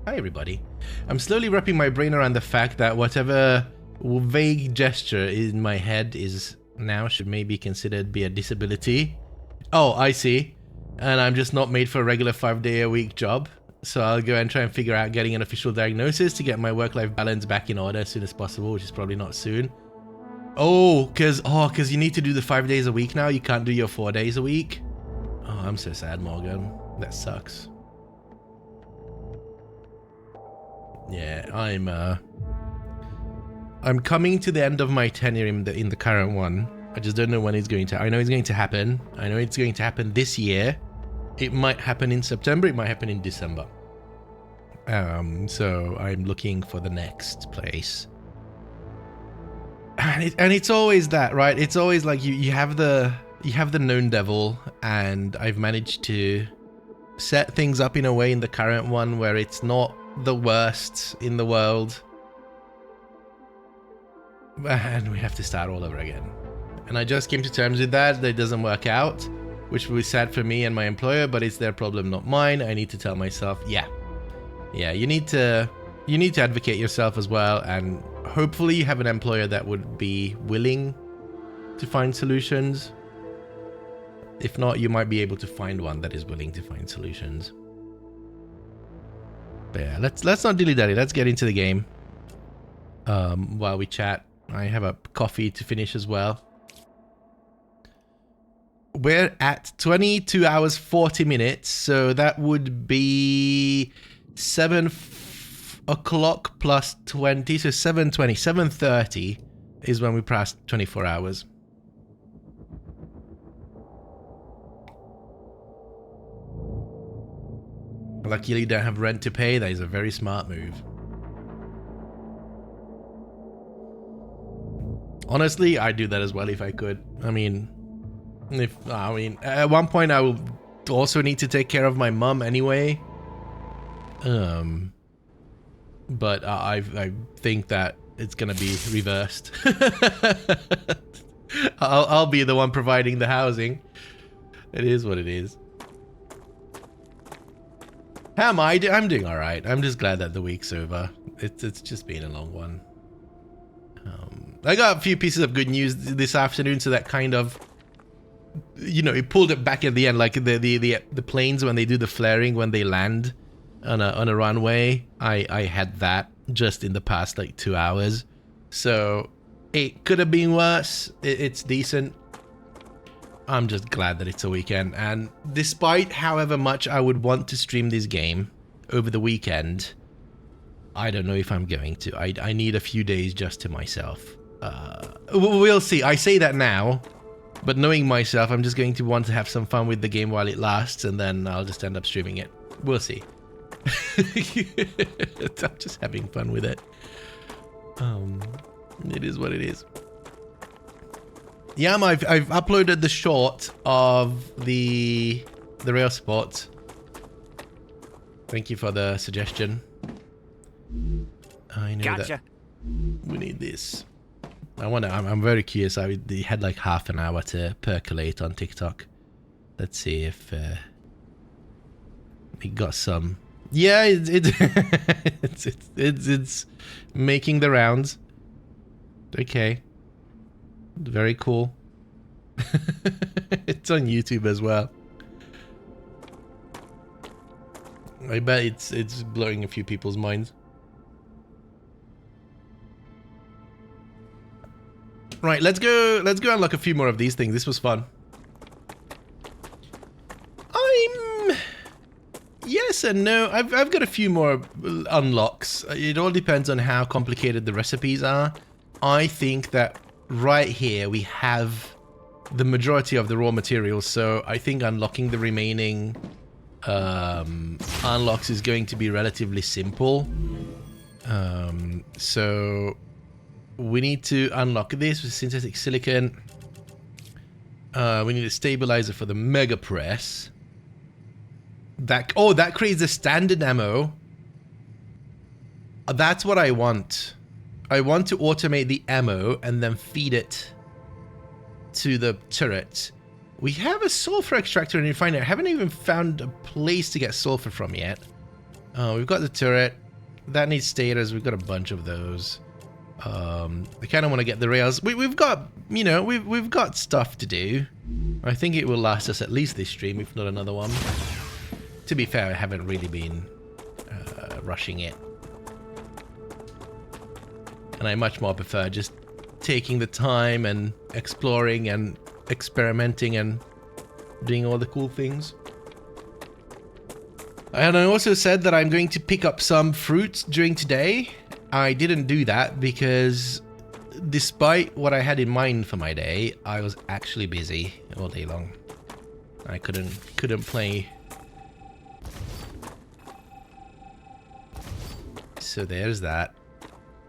Hi everybody. I'm slowly wrapping my brain around the fact that whatever vague gesture in my head is now should maybe considered be a disability. Oh, I see. And I'm just not made for a regular 5-day-a-week job. So I'll go and try and figure out getting an official diagnosis to get my work-life balance back in order as soon as possible, which is probably not soon. Oh, cause you need to do the 5 days a week now. You can't do your 4 days a week. Oh, I'm so sad, Morgan. That sucks. Yeah, I'm coming to the end of my tenure in the current one. I just don't know when it's going to. I know it's going to happen. I know it's going to happen this year. It might happen in September. It might happen in December. So I'm looking for the next place. And it's always that, right? It's always like you have the known devil, and I've managed to set things up in a way in the current one where it's not the worst in the world, and we have to start all over again. And I just came to terms with that it doesn't work out, which will be sad for me and my employer, but it's their problem, not mine. I need to tell myself, yeah, you need to advocate yourself as well, and hopefully you have an employer that would be willing to find solutions. If not, you might be able to find one that is willing to find solutions. But yeah, let's not dilly-dally. Let's get into the game. While we chat, I have a coffee to finish as well. We're at 22 hours 40 minutes, so that would be 7 o'clock plus 20, so 7:20, 7:30 is when we passed 24 hours. Luckily, you don't have rent to pay. That is a very smart move. Honestly, I'd do that as well if I could. I mean, at one point I will also need to take care of my mum anyway. But I think that it's gonna be reversed. I'll be the one providing the housing. It is what it is. How am I? I'm doing all right. I'm just glad that the week's over. It's just been a long one. I got a few pieces of good news this afternoon, so that kind of, it pulled it back at the end, like the planes when they do the flaring when they land on a runway. I had that just in the past like 2 hours, so it could have been worse. It's decent. I'm just glad that it's a weekend, and despite however much I would want to stream this game over the weekend, I don't know if I'm going to. I need a few days just to myself. We'll see. I say that now, but knowing myself, I'm just going to want to have some fun with the game while it lasts, and then I'll just end up streaming it. We'll see. I'm just having fun with it. It is what it is. Yeah, I've uploaded the short of the rail spot. Thank you for the suggestion. I know that we need this. I'm very curious. I had like half an hour to percolate on TikTok. Let's see if we got some. Yeah, it's making the rounds. Okay. Very cool. It's on YouTube as well. I bet it's blowing a few people's minds. Right, let's go unlock a few more of these things. This was fun. Yes and no. I've got a few more unlocks. It all depends on how complicated the recipes are. I think that right here we have the majority of the raw materials, so I think unlocking the remaining unlocks is going to be relatively simple. So we need to unlock this with synthetic silicon. We need a stabilizer for the mega press. That creates a standard ammo. That's what I want. I want to automate the ammo and then feed it to the turret. We have a sulfur extractor and refiner. I haven't even found a place to get sulfur from yet. We've got the turret. That needs stators. We've got a bunch of those. I kind of want to get the rails. We've got, you know, we've got stuff to do. I think it will last us at least this stream, if not another one. To be fair, I haven't really been rushing it. And I much more prefer just taking the time and exploring and experimenting and doing all the cool things. And I also said that I'm going to pick up some fruits during today. I didn't do that because despite what I had in mind for my day, I was actually busy all day long. I couldn't play. So there's that.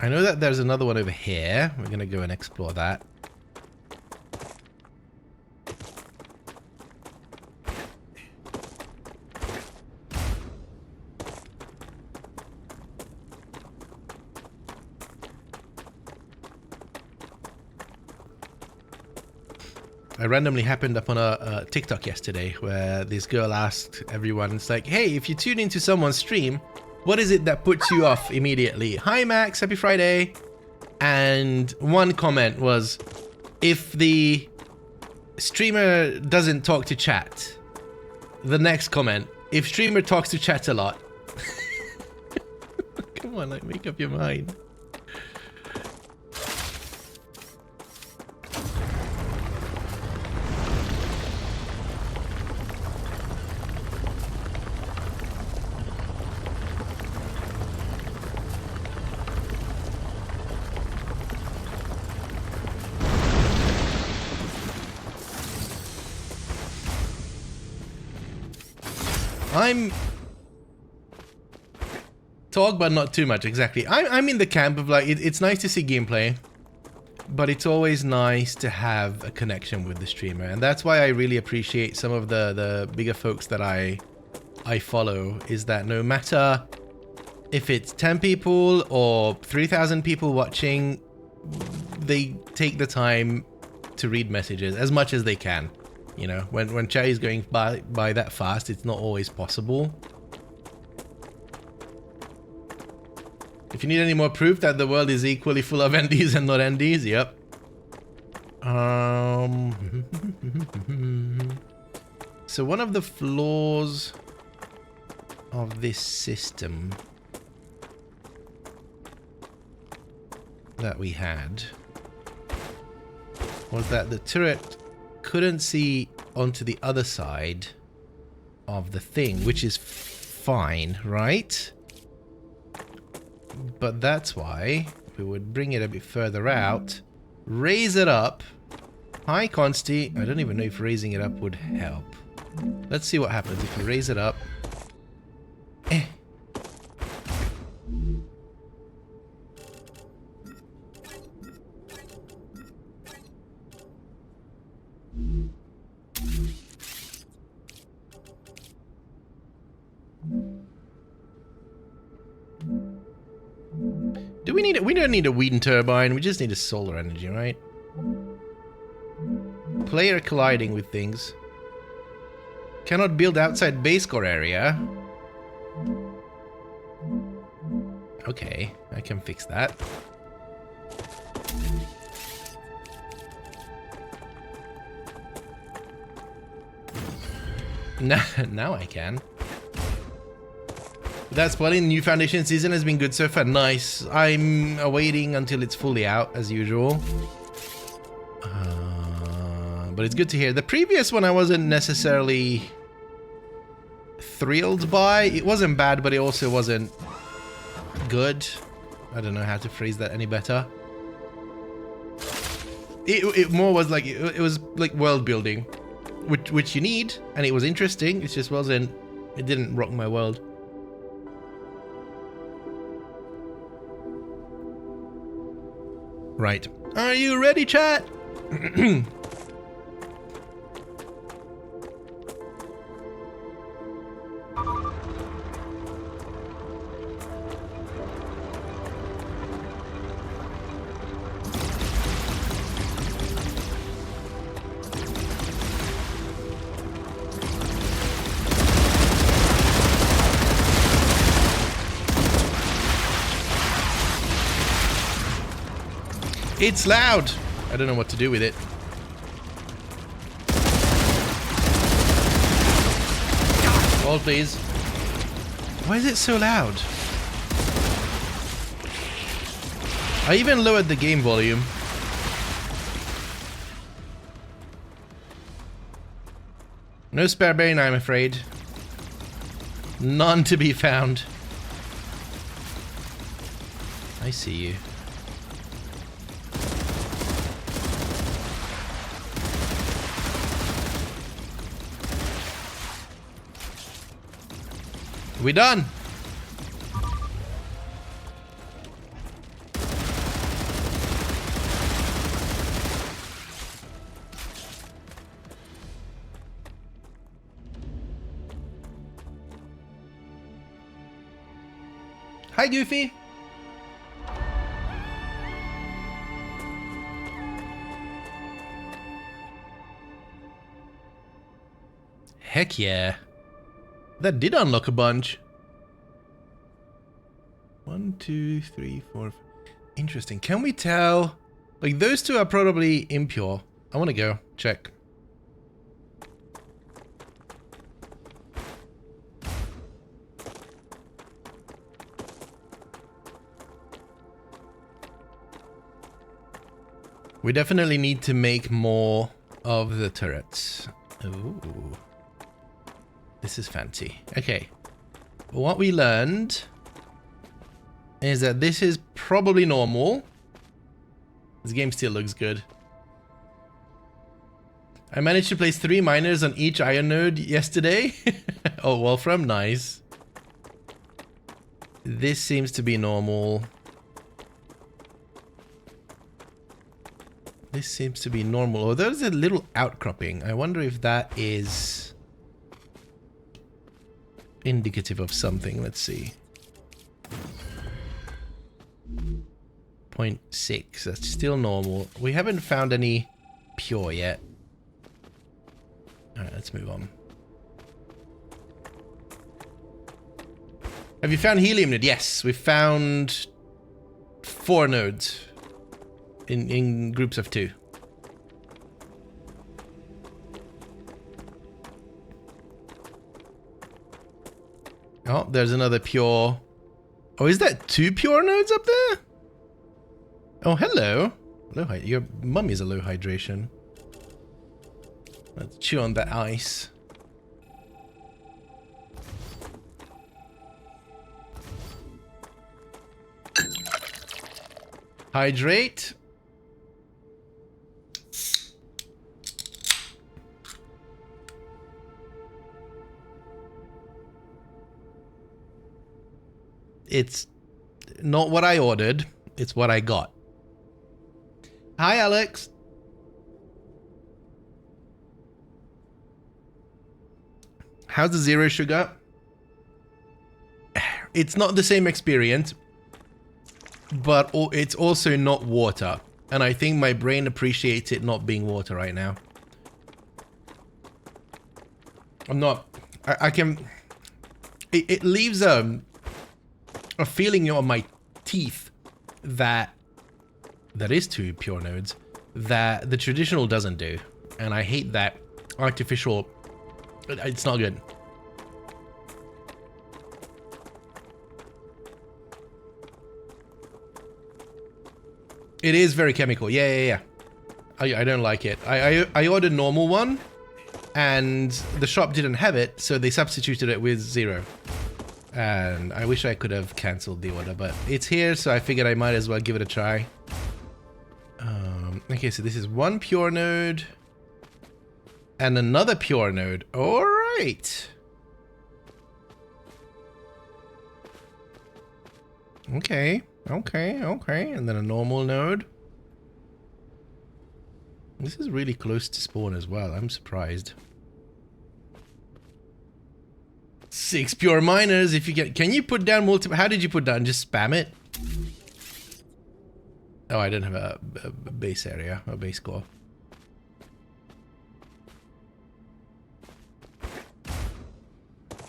I know that there's another one over here. We're gonna go and explore that. I randomly happened upon a TikTok yesterday where this girl asked everyone, it's like, hey, if you tune into someone's stream, what is it that puts you off immediately? Hi Max, happy Friday. And one comment was, if the streamer doesn't talk to chat. The next comment, if streamer talks to chat a lot. Come on, like, make up your mind. I'm talk, but not too much. Exactly. I'm in the camp of like it's nice to see gameplay, but it's always nice to have a connection with the streamer, and that's why I really appreciate some of the bigger folks that I follow. Is that no matter if it's 10 people or 3,000 people watching, they take the time to read messages as much as they can. You know, when chat is going by that fast, it's not always possible. If you need any more proof that the world is equally full of NDs and not NDs, yep. So one of the flaws of this system that we had was that the turret couldn't see onto the other side of the thing, which is fine, right? But that's why we would bring it a bit further out, raise it up. Hi, Consti. I don't even know if raising it up would help. Let's see what happens if we raise it up. Do we need it? We don't need a wind turbine. We just need a solar energy, right? Player colliding with things. Cannot build outside base core area. Okay, I can fix that. Now I can. That's plenty. New Foundation season has been good so far. Nice. I'm awaiting until it's fully out, as usual. But it's good to hear. The previous one I wasn't necessarily thrilled by. It wasn't bad, but it also wasn't good. I don't know how to phrase that any better. It more was like, it was like world building, which you need, and it was interesting. It just wasn't, it didn't rock my world. Right. Are you ready, chat? It's loud. I don't know what to do with it. Hold, please. Why is it so loud? I even lowered the game volume. No spare brain, I'm afraid. None to be found. I see you. We done. Hi, Goofy. Heck yeah. That did unlock a bunch. 1, 2, 3, 4. Interesting. Can we tell? Like, those two are probably impure. I want to go check. We definitely need to make more of the turrets. Ooh. This is fancy. Okay. What we learned is that this is probably normal. This game still looks good. I managed to place 3 miners on each iron node yesterday. Oh, Wolfram, nice. This seems to be normal. This seems to be normal. Oh, there's a little outcropping. I wonder if that is indicative of something. Let's see. 0.6. That's still normal. We haven't found any pure yet. Alright, let's move on. Have you found helium node? Yes, we found 4 nodes. In groups of 2. Oh, there's another pure. Oh, is that 2 pure nodes up there? Oh, hello. Your mummy's a low hydration. Let's chew on that ice. Hydrate. It's not what I ordered. It's what I got. Hi, Alex. How's the zero sugar? It's not the same experience, but it's also not water. And I think my brain appreciates it not being water right now. I'm not... I can... It leaves a feeling on my teeth that is 2 pure nodes that the traditional doesn't do, and I hate that artificial. It's not good. It is very chemical. Yeah. I don't like it. I ordered normal one, and the shop didn't have it, so they substituted it with 0. And I wish I could have cancelled the order, but it's here, so I figured I might as well give it a try. Okay, so this is 1 pure node and another pure node. All right. Okay. And then a normal node. This is really close to spawn as well. I'm surprised. 6 pure miners. If you get, can you put down multiple? How did you put down? Just spam it. Oh, I don't have a base area, a base core.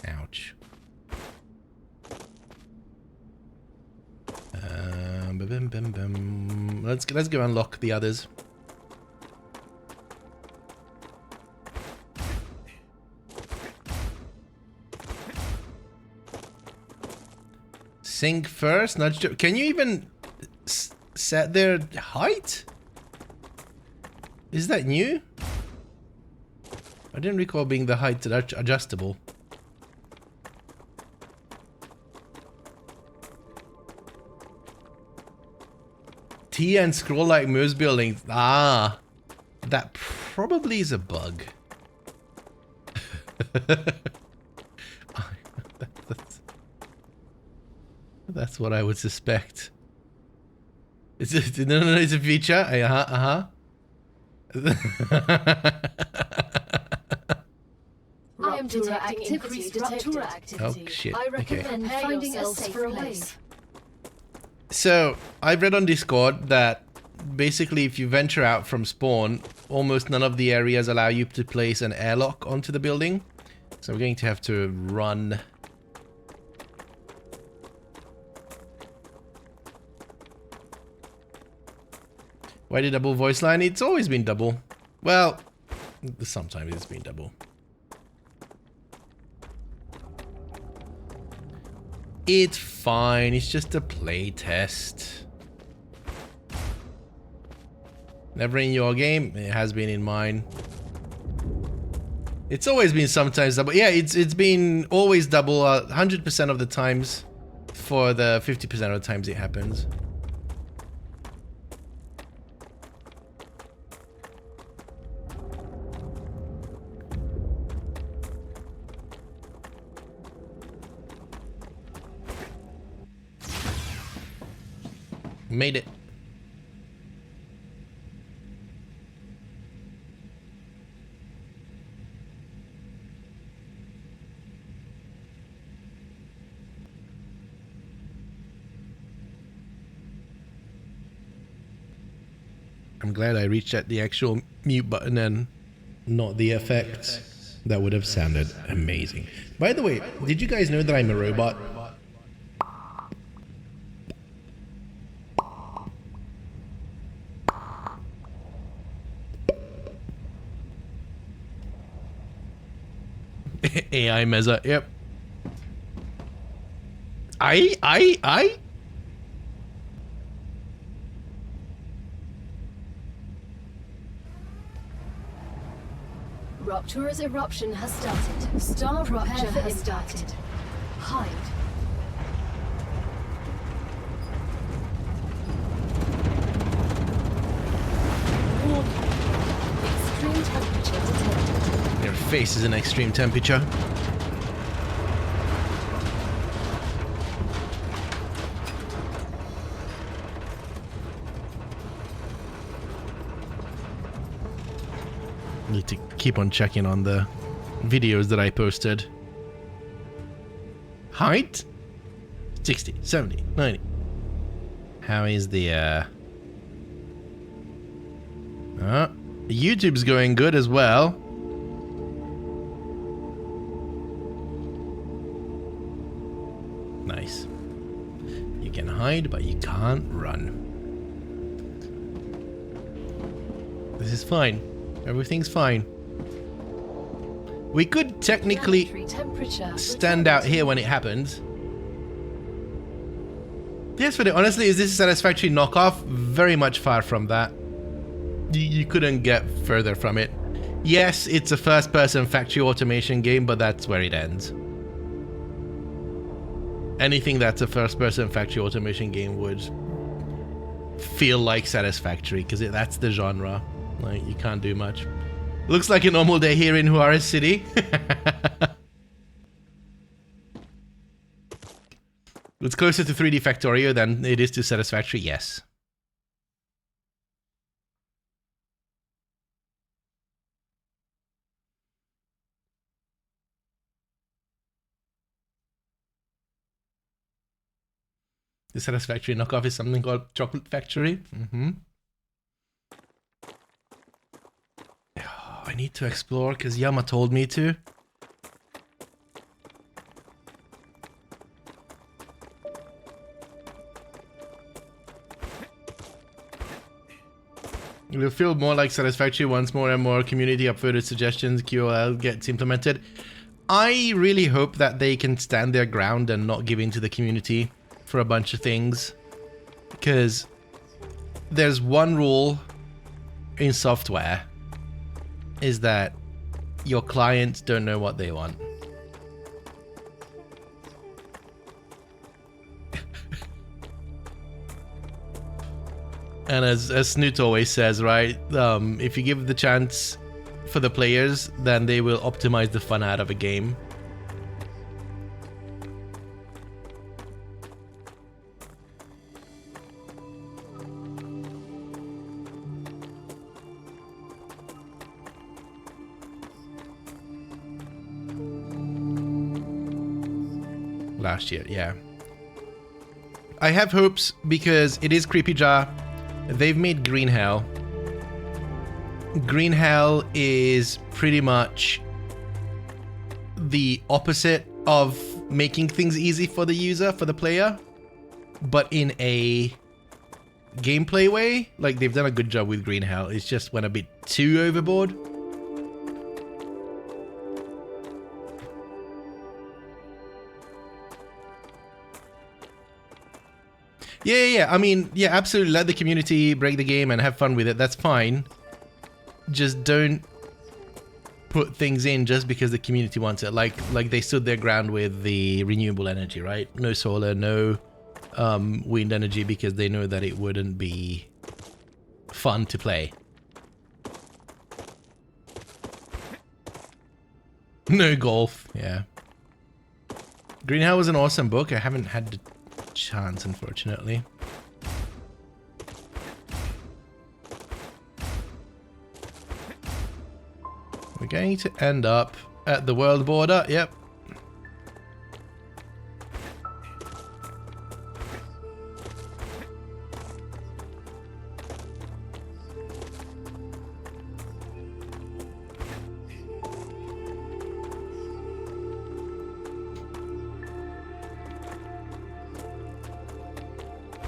Ouch. Let's go unlock the others. Sink first, not can you even set their height? Is that new? I didn't recall being the height adjustable. T and scroll like most buildings. Ah, that probably is a bug. That's what I would suspect. It's a, no, it's a feature. I am detecting increased Rapture activity. Oh shit. I recommend Okay. finding a safer place. So I've read on Discord that basically if you venture out from spawn, almost none of the areas allow you to place an airlock onto the building. So we're going to have to run. Why the double voice line? It's always been double. Well, sometimes it's been double. It's fine, it's just a play test. Never in your game, it has been in mine. It's always been sometimes double. Yeah, it's been always double 100% of the times for the 50% of the times it happens. Made it. I'm glad I reached at the actual mute button and not the effects. That would have sounded amazing. By the way, did you guys know that I'm a robot? AI Meza, yep. I? Rapture's eruption has started. StarRupture has started. Hide. Extreme temperature detected. Your face is an extreme temperature. Need to keep on checking on the videos that I posted. Height? 60, 70, 90. How is the YouTube's going good as well. Nice. You can hide, but you can't run. This is fine. Everything's fine. We could technically stand out here when it happens. Yes, but honestly, is this a satisfactory knockoff? Very much far from that. You couldn't get further from it. Yes, it's a first-person factory automation game, but that's where it ends. Anything that's a first-person factory automation game would feel like satisfactory, because that's the genre. Like, you can't do much. Looks like a normal day here in Juarez City. It's closer to 3D Factorio than it is to Satisfactory, yes. The Satisfactory knockoff is something called Chocolate Factory. I need to explore because Yama told me to. It'll feel more like satisfactory once more and more community upvoted suggestions QOL gets implemented. I really hope that they can stand their ground and not give in to the community for a bunch of things. Because there's one rule in software, is that your clients don't know what they want. And as Snoot always says, right, if you give the chance for the players, then they will optimize the fun out of a game. Last year, yeah. I have hopes because it is Creepy Jar. They've made Green Hell. Green Hell is pretty much the opposite of making things easy for the user, for the player, but in a gameplay way. Like, they've done a good job with Green Hell. It's just went a bit too overboard. Yeah. I mean, yeah, absolutely. Let the community break the game and have fun with it. That's fine. Just don't put things in just because the community wants it. Like they stood their ground with the renewable energy, right? No solar, no wind energy, because they know that it wouldn't be fun to play. No golf, yeah. Green Hell was an awesome book. I haven't had the chance, unfortunately. We're going to end up at the world border. Yep.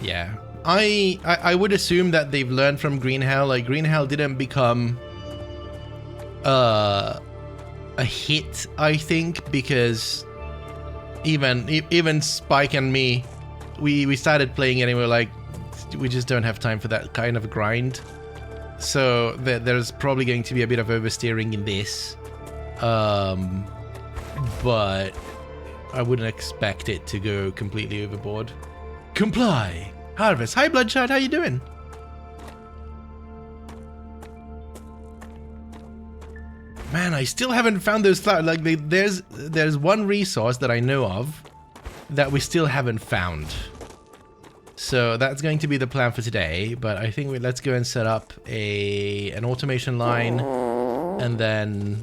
Yeah, I would assume that they've learned from Green Hell. Like, Green Hell didn't become a hit, I think, because even Spike and me, we started playing it and we're like, we just don't have time for that kind of grind. So there's probably going to be a bit of oversteering in this, but I wouldn't expect it to go completely overboard. Comply. Harvest. Hi, Bloodshot. How you doing? Man, I still haven't found those flowers. Like, there's one resource that I know of that we still haven't found. So that's going to be the plan for today. But I think let's go and set up an automation line, and then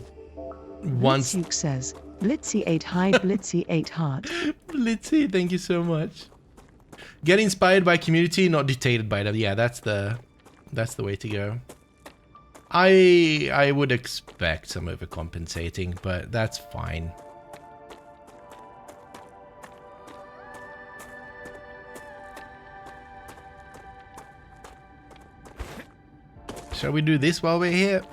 once Blitzuk says, Blitzy 8 high, Blitzy 8 heart. Blitzy, thank you so much. Get inspired by community, not dictated by them. Yeah, that's the way to go. I would expect some overcompensating, but that's fine. Shall we do this while we're here?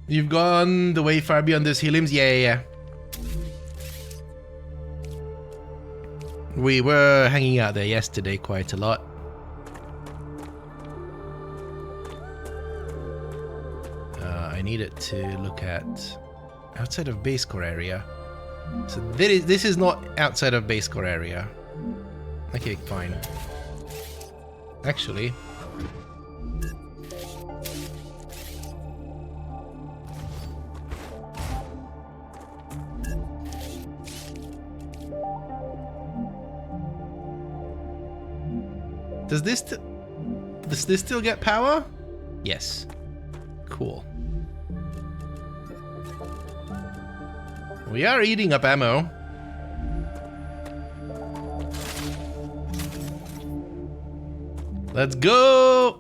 You've gone the way far beyond those heliums? Yeah. We were hanging out there yesterday quite a lot. I needed to look at outside of base core area. So this is not outside of base core area. Okay, fine. Actually, does this still get power? Yes. Cool. We are eating up ammo. Let's go!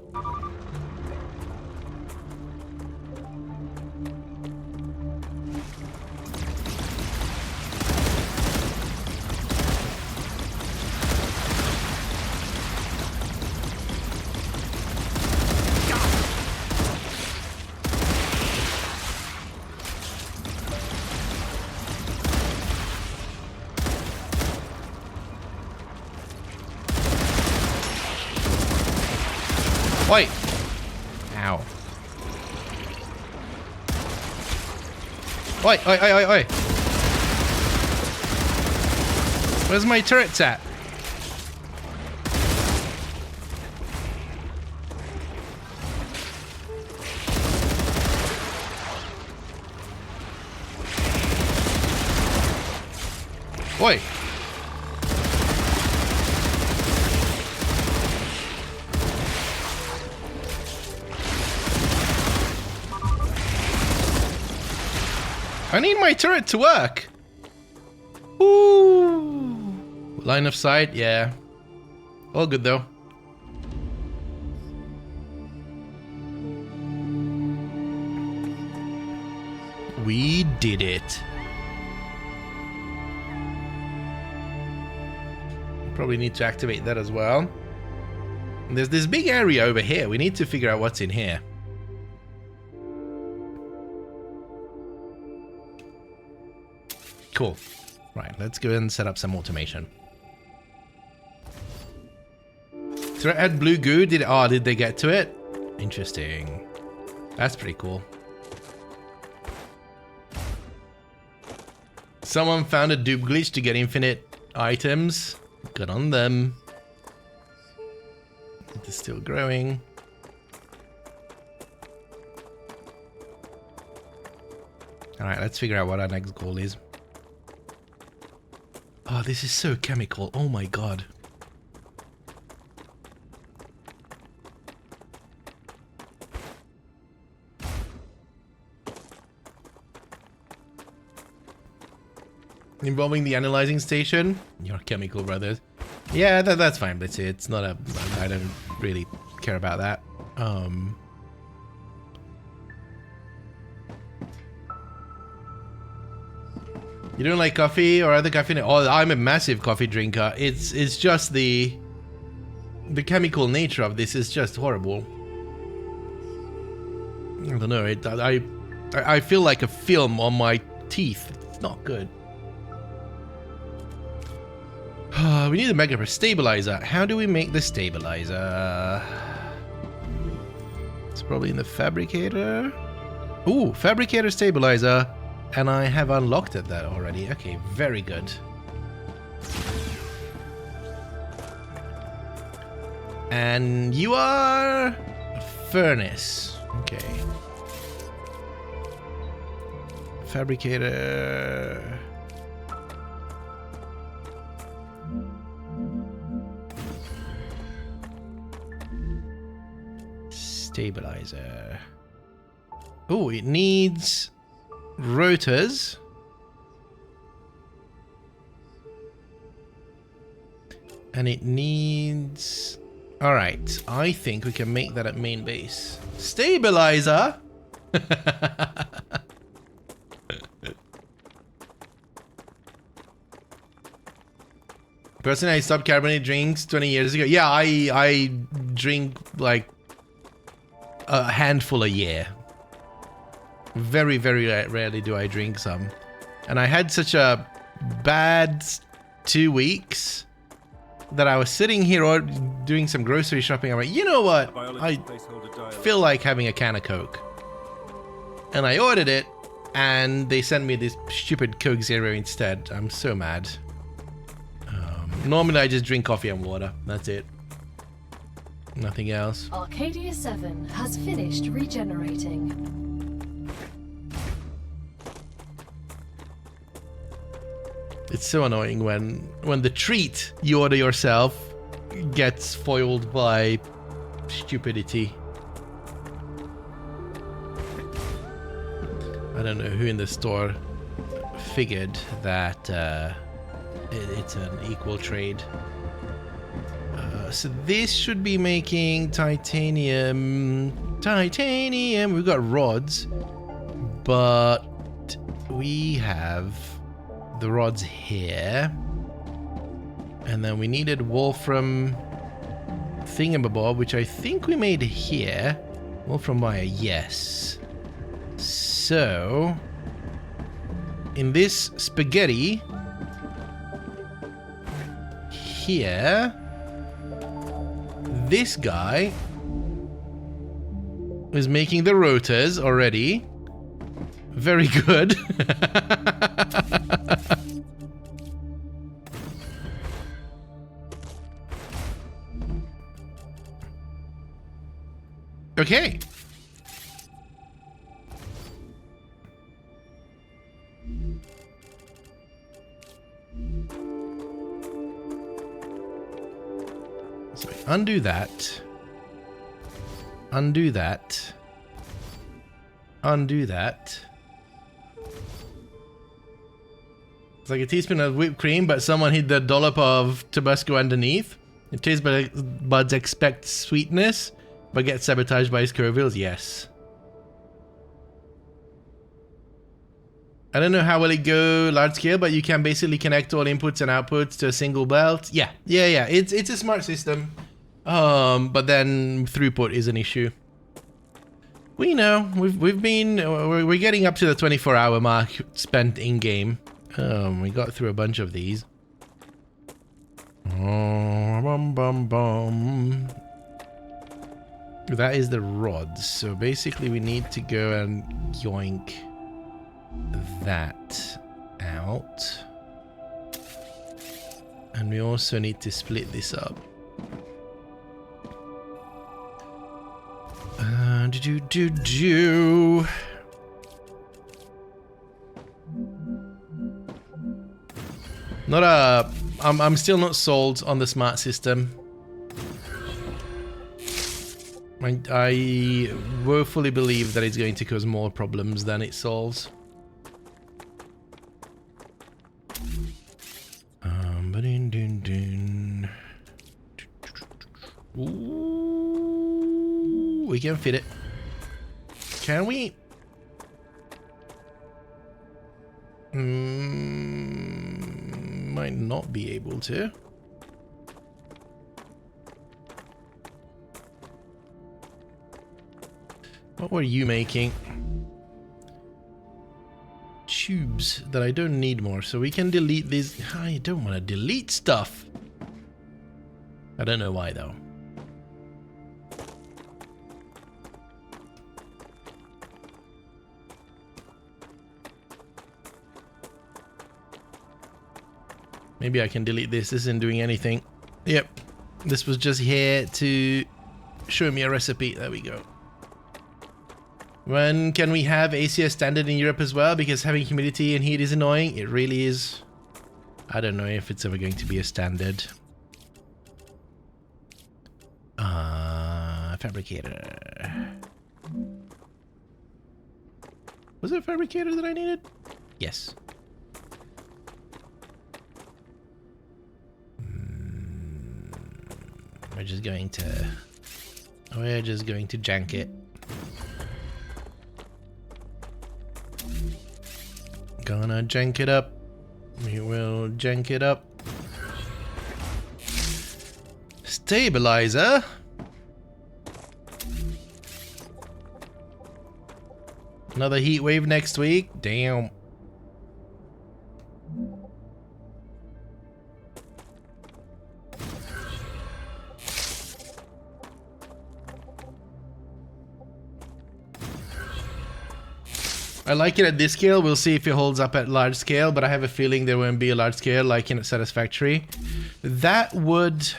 Oi! Ow. Oi, oi, oi, oi, oi! Where's my turrets at? Oi! I need my turret to work. Ooh. Line of sight, yeah. All good though. We did it. Probably need to activate that as well. There's this big area over here. We need to figure out what's in here. Cool. Right, let's go and set up some automation. So at blue goo, did they get to it? Interesting. That's pretty cool. Someone found a dupe glitch to get infinite items. Good on them. It is still growing. Alright, let's figure out what our next goal is. Oh, this is so chemical. Oh my god. Involving the analyzing station? Your chemical brothers. Yeah, that's fine, but it's not a... I don't really care about that. You don't like coffee or other caffeine? Oh, I'm a massive coffee drinker. It's just the chemical nature of this is just horrible. I don't know. I feel like a film on my teeth. It's not good. We need a mega stabilizer. How do we make the stabilizer? It's probably in the fabricator. Ooh, fabricator stabilizer. And I have unlocked that already. Okay, very good. And you are a furnace. Okay. Fabricator. Stabilizer. Oh, it needs rotors. And it needs... Alright, I think we can make that at main base. Stabilizer? Personally, I stopped carbonated drinks 20 years ago. Yeah, I drink like a handful a year. Very, very rarely do I drink some. And I had such a bad 2 weeks that I was sitting here doing some grocery shopping. I'm like, you know what? I feel like having a can of Coke. And I ordered it, and they sent me this stupid Coke Zero instead. I'm so mad. Normally I just drink coffee and water. That's it. Nothing else. Arcadia 7 has finished regenerating. It's so annoying when the treat you order yourself gets foiled by stupidity. I don't know who in the store figured that it's an equal trade. So this should be making titanium. Titanium. We've got rods, but we have the rods here, and then we needed wolfram thingamabob, which I think we made here. Wolfram wire, yes. So in this spaghetti here, this guy is making the rotors already. Very good. Okay. So undo that. Undo that. Undo that. It's like a teaspoon of whipped cream, but someone hid the dollop of Tabasco underneath. Your taste buds expect sweetness, but get sabotaged by Scoville's. Yes. I don't know how will it go large scale, but you can basically connect all inputs and outputs to a single belt. Yeah. It's a smart system. But then throughput is an issue. We know. We're getting up to the 24-hour mark spent in game. We got through a bunch of these. That is the rods. So basically we need to go and yoink that out. And we also need to split this up. I'm still not sold on the smart system. I woefully believe that it's going to cause more problems than it solves. Ooh, we can fit it. Can we? Might not be able to. What were you making? Tubes that I don't need more, so we can delete these. I don't want to delete stuff. I don't know why though. Maybe I can delete this. This isn't doing anything. Yep. This was just here to show me a recipe. There we go. When can we have ACS standard in Europe as well? Because having humidity and heat is annoying. It really is. I don't know if it's ever going to be a standard. Fabricator. Was it a fabricator that I needed? Yes. We're just going to jank it. Gonna jank it up. We will jank it up. Stabilizer. Another heat wave next week. Damn. I like it at this scale. We'll see if it holds up at large scale, but I have a feeling there won't be a large scale like in Satisfactory. That would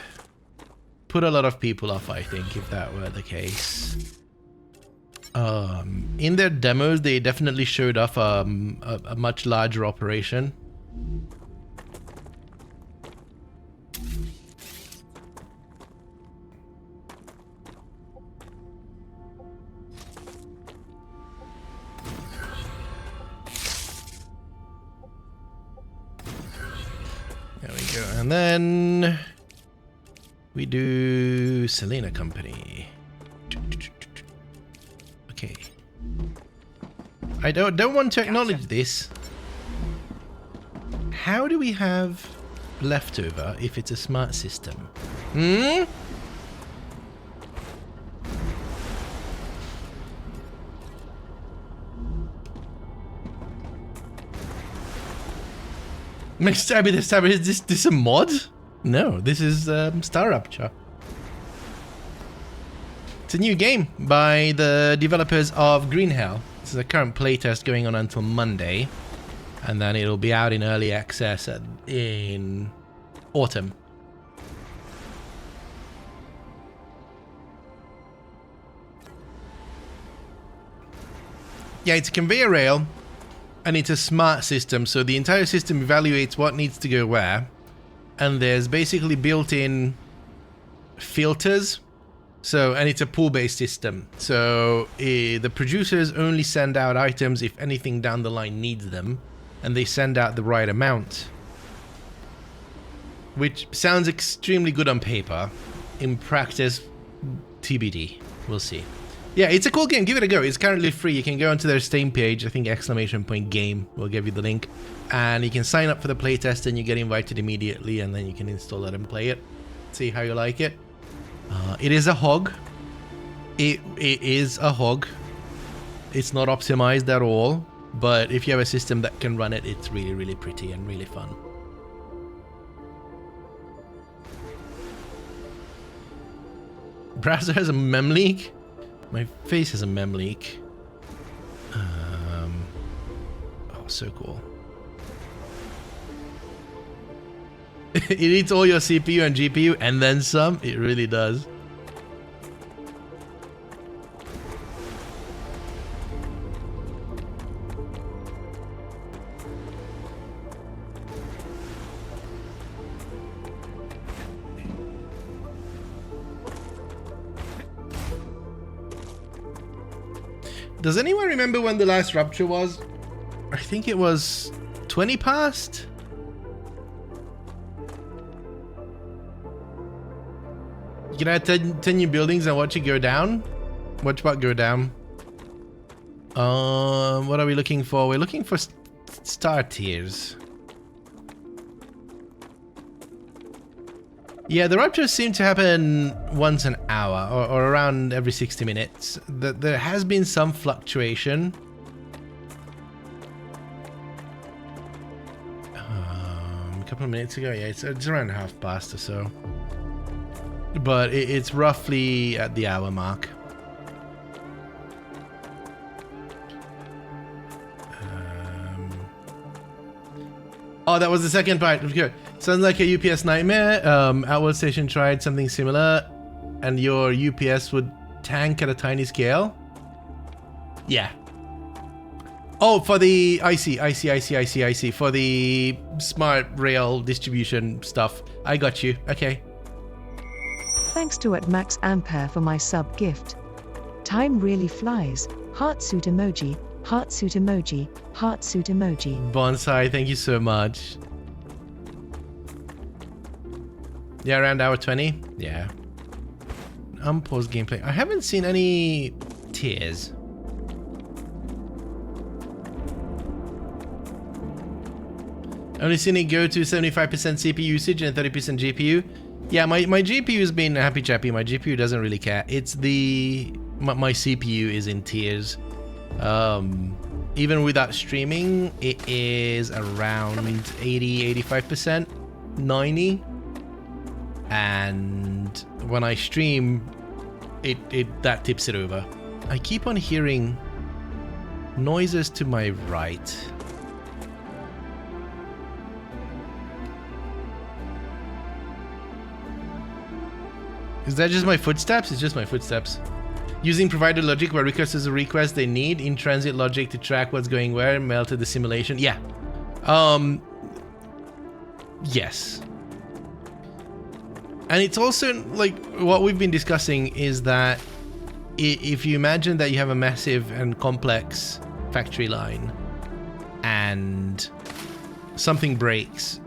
put a lot of people off, I think, if that were the case. In their demos, they definitely showed off a much larger operation. There we go, and then We do Selena Company. Okay. I don't want to acknowledge this. How do we have leftover if it's a smart system? Hmm? Is this a mod? No, this is StarRupture. It's a new game by the developers of Green Hell. This is a current playtest going on until Monday, and then it'll be out in early access in autumn. Yeah, it's a conveyor rail, and it's a smart system, so the entire system evaluates what needs to go where, and there's basically built-in filters. So, and it's a pool-based system, so the producers only send out items if anything down the line needs them, and they send out the right amount, which sounds extremely good on paper. In practice, TBD. We'll see. Yeah, it's a cool game. Give it a go. It's currently free. You can go onto their Steam page. I think !game will give you the link, and you can sign up for the playtest, and you get invited immediately, and then you can install it and play it. See how you like it. It is a hog. It is a hog. It's not optimized at all, but if you have a system that can run it, it's really, really pretty and really fun. Browser has a mem leak. My face has a mem leak. Oh, so cool. It eats all your CPU and GPU and then some. It really does. Does anyone remember when the last Rupture was? I think it was 20 past? You can add 10 new buildings and watch it go down? Watch what go down? What are we looking for? We're looking for star tiers. Yeah, the Ruptures seem to happen once an hour or around every 60 minutes. There has been some fluctuation. A couple of minutes ago, yeah, it's around past or so. But it's roughly at the hour mark. Oh, that was the second part. Good. Sounds like a UPS nightmare. Outward Station tried something similar, and your UPS would tank at a tiny scale. Yeah. Oh, for the I see. For the smart rail distribution stuff. I got you. Okay. Thanks to @MaxAmpere for my sub gift. Time really flies. Heartsuit emoji, heartsuit emoji, heartsuit emoji. Bonsai, thank you so much. Yeah, around hour 20. Yeah. Unpaused gameplay. I haven't seen any tiers. Only seen it go to 75% CPU usage and 30% GPU. Yeah, my GPU has been happy chappy. My GPU doesn't really care. It's my CPU is in tiers. Even without streaming, it is around 80-85%, 90%. And when I stream, that tips it over. I keep on hearing noises to my right. Is that just my footsteps? It's just my footsteps. Using provider logic where request is a request they need, in transit logic to track what's going where, melted the simulation. Yeah. Yes. And it's also like what we've been discussing is that if you imagine that you have a massive and complex factory line and something breaks,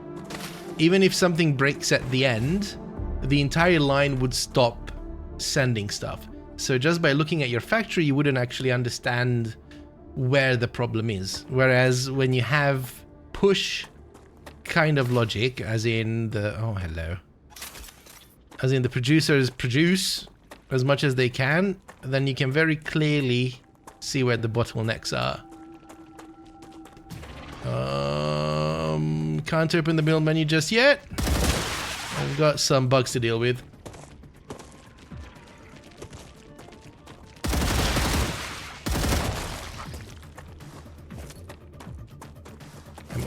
even if something breaks at the end, the entire line would stop sending stuff. So just by looking at your factory, you wouldn't actually understand where the problem is. Whereas when you have push kind of logic, as in the, oh hello, as in the producers produce as much as they can, then you can very clearly see where the bottlenecks are. Can't open the build menu just yet. I've got some bugs to deal with.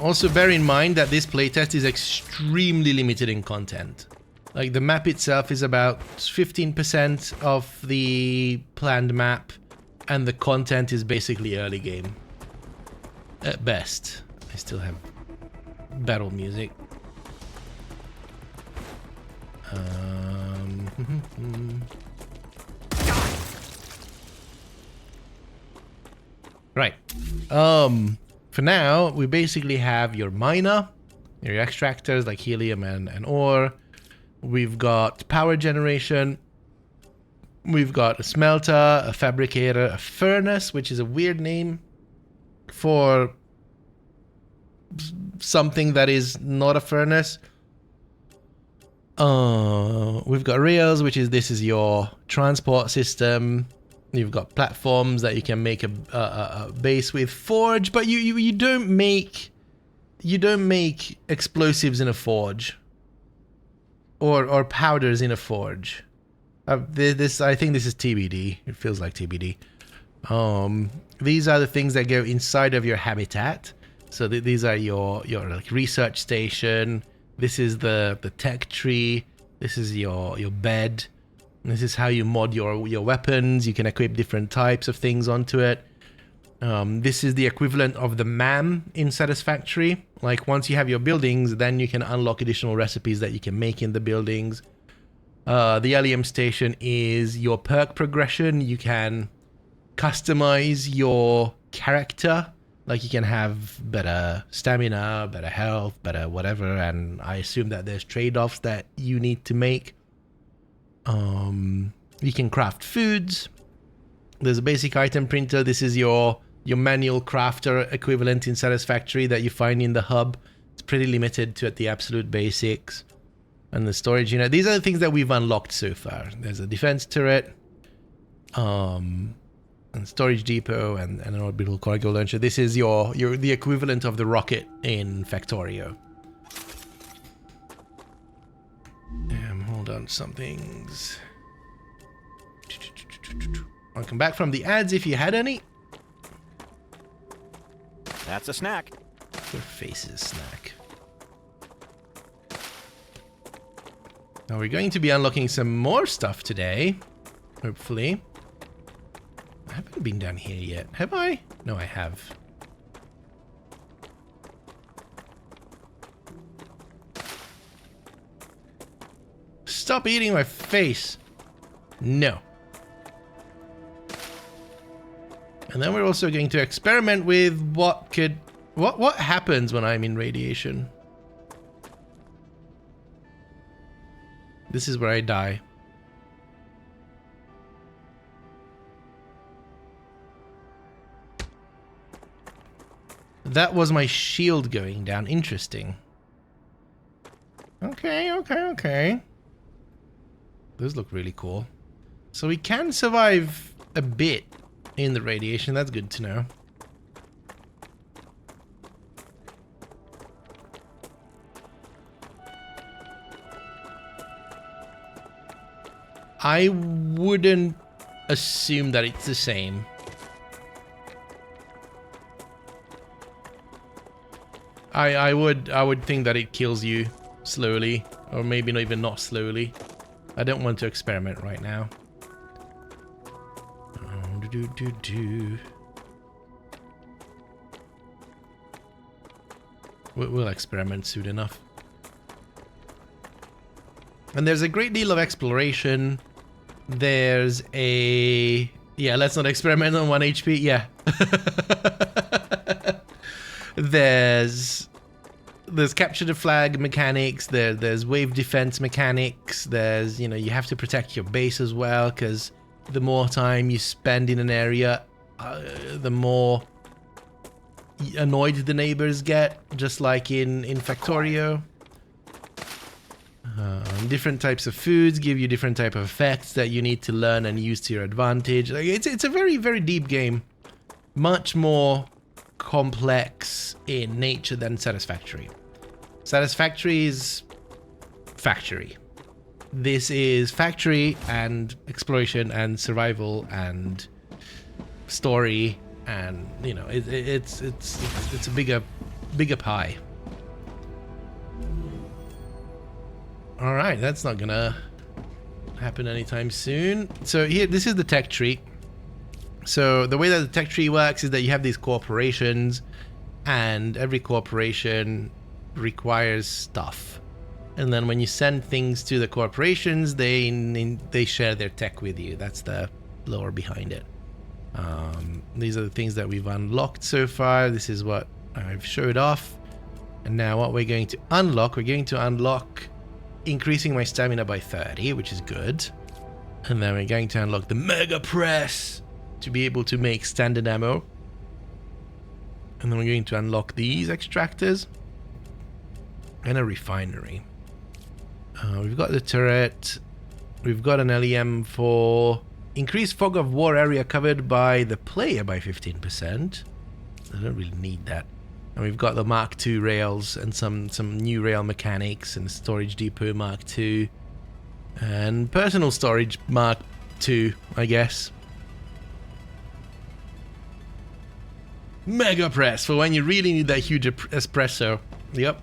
Also bear in mind that this playtest is extremely limited in content. Like the map itself is about 15% of the planned map, and the content is basically early game. At best. I still have battle music. Right. For now, we basically have your miner, your extractors like helium and ore. We've got power generation. We've got a smelter, a fabricator, a furnace, which is a weird name for something that is not a furnace. We've got rails, which is, this is your transport system. You've got platforms that you can make a base with. Forge, but you don't make explosives in a forge, or powders in a forge. This, I think this is TBD. It feels like TBD. These are the things that go inside of your habitat. So these are your like research station. This is the tech tree. This is your bed. This is how you mod your weapons. You can equip different types of things onto it. This is the equivalent of the MAM in Satisfactory. Like once you have your buildings, then you can unlock additional recipes that you can make in the buildings. The Helium station is your perk progression. You can customize your character. Like you can have better stamina, better health, better whatever. And I assume that there's trade-offs that you need to make. You can craft foods. There's a basic item printer. This is your manual crafter equivalent in Satisfactory that you find in the hub. It's pretty limited to the absolute basics. And the storage unit. These are the things that we've unlocked so far. There's a defense turret, and storage depot, and an orbital cargo launcher. This is the equivalent of the rocket in Factorio. Hold on, some things. Welcome back from the ads if you had any. That's a snack. Your face is a snack. Now we're going to be unlocking some more stuff today, hopefully. I haven't been down here yet, have I? No, I have. Stop eating my face. No. And then we're also going to experiment with what happens when I'm in radiation. This is where I die. That was my shield going down. Interesting. Okay. Those look really cool. So we can survive a bit in the radiation. That's good to know. I wouldn't assume that it's the same. I would think that it kills you slowly, or maybe not even not slowly. I don't want to experiment right now. We'll experiment soon enough. And there's a great deal of exploration. There's a... Yeah, let's not experiment on 1 HP. Yeah. There's there's capture the flag mechanics, there's wave defense mechanics, there's, you know, you have to protect your base as well, because the more time you spend in an area, the more annoyed the neighbors get, just like in Factorio. Different types of foods give you different type of effects that you need to learn and use to your advantage. Like, it's a very, very deep game. Much more complex in nature than Satisfactory. Satisfactory is factory. This is factory and exploration and survival and story, and you know it's a bigger pie. All right, that's not gonna happen anytime soon. So here, this is the tech tree. So the way that the tech tree works is that you have these corporations, and every corporation requires stuff. And then when you send things to the corporations, they share their tech with you. That's the lore behind it. These are the things that we've unlocked so far. This is what I've showed off. And now what we're going to unlock, increasing my stamina by 30, which is good. And then we're going to unlock the Mega Press to be able to make standard ammo. And then we're going to unlock these extractors and a refinery. We've got the turret. We've got an LEM for increased fog of war area covered by the player by 15%. I don't really need that. And we've got the Mark II rails and some new rail mechanics, and storage depot Mark II and personal storage Mark II, I guess. Mega Press for when you really need that huge espresso. Yep.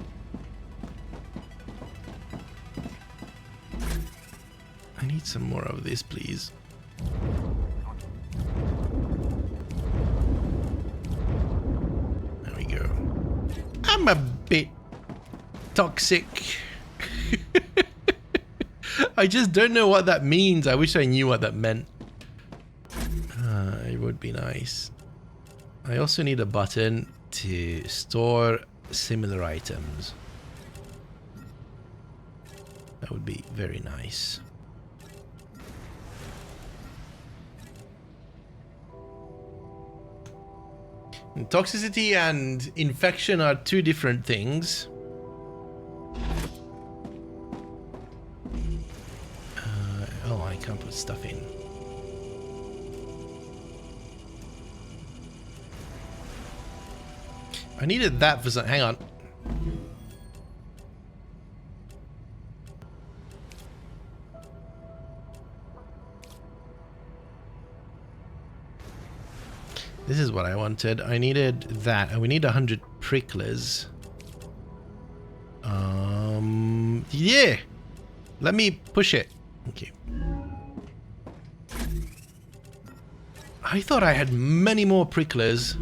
I need some more of this, please. There we go. I'm a bit toxic. I just don't know what that means. I wish I knew what that meant. It would be nice. I also need a button to store similar items. That would be very nice. And toxicity and infection are two different things. Oh, I can't put stuff in. I needed that for some. Hang on. This is what I wanted. I needed that, and we need 100 pricklers. Yeah. Let me push it. Okay. I thought I had many more pricklers.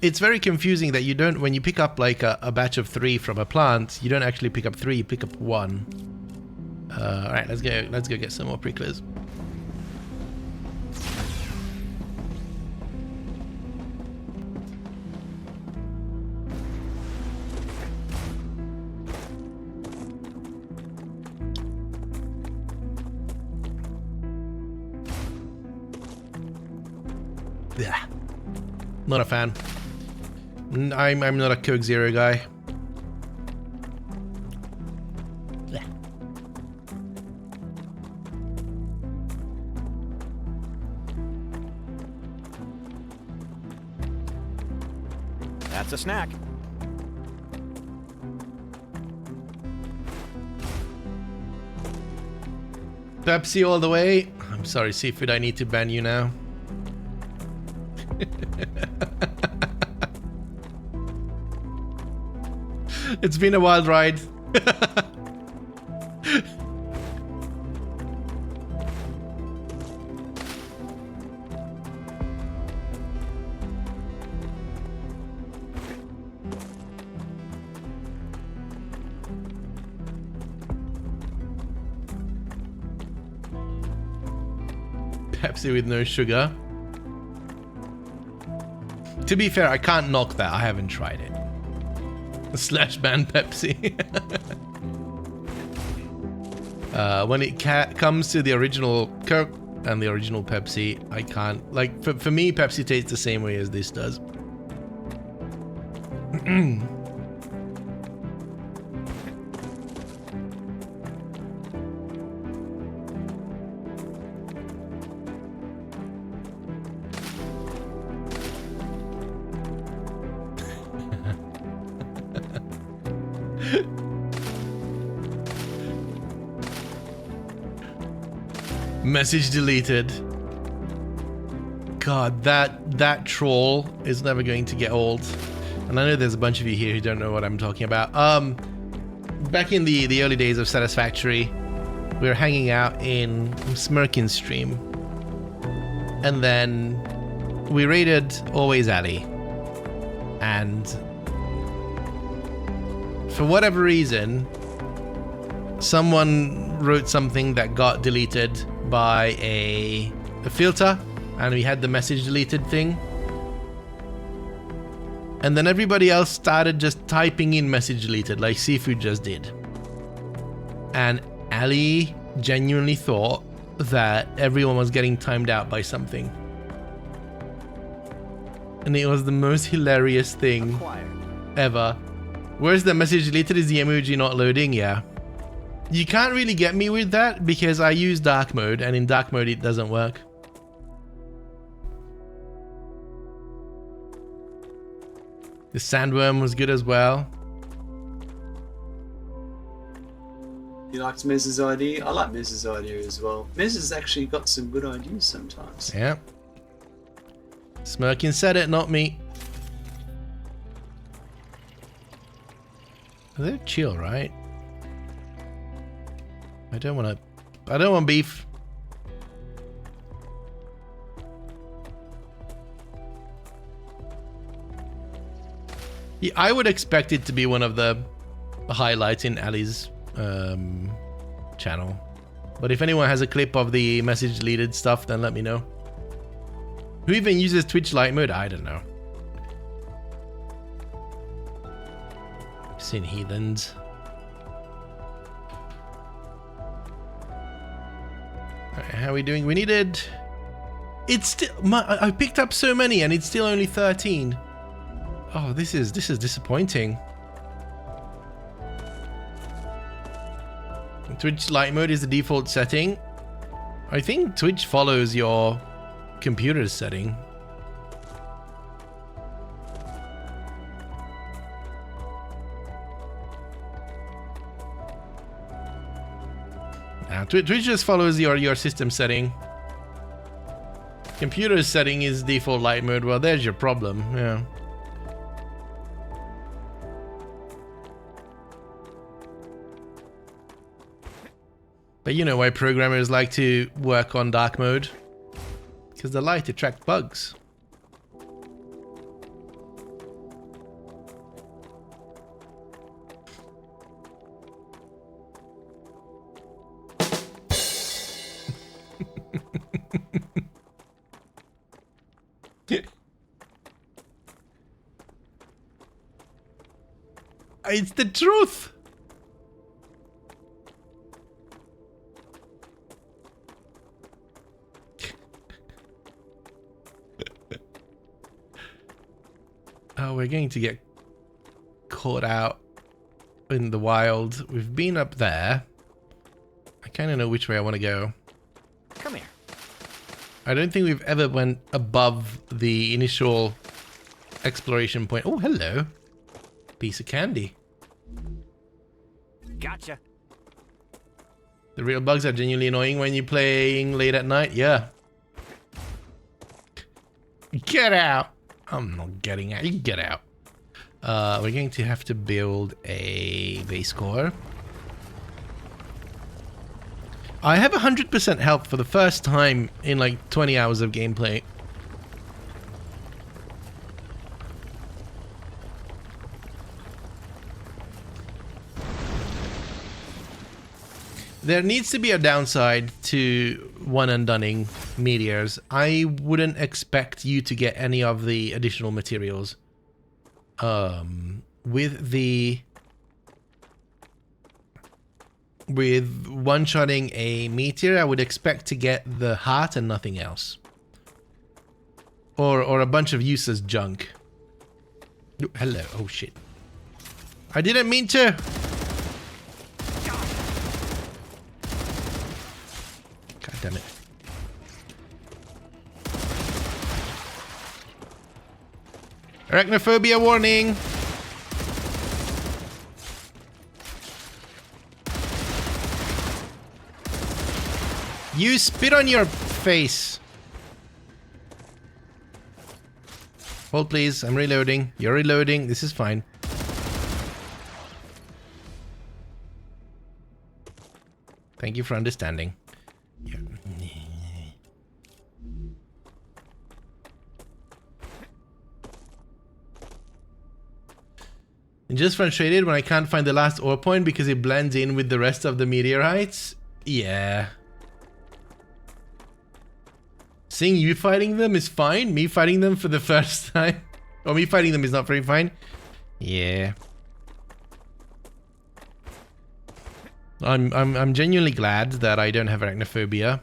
It's very confusing that you don't, when you pick up like a batch of 3 from a plant, you don't actually pick up 3, you pick up 1. All right, let's go get some more pricklers. Yeah, not a fan. I'm not a Coke Zero guy. Yeah. That's a snack. Pepsi all the way. I'm sorry, Seafood, I need to ban you now. It's been a wild ride. Pepsi with no sugar. To be fair, I can't knock that. I haven't tried it. Slash ban Pepsi. When it comes to the original Coke and the original Pepsi, I can't, like, for me, Pepsi tastes the same way as this does. Message deleted. God, that troll is never going to get old. And I know there's a bunch of you here who don't know what I'm talking about. Back in the early days of Satisfactory, we were hanging out in Smirkin's stream. And then we raided Always Alley. And for whatever reason, someone wrote something that got deleted by a filter, and we had the message deleted thing. And then everybody else started just typing in message deleted, like Seafood just did. And Ali genuinely thought that everyone was getting timed out by something. And it was the most hilarious thing ever. Where's the message deleted? Is the emoji not loading? Yeah. You can't really get me with that because I use dark mode, and in dark mode it doesn't work. The sandworm was good as well. You liked Meza's idea? I like Meza's idea as well. Meza's actually got some good ideas sometimes. Yeah. Smirkin said it, not me. They're chill, right? I don't want beef. Yeah, I would expect it to be one of the highlights in Ali's channel. But if anyone has a clip of the message deleted stuff, then let me know. Who even uses Twitch Lite mode? I don't know. Sin heathens. How are we doing? We needed... It's still... I picked up so many and it's still only 13. Oh, this is disappointing. Twitch Lite mode is the default setting. I think Twitch follows your computer's setting. Twitch just follows your system setting. Computer's setting is default light mode. Well, there's your problem. Yeah. But you know why programmers like to work on dark mode? Because the light attracts bugs. It's the truth. Oh, we're going to get caught out in the wild. We've been up there. I kind of know which way I want to go. Come here. I don't think we've ever went above the initial exploration point. Oh, hello. Piece of candy. Gotcha. The real bugs are genuinely annoying when you're playing late at night. Yeah. Get out. I'm not getting out. You get out. We're going to have to build a base core. I have 100% health for the first time in like 20 hours of gameplay. There needs to be a downside to one and dunning meteors. I wouldn't expect you to get any of the additional materials with one-shotting a meteor, I would expect to get the heart and nothing else. Or a bunch of useless junk. Oh, hello. Oh shit. I didn't mean to. God damn it. Arachnophobia warning. You spit on your face. Hold please, I'm reloading. You're reloading, this is fine. Thank you for understanding. Yeah. I'm just frustrated when I can't find the last ore point because it blends in with the rest of the meteorites. Yeah. Seeing you fighting them is fine. Me fighting them for the first time, or me fighting them is not very fine. Yeah. I'm genuinely glad that I don't have arachnophobia.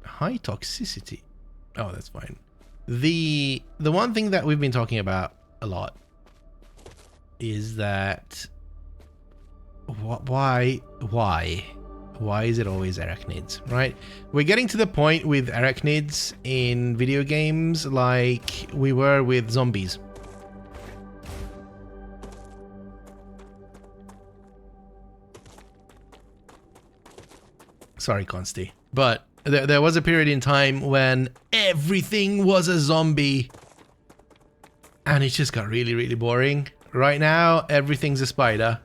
High toxicity. Oh, that's fine. The one thing that we've been talking about a lot is that why is it always arachnids, right? We're getting to the point with arachnids in video games like we were with zombies. Sorry, Consti. But there was a period in time when everything was a zombie. And it just got really, really boring. Right now, everything's a spider.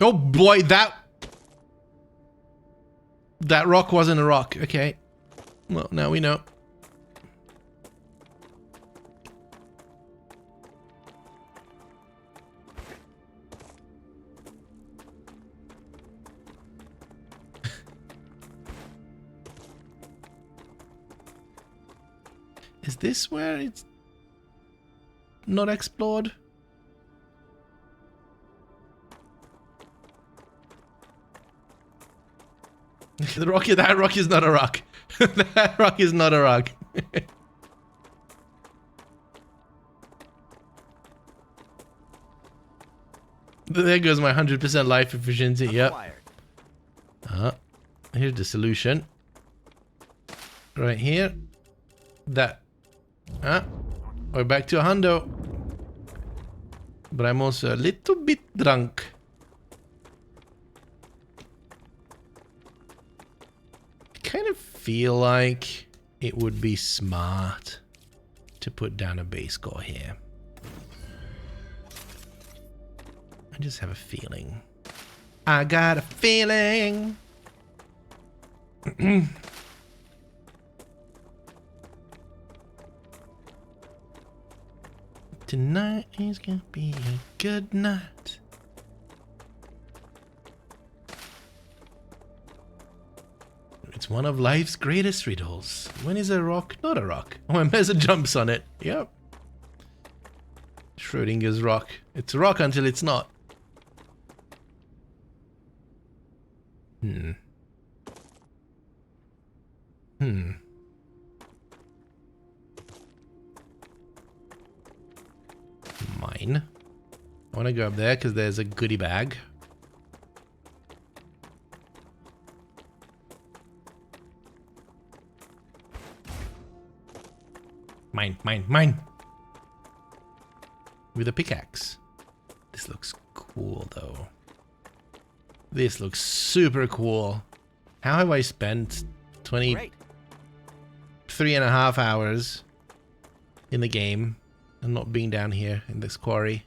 Oh boy, that rock wasn't a rock. Okay. Well, now we know. Is this where it's not explored? The rock, that rock is not a rock. That rock is not a rock. There goes my 100% life efficiency. Yep. Here's the solution. Right here. That. We're back to a hundo. But I'm also a little bit drunk. Kind of feel like it would be smart to put down a base core here. I just have a feeling. I got a feeling. Tonight is gonna be a good night. It's one of life's greatest riddles. When is a rock not a rock? When Meza jumps on it. Yep. Schrodinger's rock. It's a rock until it's not. Mine. I want to go up there because there's a goodie bag. Mine. With a pickaxe. This looks cool though. This looks super cool. How have I spent 23.5 hours in the game and not being down here in this quarry?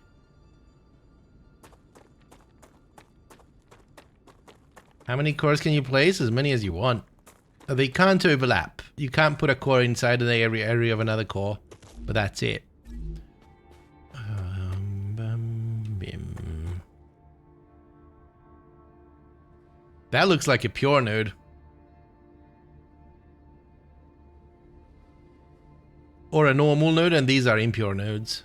How many cores can you place? As many as you want. They can't overlap. You can't put a core inside of the area of another core, but that's it. That looks like a pure node. Or a normal node, and these are impure nodes.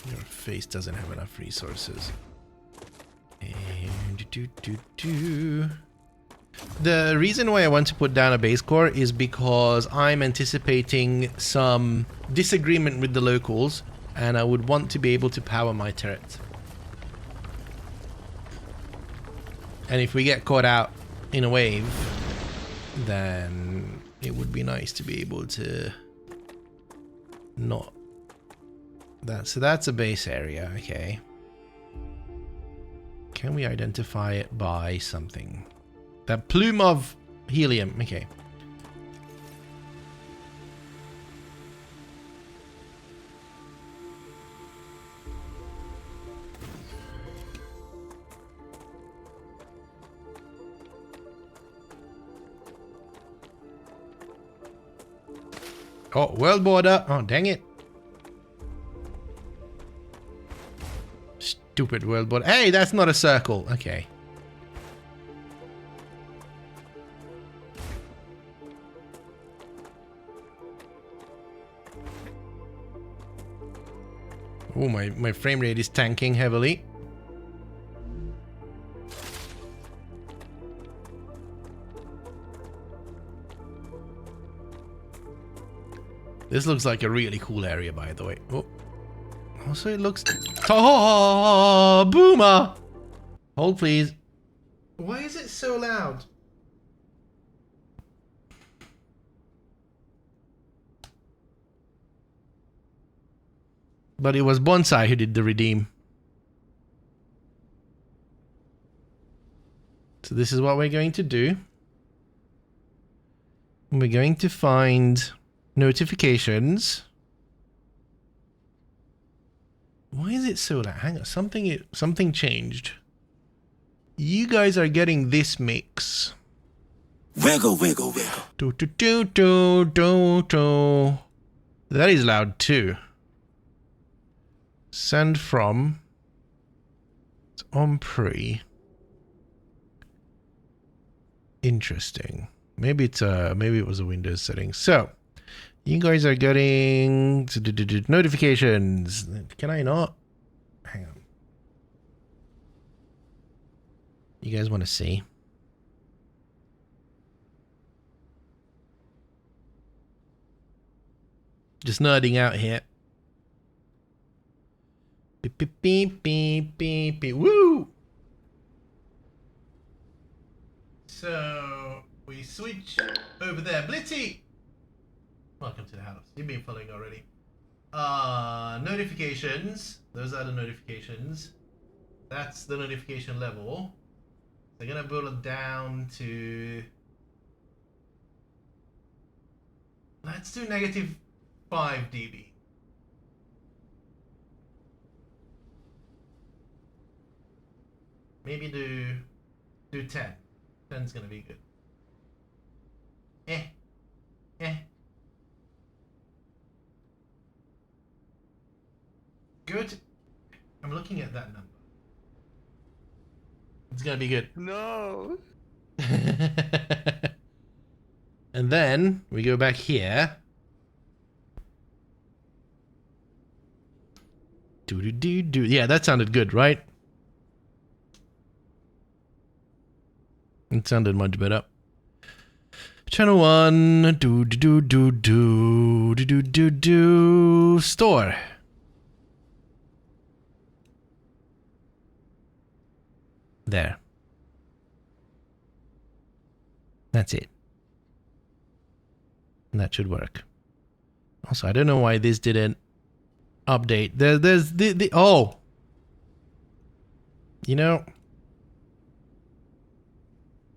Your face doesn't have enough resources. And the reason why I want to put down a base core is because I'm anticipating some disagreement with the locals, and I would want to be able to power my turret. And if we get caught out in a wave, then it would be nice to be able to not that. So that's a base area, okay. Can we identify it by something? That plume of helium, okay. Oh, world border. Oh, dang it. Stupid world border. Hey, that's not a circle. Okay. Oh, my frame rate is tanking heavily. This looks like a really cool area, by the way. Oh. Also, it looks... Oh, boomer! Hold, please. Why is it so loud? But it was Bonsai who did the redeem. So this is what we're going to do. We're going to find notifications. Why is it so loud? Hang on, something changed. You guys are getting this mix. Wiggle, wiggle, wiggle. Do, do, do, do, do, do. That is loud too. Send from. It's on pre. Interesting. Maybe it was a Windows setting. So you guys are getting notifications. Can I not? Hang on. You guys want to see? Just nerding out here. Beep, beep, beep, beep, beep, beep. Woo! So we switch over there. Blitzy! Welcome to the house. You've been following already. Notifications. Those are the notifications. That's the notification level. They're gonna build it down to... Let's do -5 dB. Maybe do 10. 10's gonna be good. Good. I'm looking at that number. It's gonna be good. No. And then we go back here. Do. Yeah, that sounded good, right? It sounded much better. Channel 1. Do. Store. There. That's it. And that should work. Also, I don't know why this didn't update. There's the oh. You know,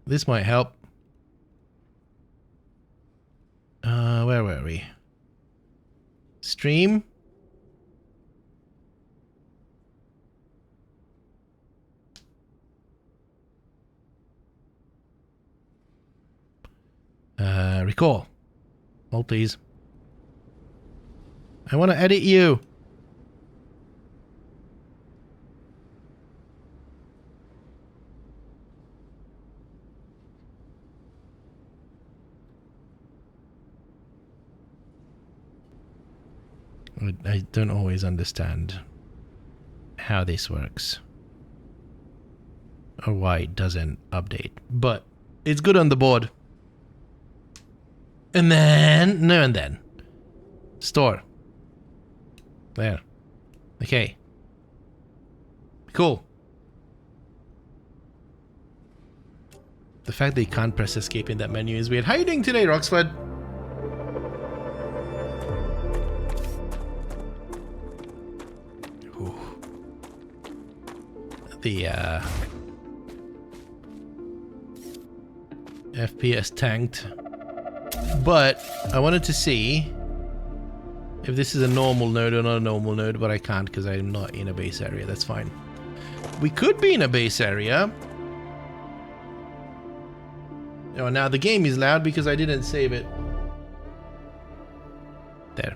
this might help. Where were we? Stream. Recall. Hold, please. I want to edit you. I don't always understand how this works. Or why it doesn't update. But it's good on the board. And then... No, and then. Store. There. Okay. Cool. The fact that you can't press escape in that menu is weird. How are you doing today, Roxford? Ooh. The FPS tanked. But I wanted to see if this is a normal node or not a normal node, but I can't because I'm not in a base area. That's fine. We could be in a base area. Oh, now the game is loud because I didn't save it. There.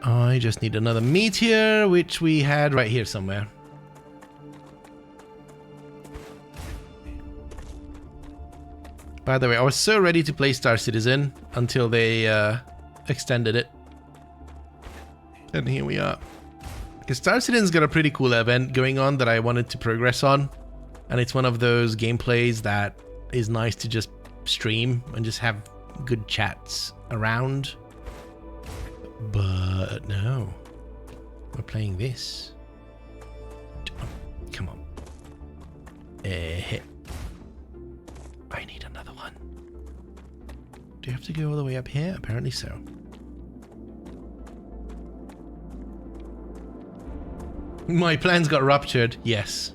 I just need another meteor, which we had right here somewhere. By the way, I was so ready to play Star Citizen until they extended it. And here we are. Because Star Citizen's got a pretty cool event going on that I wanted to progress on. And it's one of those gameplays that is nice to just stream and just have good chats around. But no. We're playing this. Oh, come on. I need another one. Do you have to go all the way up here? Apparently so. My plans got ruptured. Yes.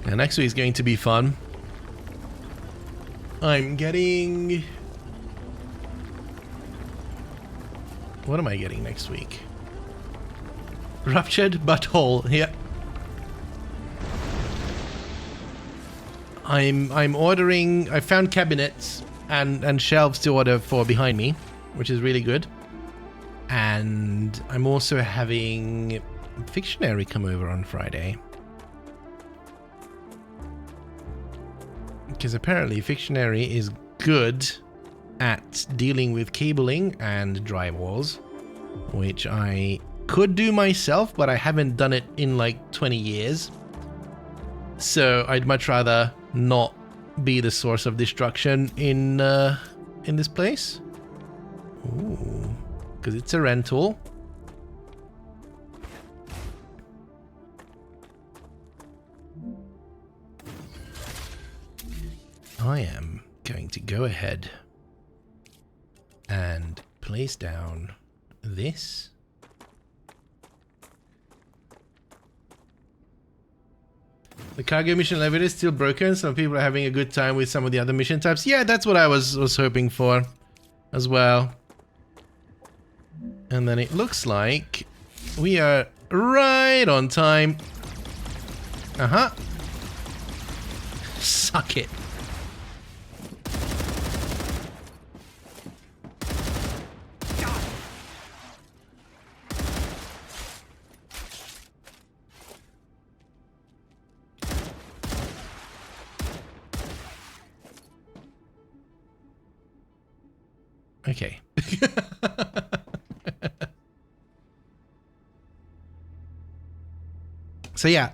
And next week is going to be fun. I'm getting... What am I getting next week? Ruptured butthole. Yeah. I'm ordering... I found cabinets and shelves to order for behind me, which is really good. And I'm also having Fictionary come over on Friday. Because apparently Fictionary is good at dealing with cabling and drywalls, which I could do myself, but I haven't done it in like 20 years. So I'd much rather not be the source of destruction in this place. Ooh, because it's a rental. I am going to go ahead and place down this. The cargo mission elevator is still broken. Some people are having a good time with some of the other mission types. Yeah, that's what I was hoping for as well. And then it looks like we are right on time. Uh-huh. Suck it. Okay. So yeah,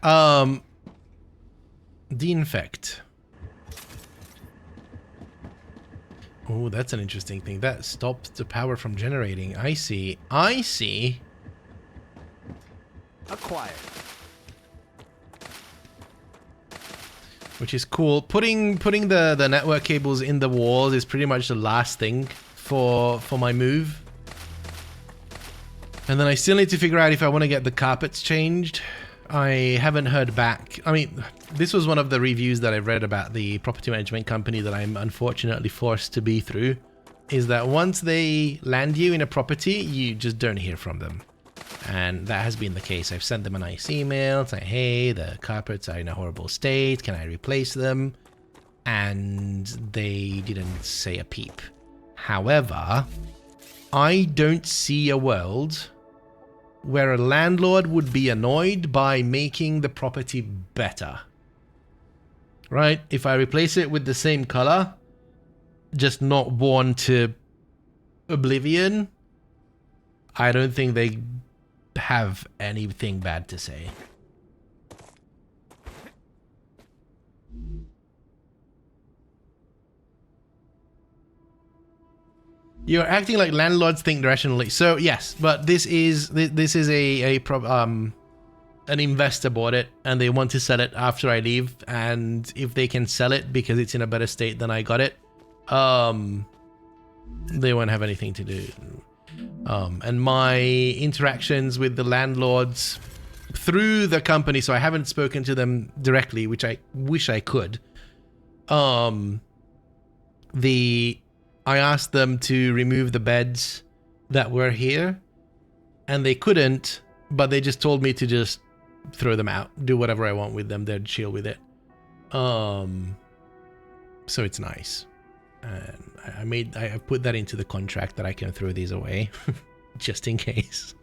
de-infect. Oh, that's an interesting thing. That stops the power from generating. I see. I see. Acquired. Which is cool. Putting the network cables in the walls is pretty much the last thing for my move. And then I still need to figure out if I want to get the carpets changed. I haven't heard back. I mean, this was one of the reviews that I've read about the property management company that I'm unfortunately forced to be through, is that once they land you in a property, you just don't hear from them. And that has been the case. I've sent them a nice email saying, hey, the carpets are in a horrible state. Can I replace them? And they didn't say a peep. However, I don't see a world where a landlord would be annoyed by making the property better. right? If I replace it with the same color, just not worn to oblivion, I don't think they have anything bad to say. You're acting like landlords think rationally. So yes, but this is an investor bought it and they want to sell it after I leave, and if they can sell it because it's in a better state than I got it, they won't have anything to do. And my interactions with the landlords through the company, so I haven't spoken to them directly, which I wish I could. I asked them to remove the beds that were here, and they couldn't, but they just told me to just throw them out, do whatever I want with them. They'd chill with it. So it's nice. And I put that into the contract that I can throw these away just in case.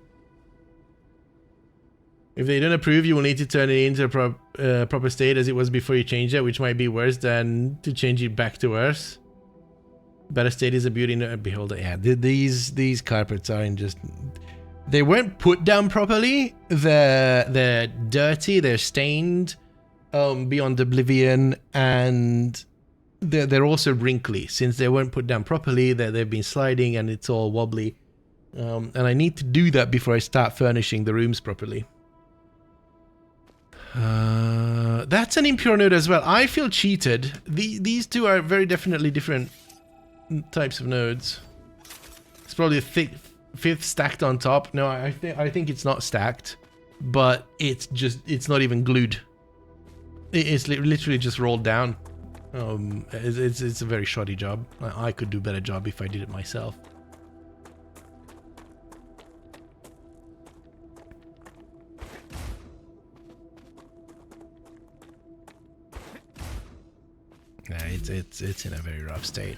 If they don't approve, you will need to turn it into a proper state as it was before you changed it, which might be worse than to change it back to worse. Better state is a beauty, no beholder. Yeah, these carpets are in just... They weren't put down properly. They're dirty, they're stained beyond oblivion, and they're also wrinkly. Since they weren't put down properly, they've been sliding and it's all wobbly. And I need to do that before I start furnishing the rooms properly. That's an impure node as well. I feel cheated. These two are very definitely different types of nodes. It's probably a fifth stacked on top. No, I think it's not stacked, but it's not even glued. It's literally just rolled down. It's a very shoddy job. I could do a better job if I did it myself. Yeah, it's in a very rough state.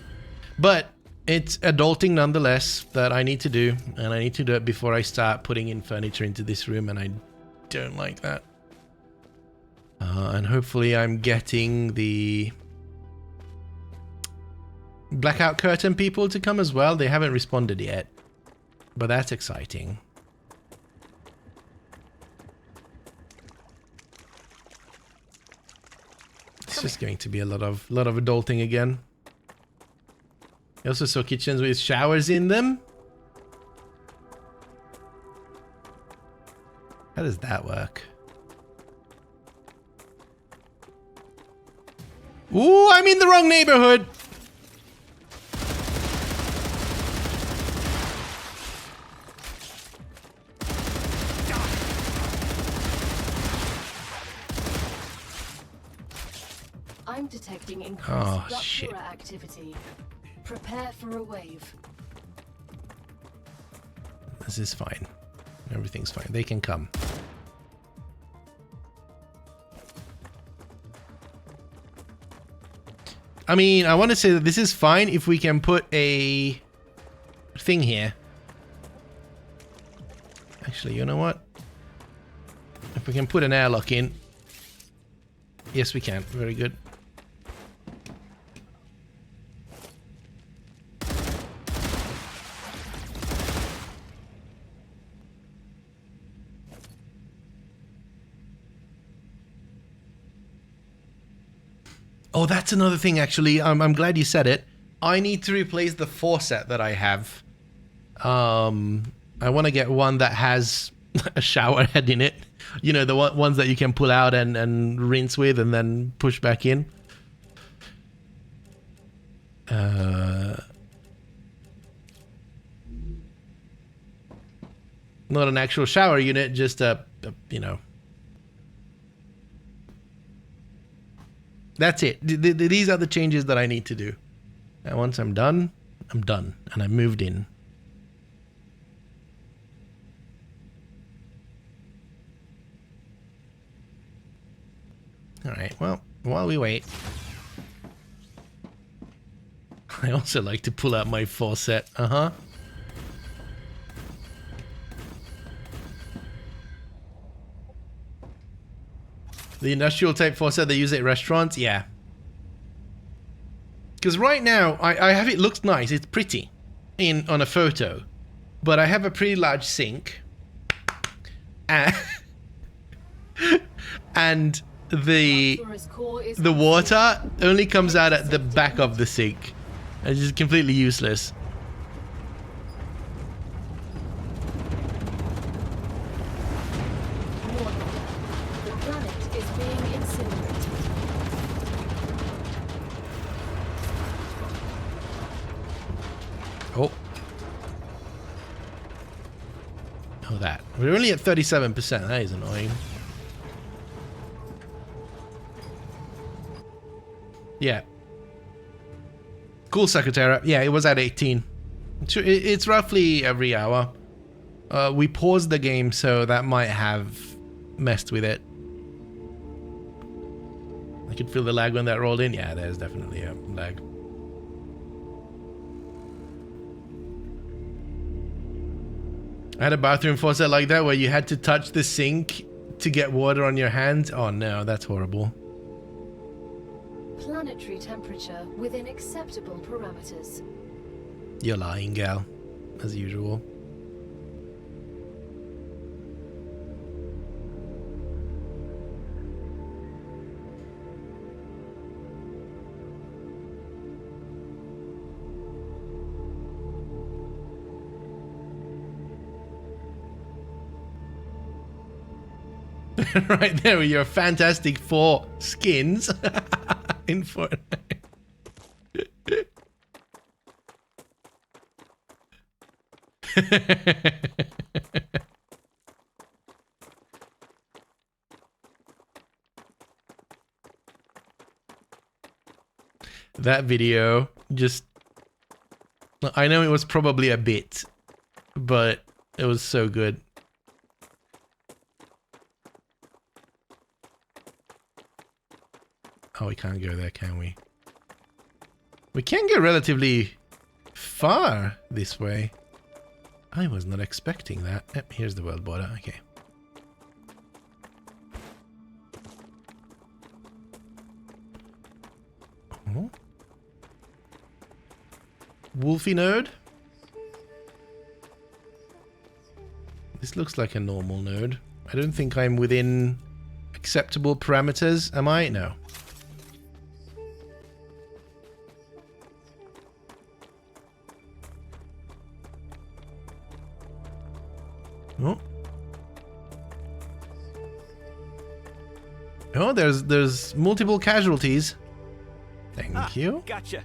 But it's adulting nonetheless that I need to do, and I need to do it before I start putting in furniture into this room, and I don't like that. And hopefully I'm getting the blackout curtain people to come as well. They haven't responded yet, but that's exciting. It's just going to be a lot of adulting again. I also saw kitchens with showers in them. How does that work? Ooh, I'm in the wrong neighborhood. I'm detecting increased shit. rupture activity. Prepare for a wave. This is fine. Everything's fine. They can come. I mean, I want to say that this is fine if we can put a thing here. Actually, you know what? If we can put an airlock in. Yes, we can. Very good. Oh, that's another thing, actually. I'm glad you said it. I need to replace the faucet that I have. I want to get one that has a shower head in it. You know, the ones that you can pull out and rinse with and then push back in. Not an actual shower unit, just a you know. That's it. These are the changes that I need to do. And once I'm done, I'm done. And I moved in. Alright, well, while we wait. I also like to pull out my faucet. Uh-huh. The industrial type faucet they use at restaurants? Yeah. Because right now, I have it looks nice, it's pretty on a photo. But I have a pretty large sink. And the water only comes out at the back of the sink. It's just completely useless. The planet is being incinerated. Oh. Oh, that. We're only at 37%. That is annoying. Yeah. Cool, Secretary. Yeah, it was at 18. It's roughly every hour. We paused the game, so that might have messed with it. I could feel the lag when that rolled in. Yeah, there's definitely a lag. I had a bathroom faucet like that where you had to touch the sink to get water on your hands. Oh no, that's horrible. Planetary temperature within acceptable parameters. You're lying, gal, as usual. Right there with your Fantastic Four skins in Fortnite. That video just... I know it was probably a bit, but it was so good. Oh, we can't go there, can we? We can go relatively far this way. I was not expecting that. Yep, here's the world border. Okay. Oh. Wolfie node? This looks like a normal node. I don't think I'm within acceptable parameters, am I? No. Oh. Oh, there's multiple casualties. Thank you. Gotcha.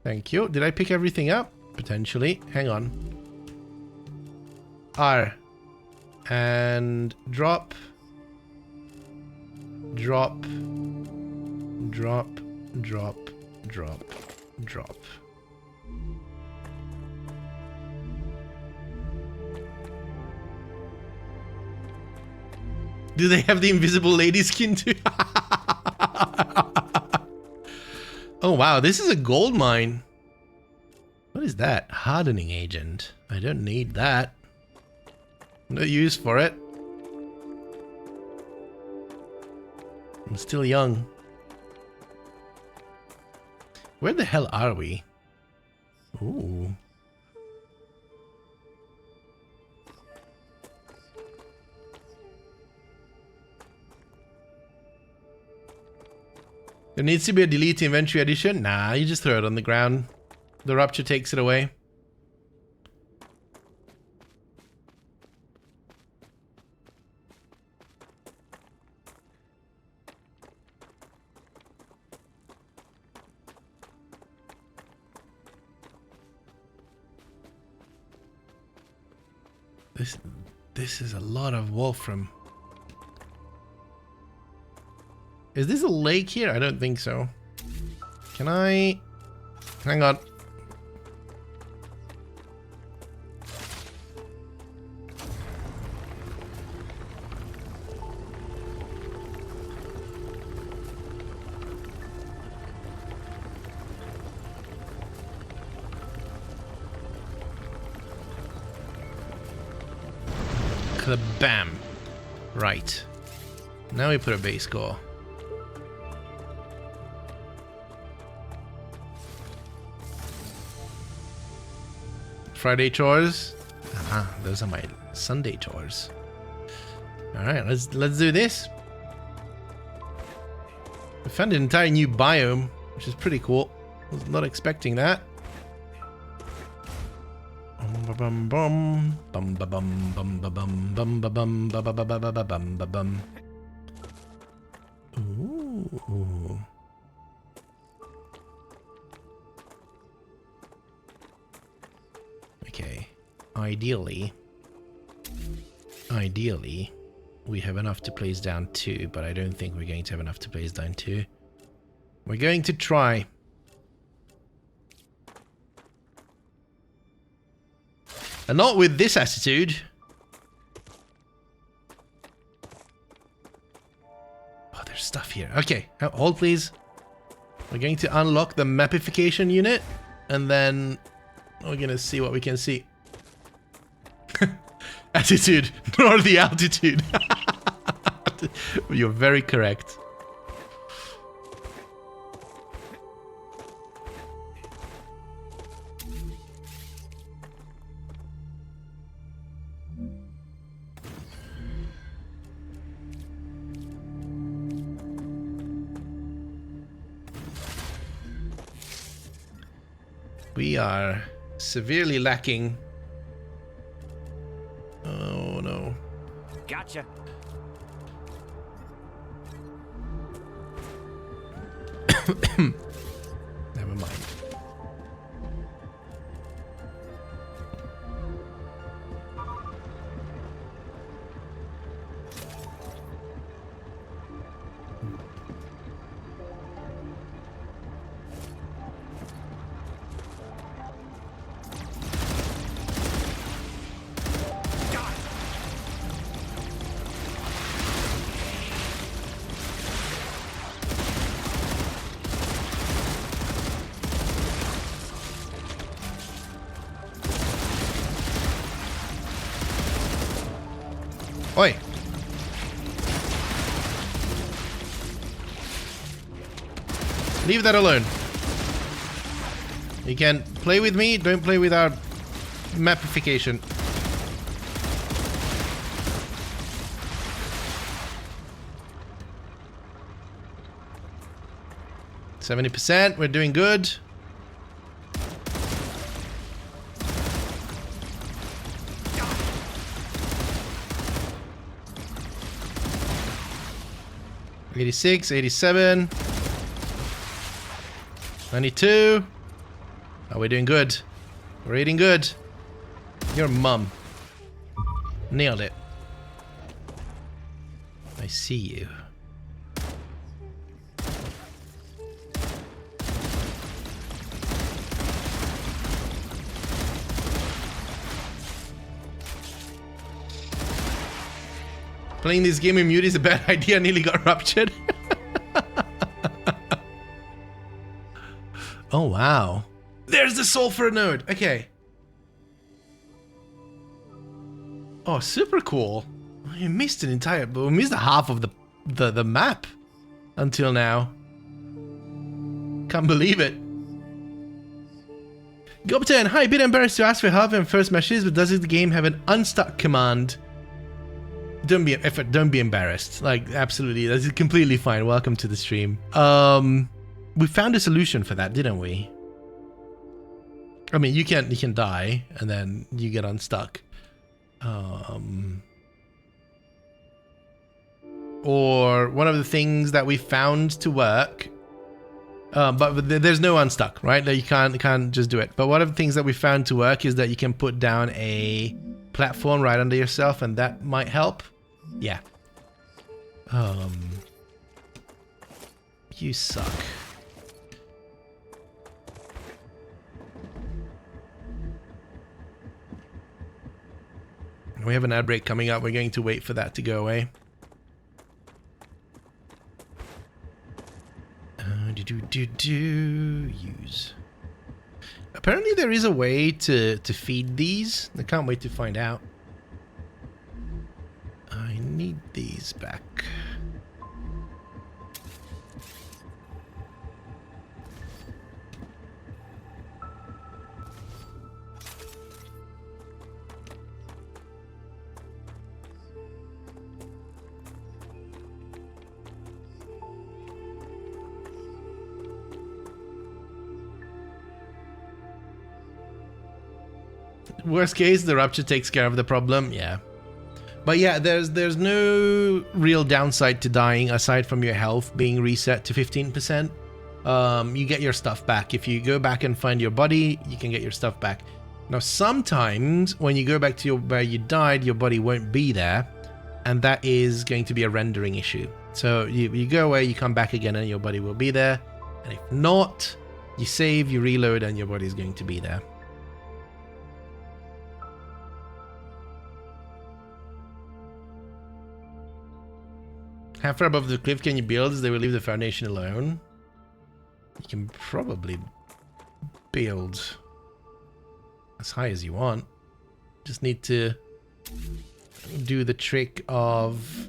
Thank you. Did I pick everything up? Potentially. Hang on. R. And drop. Drop. Drop. Drop. Drop. Drop. Do they have the invisible lady skin too? Oh wow, this is a gold mine. What is that? Hardening agent. I don't need that. No use for it. I'm still young. Where the hell are we? Ooh. There needs to be a delete inventory addition? Nah, you just throw it on the ground. The Rupture takes it away. This is a lot of wolfram. Is this a lake here? I don't think so. Can I... Hang on. Bam. Right. Now we put a base core. Friday chores. Those are my Sunday chores. All right, let's do this. We found an entire new biome, which is pretty cool. Was not expecting that. Bum bum bum bum bum bum bum bum bum bum. Ooh. Okay. Ideally, we have enough to place down 2, but I don't think we're going to have enough to place down 2. We're going to try. And not with this attitude. Oh, there's stuff here. Okay, hold please. We're going to unlock the mapification unit, and then we're going to see what we can see. Attitude, nor the altitude. You're very correct. We are severely lacking. Oh no. Gotcha. Never mind. Oi! Leave that alone. You can play with me, don't play with our mapification. %, we're doing good. $86, $87, $92. Oh, we're doing good. We're eating good. Your mum. Nailed it. I see you. Playing this game in mute is a bad idea. I nearly got ruptured. Oh, wow. There's the sulfur node. Okay. Oh, super cool. We missed an entire... We missed half of the map until now. Can't believe it. Gopten, hi. A bit embarrassed to ask for help in first matches, but does the game have an unstuck command? Don't be embarrassed. Like, absolutely, that's completely fine. Welcome to the stream. We found a solution for that, didn't we? I mean, you can die and then you get unstuck. Or one of the things that we found to work, but there's no unstuck, right? Like, you can't just do it. But one of the things that we found to work is that you can put down a platform right under yourself, and that might help. Yeah. You suck. We have an ad break coming up. We're going to wait for that to go away. Use. Apparently there is a way to feed these. I can't wait to find out. I need these back. Worst case, the Rupture takes care of the problem. Yeah. But yeah, there's no real downside to dying aside from your health being reset to 15%. You get your stuff back. If you go back and find your body, you can get your stuff back. Now, sometimes when you go back to where you died, your body won't be there, and that is going to be a rendering issue. So you go away, you come back again, and your body will be there. And if not, you save, you reload, and your body is going to be there. How far above the cliff can you build as they will leave the foundation alone? You can probably build as high as you want. Just need to do the trick of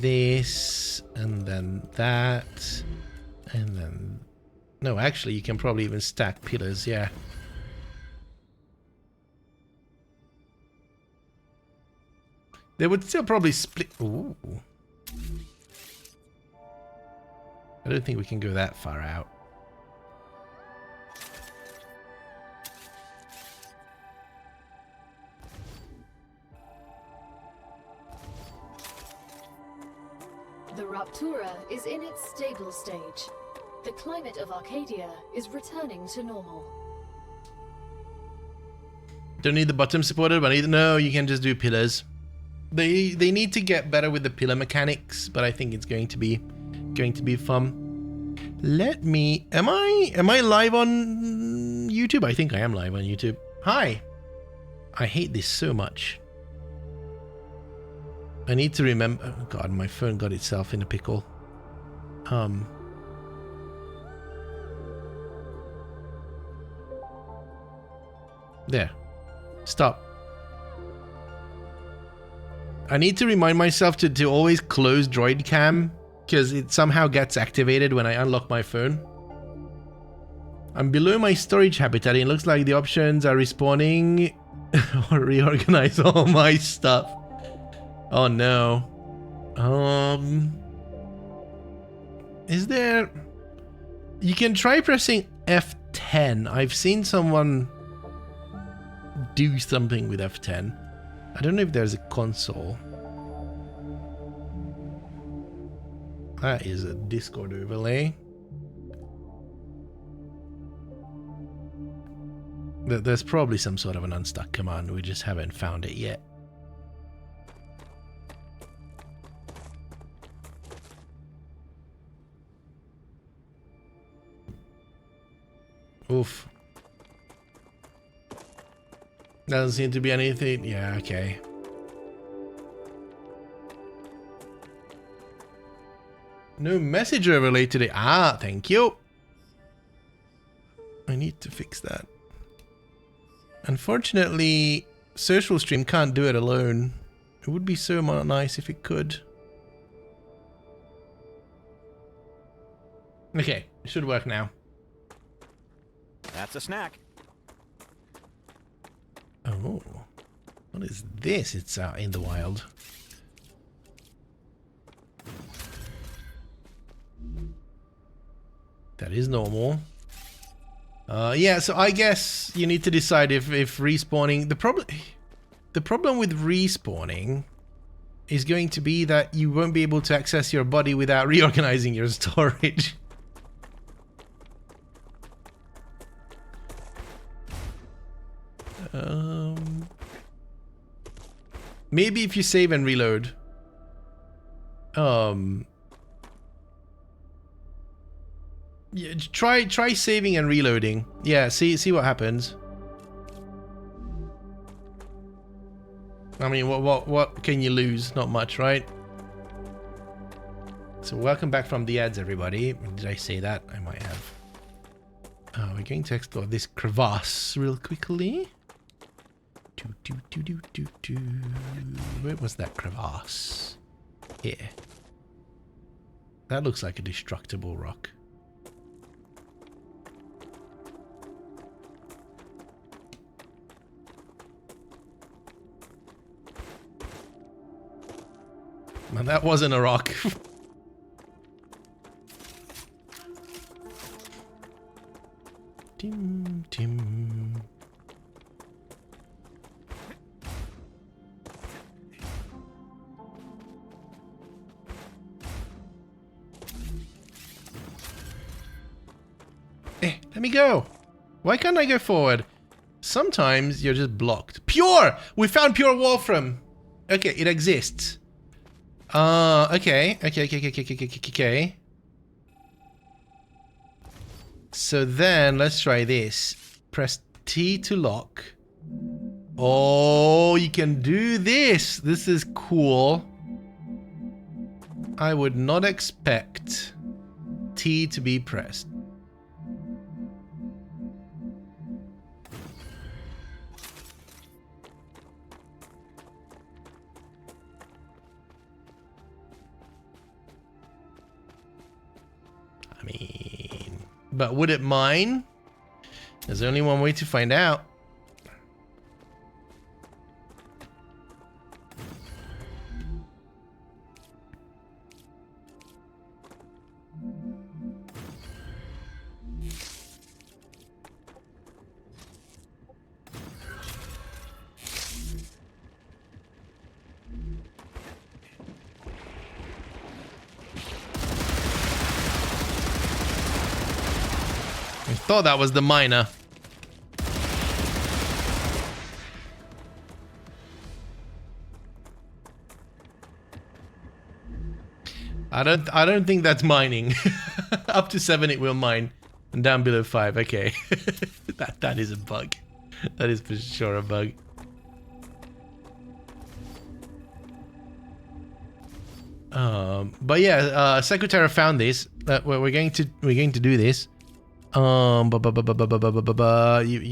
this and then that and then... No, actually you can probably even stack pillars, yeah. They would still probably split... Ooh. I don't think we can go that far out. The Raptura is in its stable stage. The climate of Arcadia is returning to normal. Don't need the bottom supported, but no, you can just do pillars. They need to get better with the pillar mechanics, but I think it's going to be fun. Let me... Am I live on YouTube? I think I am live on YouTube. Hi. I hate this so much. I need to remember... Oh god, my phone got itself in a pickle. There. Stop. I need to remind myself to always close Droid Cam, because it somehow gets activated when I unlock my phone. I'm below my storage habitat. It looks like the options are respawning or reorganize all my stuff. Oh no. Is there... You can try pressing F10. I've seen someone do something with F10. I don't know if there's a console. That is a Discord overlay. There's probably some sort of an unstuck command. We just haven't found it yet. Oof. Doesn't seem to be anything. Yeah, okay. No message overlay today. Ah, thank you. I need to fix that. Unfortunately, Social Stream can't do it alone. It would be so nice if it could. Okay, it should work now. That's a snack. Oh, what is this? It's out in the wild. That is normal. Yeah, so I guess you need to decide if respawning... The problem with respawning is going to be that you won't be able to access your body without reorganizing your storage. Maybe if you save and reload. Yeah, try saving and reloading. Yeah, see what happens. I mean, what can you lose? Not much, right? So welcome back from the ads, everybody. Did I say that? I might have. We're going to explore this crevasse real quickly. Where was that crevasse? Here. That looks like a destructible rock. Man, that wasn't a rock. Tim. Let me go. Why can't I go forward? Sometimes you're just blocked. Pure! We found pure wolfram. Okay, it exists. Okay. So then, let's try this. Press T to lock. Oh, you can do this. This is cool. I would not expect T to be pressed. I mean, but would it mine? There's only one way to find out. I thought that was the miner. I don't think that's mining. Up to 7 it will mine. And down below 5, okay. that is a bug. That is for sure a bug. But yeah, Secretary found this. We're going to do this. You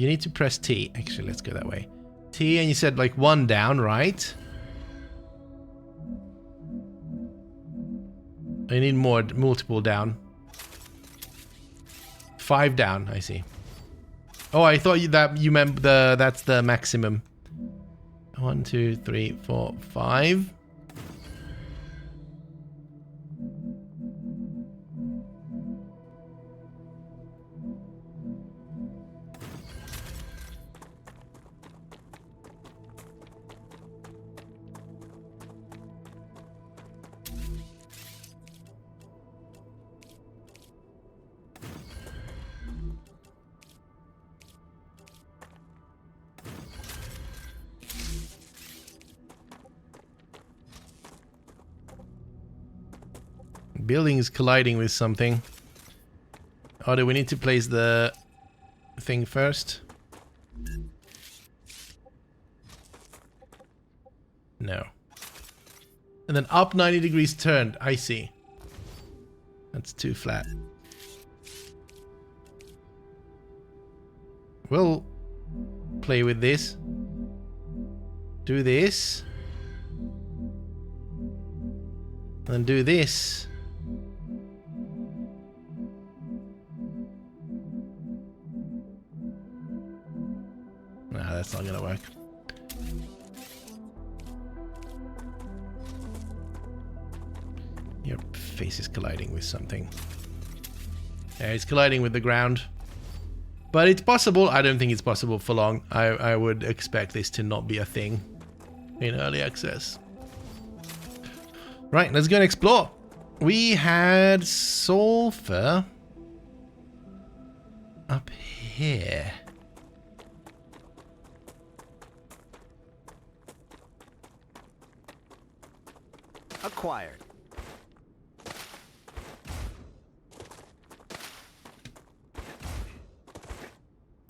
need to press T. Actually, let's go that way. T, and you said like 1 down, right? I need multiple down. 5 down, I see. Oh, I thought you meant that's the maximum. 1, 2, 3, 4, 5. Building is colliding with something. Oh, do we need to place the thing first? No. And then up 90 degrees turned. I see. That's too flat. We'll play with this. Do this. And do this. Nah, that's not gonna work. Your face is colliding with something. Yeah, it's colliding with the ground. But it's possible. I don't think it's possible for long. I would expect this to not be a thing in early access. Right, let's go and explore. We had sulfur up here. Acquired.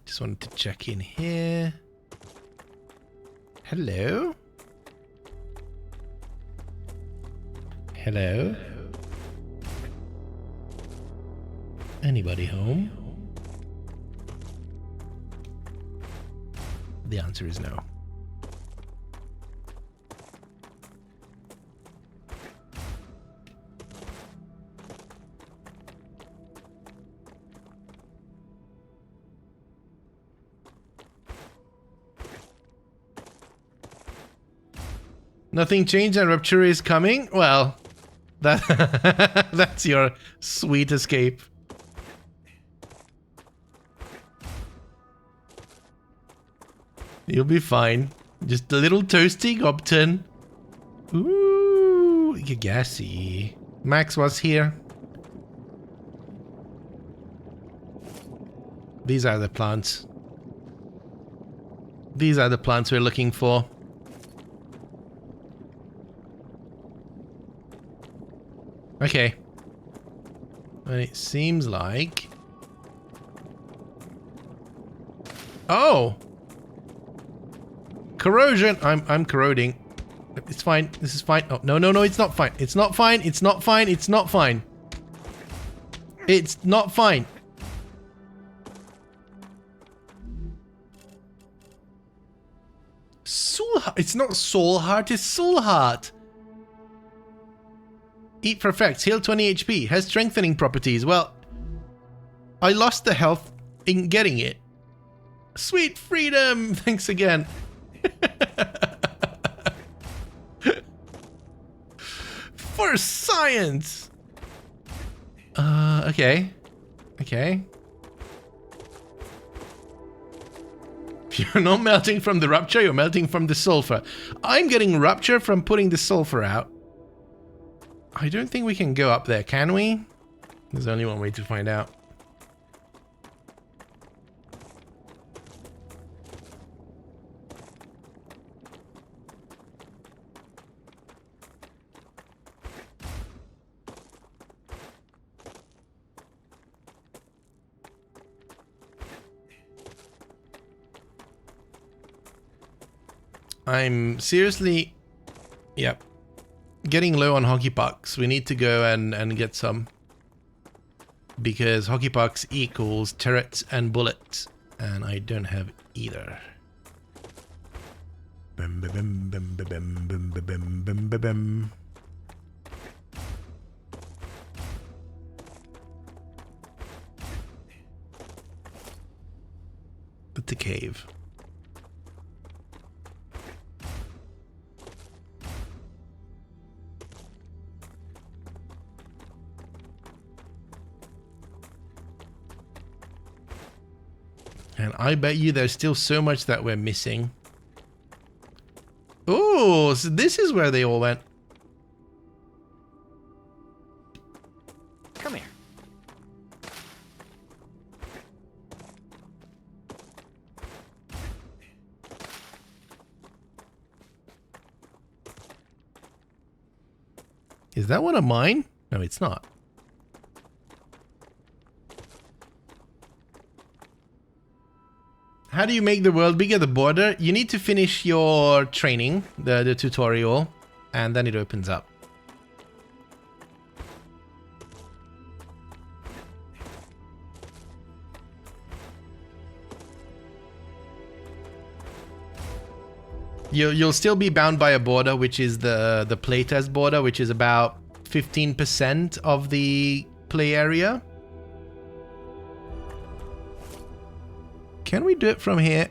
Just wanted to check in here. Hello? Hello? Anybody home? The answer is no. Nothing changed and Rupture is coming? Well, that's your sweet escape. You'll be fine. Just a little toasty Gobton. Ooh, you're gassy. Max was here. These are the plants. These are the plants we're looking for. Okay. And it seems like... Oh! Corrosion! I'm corroding. It's fine. This is fine. Oh, no, no, no, it's not fine. It's not fine. It's not fine. It's not fine. It's not fine. Soul Heart. It's not Soul Heart, it's Soul Heart. Eat for effects. Heal 20 HP. Has strengthening properties. Well, I lost the health in getting it. Sweet freedom! Thanks again. For science! Okay. Okay. You're not melting from the rupture, you're melting from the sulfur. I'm getting rupture from putting the sulfur out. I don't think we can go up there, can we? There's only one way to find out. I'm seriously, yep, getting low on hockey pucks. We need to go and get some. Because hockey pucks equals turrets and bullets. And I don't have either. Bum, ba, bum, bum, ba, bum, bum, ba, bum, bum, ba, bum. But the cave. And I bet you there's still so much that we're missing. Oh, so this is where they all went. Come here. Is that one of mine? No, it's not. How do you make the world bigger, the border? You need to finish your training, the tutorial, and then it opens up. You'll still be bound by a border, which is the playtest border, which is about 15% of the play area. Can we do it from here?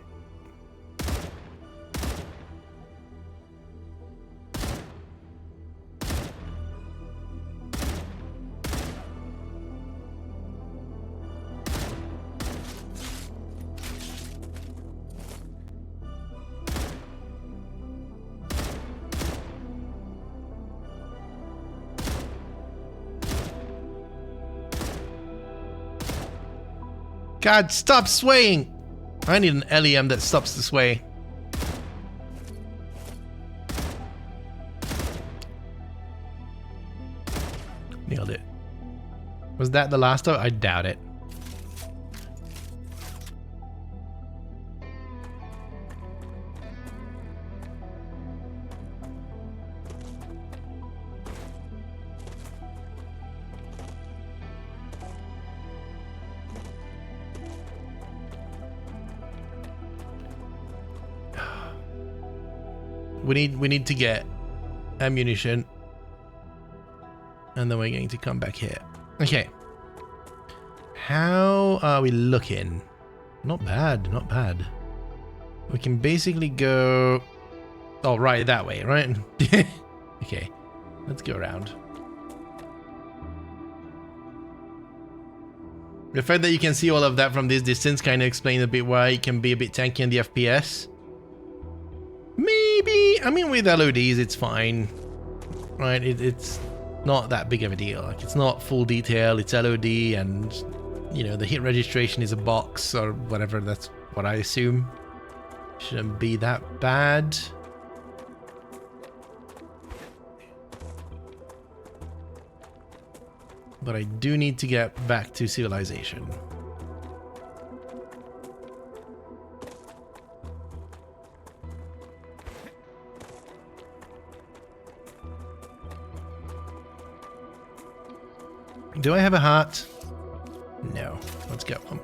God, stop swaying! I need an LEM that stops the sway. Nailed it. Was that the last of it? I doubt it. We need to get ammunition. And then we're going to come back here. Okay. How are we looking? Not bad, not bad. We can basically go... Oh, right, that way, right? Okay. Let's go around. The fact that you can see all of that from this distance kind of explains a bit why it can be a bit tanky in the FPS. Maybe, I mean, with LODs, it's fine, right? It's not that big of a deal. Like, it's not full detail, it's LOD, and you know, the hit registration is a box or whatever. That's what I assume. Shouldn't be that bad. But I do need to get back to civilization. Do I have a heart? No. Let's get one.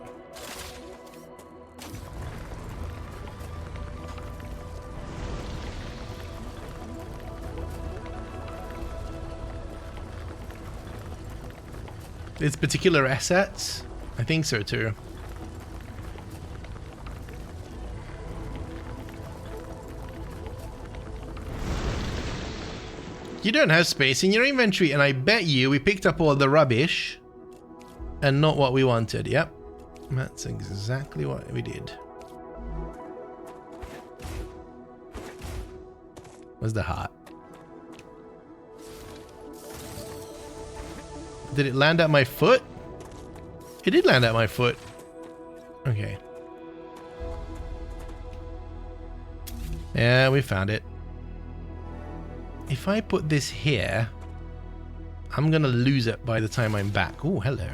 Its particular assets? I think so too. You don't have space in your inventory, and I bet you we picked up all the rubbish and not what we wanted. Yep, that's exactly what we did. Where's the heart? Did it land at my foot? It did land at my foot. Okay. Yeah, we found it. If I put this here, I'm gonna lose it by the time I'm back. Oh, hello.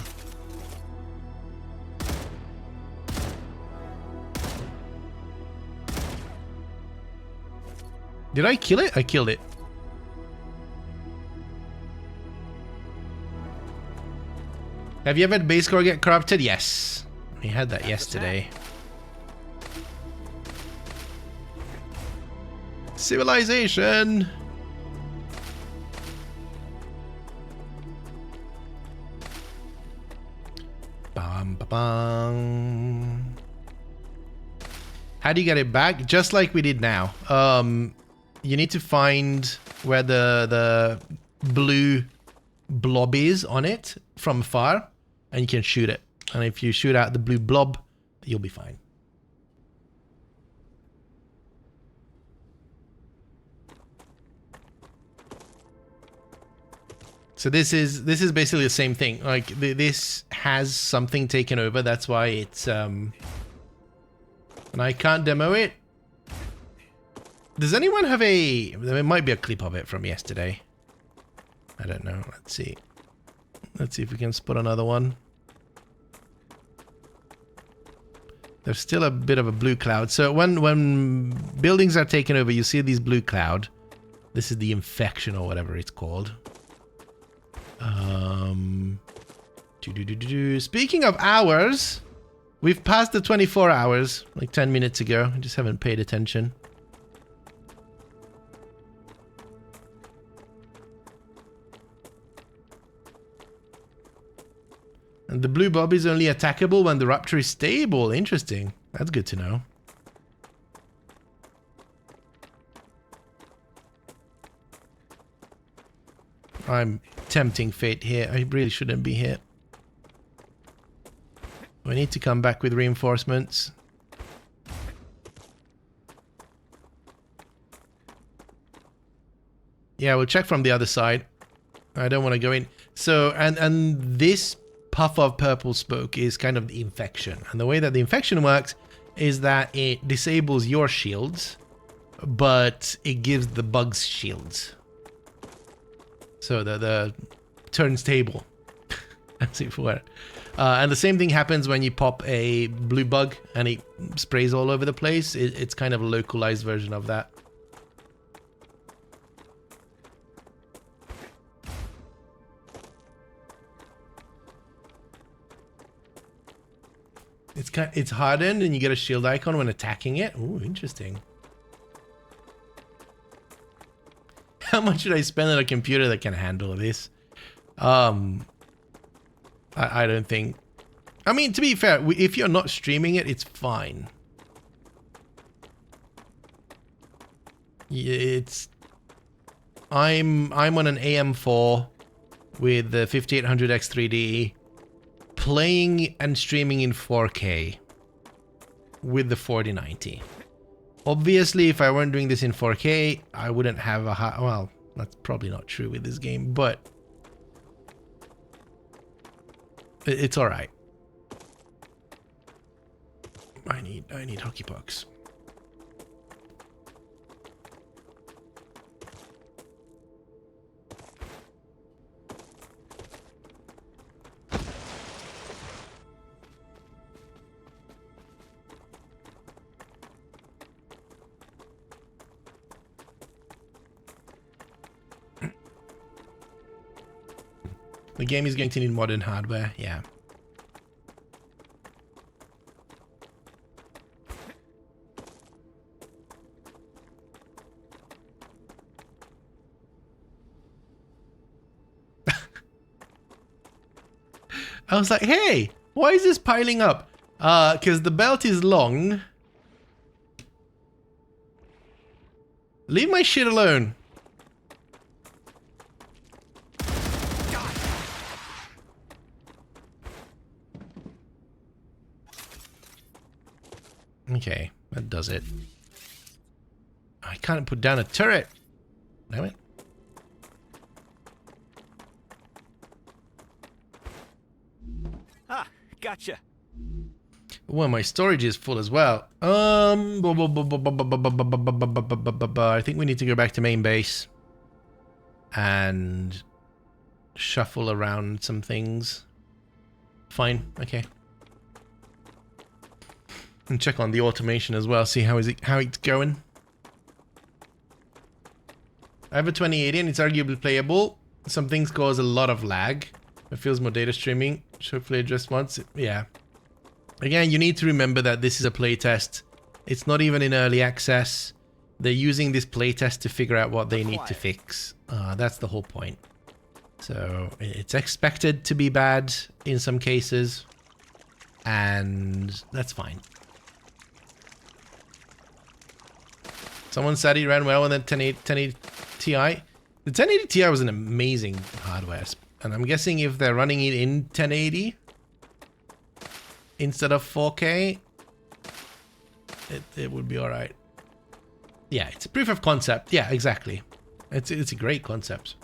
Did I kill it? I killed it. Have you ever had base core get corrupted? Yes. We had that yesterday. Civilization! Bam, ba, bam. How do you get it back? Just like we did now. You need to find where the blue blob is on it from far, and you can shoot it. And if you shoot out the blue blob, you'll be fine. So this is basically the same thing. Like this has something taken over. That's why it's and I can't demo it. Does anyone have a? There might be a clip of it from yesterday. I don't know. Let's see. Let's see if we can spot another one. There's still a bit of a blue cloud. So when buildings are taken over, you see these blue cloud. This is the infection or whatever it's called. Speaking of hours, we've passed the 24 hours like 10 minutes ago. I just haven't paid attention. And the blue blob is only attackable when the Rupture is stable. Interesting. That's good to know. I'm tempting fate here. I really shouldn't be here. We need to come back with reinforcements. Yeah, we'll check from the other side. I don't want to go in. So, and this puff of purple smoke is kind of the infection. And the way that the infection works is that it disables your shields, but it gives the bugs shields. So the turns table, as it were. And the same thing happens when you pop a blue bug and it sprays all over the place. It's kind of a localized version of that. It's hardened and you get a shield icon when attacking it. Ooh, interesting. How much should I spend on a computer that can handle this? I don't think. I mean, to be fair, if you're not streaming it, it's fine. I'm on an AM4 with the 5800 X3D, playing and streaming in 4K with the 4090. Obviously, if I weren't doing this in 4K, I wouldn't have a high... Well, that's probably not true with this game, but... It's alright. I need hockey pucks. The game is going to need modern hardware, yeah. I was like, hey, why is this piling up? Because the belt is long. Leave my shit alone. Okay, that does it. I can't put down a turret. Damn it. Ah, gotcha. Well, my storage is full as well. I think we need to go back to main base and shuffle around some things. Fine, okay. And check on the automation as well, see how it's going. I have a 2080 and it's arguably playable. Some things cause a lot of lag. It feels more data streaming. Should hopefully address once. Yeah. Again, you need to remember that this is a playtest. It's not even in early access. They're using this playtest to figure out what they need to fix. That's the whole point. So it's expected to be bad in some cases, and that's fine. Someone said it ran well on the 1080 Ti. The 1080 Ti was an amazing hardware, and I'm guessing if they're running it in 1080 instead of 4K, it would be all right. Yeah, it's a proof of concept. Yeah, exactly. It's a great concept.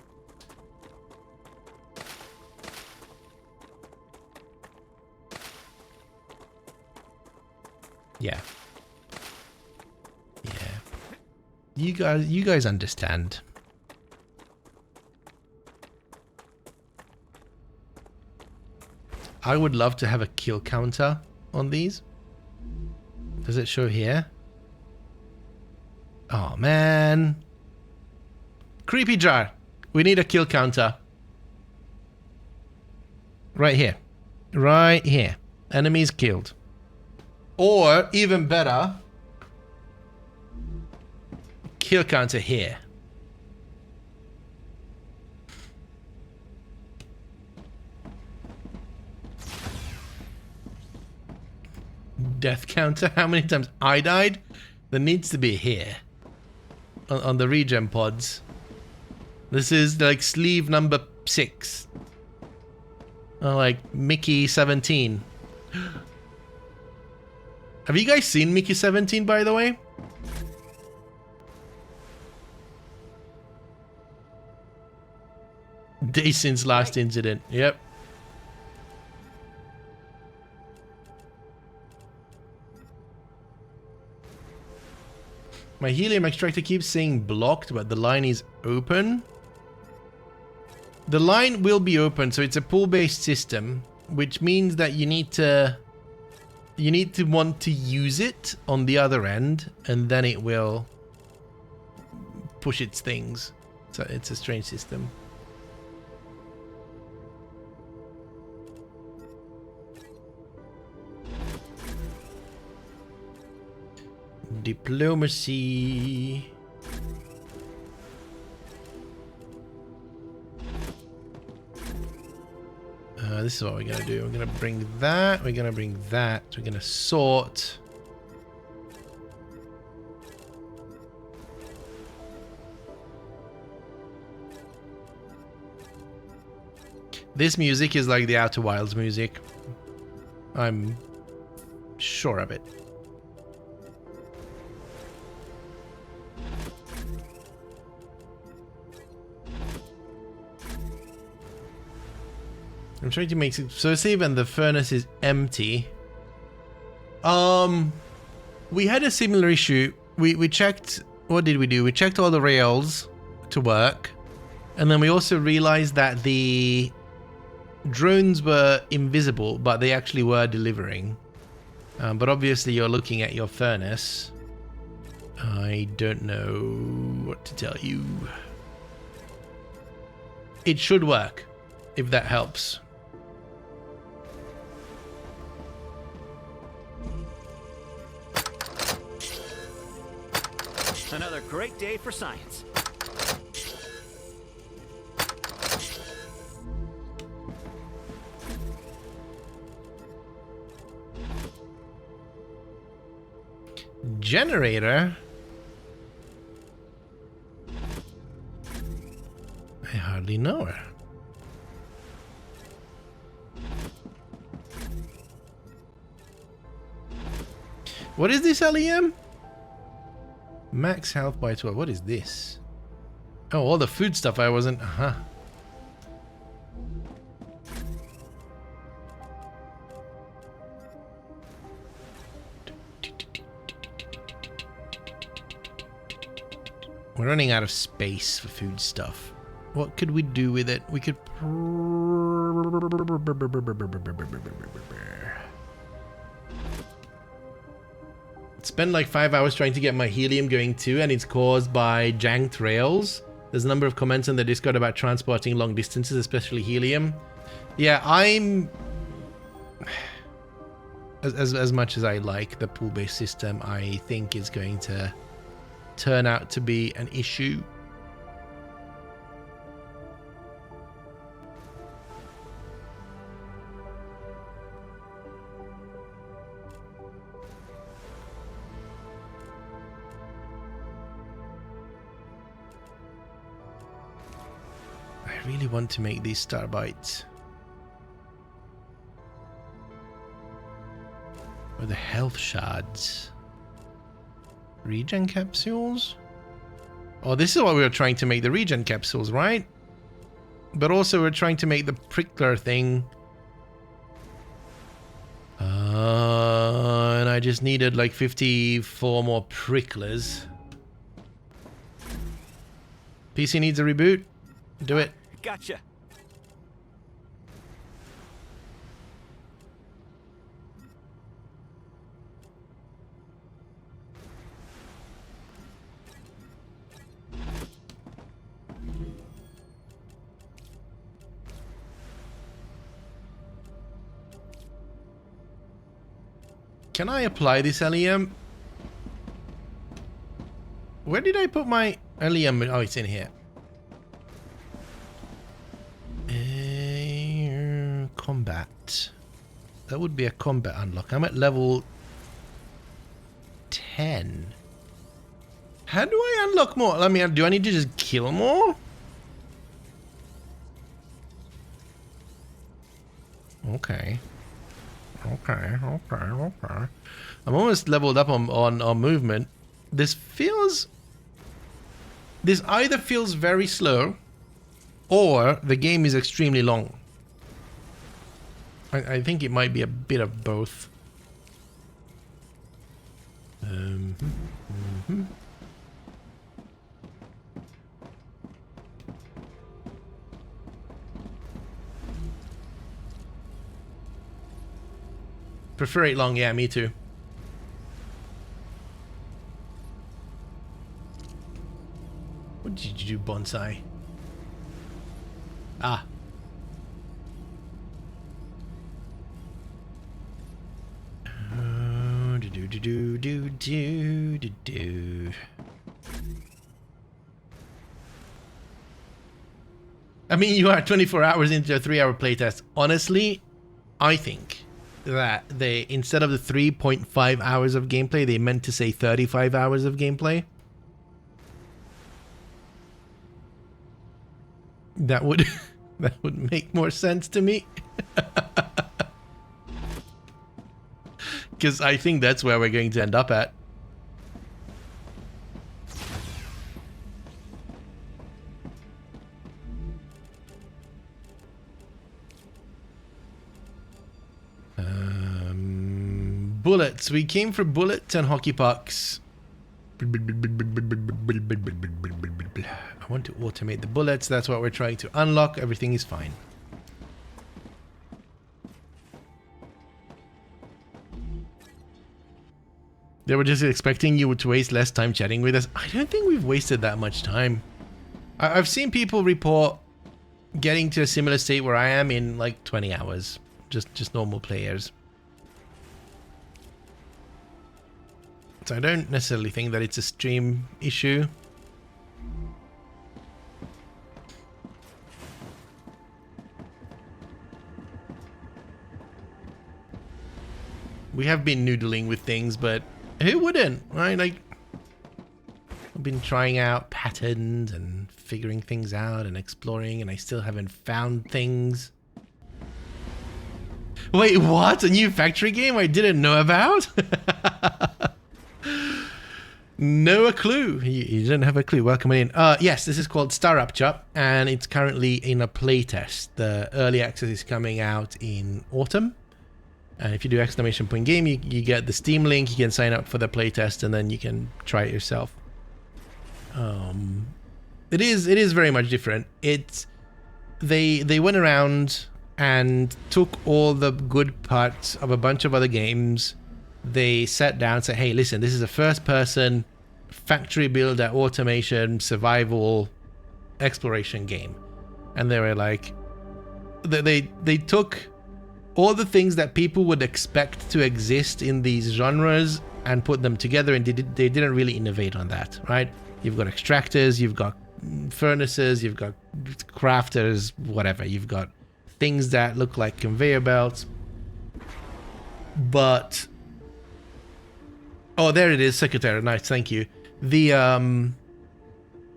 Yeah. Yeah. You guys understand. I would love to have a kill counter on these. Does it show here? Oh man. Creepy jar. We need a kill counter. Right here. Right here. Enemies killed. Or even better, kill counter here. Death counter, how many times I died? There needs to be here. On the regen pods. This is like sleeve number 6. Oh, like Mickey 17. Have you guys seen Mickey 17, by the way? Days since last incident. Yep. My helium extractor keeps saying blocked, but the line is open. The line will be open, so it's a pull-based system, which means that you need to want to use it on the other end, and then it will push its things. So it's a strange system. Diplomacy. This is what we're gonna do. We're gonna bring that. We're gonna bring that. We're gonna sort. This music is like the Outer Wilds music. I'm sure of it. I'm trying to make it so, say when the furnace is empty, We had a similar issue. We checked, what did we do? We checked all the rails to work, and then we also realized that the drones were invisible, but they actually were delivering. But obviously you're looking at your furnace. I don't know what to tell you. It should work, if that helps. Another great day for science. Generator? I hardly know her. What is this, LEM? Max health by 12. What is this? Oh, all the food stuff I wasn't... We're running out of space for food stuff. What could we do with it? We could... Spend like 5 hours trying to get my helium going too, and it's caused by janked rails. There's a number of comments on the Discord about transporting long distances, especially helium. Yeah, I'm... As much as I like the pool-based system, I think it's going to turn out to be an issue. I really want to make these star bites. Or the health shards. Regen capsules? Oh, this is what we were trying to make, the regen capsules, right? But also we're trying to make the prickler thing. And I just needed like 54 more pricklers. PC needs a reboot. Do it. Gotcha. Can I apply this LEM? Where did I put my LEM? Oh, it's in here. Combat. That would be a combat unlock. I'm at level 10. How do I unlock more? I mean, do I need to just kill more? Okay. Okay. I'm almost leveled up on movement. This either feels very slow or the game is extremely long. I think it might be a bit of both. Prefer it long, yeah, me too. What did you do, bonsai? Ah. I mean, you are 24 hours into a 3-hour playtest. Honestly, I think that they, instead of the 3.5 hours of gameplay, they meant to say 35 hours of gameplay. That would that would make more sense to me. Because I think that's where we're going to end up at. Bullets. We came for bullets and hockey pucks. I want to automate the bullets. That's what we're trying to unlock. Everything is fine. They were just expecting you to waste less time chatting with us. I don't think we've wasted that much time. I've seen people report getting to a similar state where I am in like 20 hours. Just normal players. So I don't necessarily think that it's a stream issue. We have been noodling with things, but who wouldn't, right? Like, I've been trying out patterns and figuring things out and exploring, and I still haven't found things. Wait, what? A new factory game I didn't know about? No clue. You didn't have a clue. Welcome in. Yes, this is called StarRupture, and it's currently in a playtest. The early access is coming out in autumn. And if you do !game, you get the Steam link. You can sign up for the playtest, and then you can try it yourself. It is very much different. They went around and took all the good parts of a bunch of other games. They sat down and said, hey, listen, this is a first-person factory builder, automation, survival, exploration game. And they were like, they took all the things that people would expect to exist in these genres and put them together, and they didn't really innovate on that, right? You've got extractors, you've got furnaces, you've got crafters, whatever. You've got things that look like conveyor belts. But... oh, there it is, Secretary. Nice, thank you. The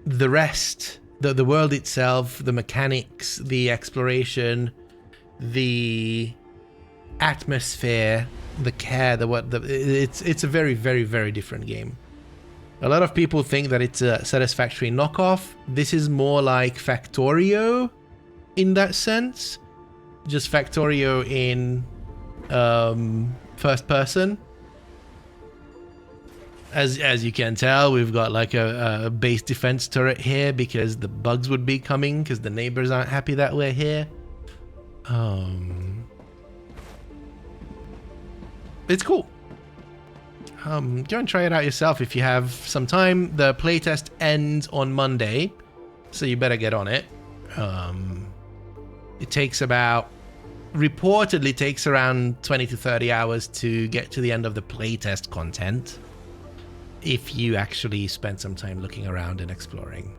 rest, the world itself, the mechanics, the exploration, the atmosphere, the care, it's a very, very, very different game. A lot of people think that it's a Satisfactory knockoff. This is more like Factorio in that sense. Just Factorio in first person. As you can tell, we've got like a base defense turret here because the bugs would be coming because the neighbors aren't happy that we're here. It's cool. Go and try it out yourself if you have some time. The playtest ends on Monday, so you better get on it. It takes reportedly takes around 20 to 30 hours to get to the end of the playtest content. If you actually spend some time looking around and exploring.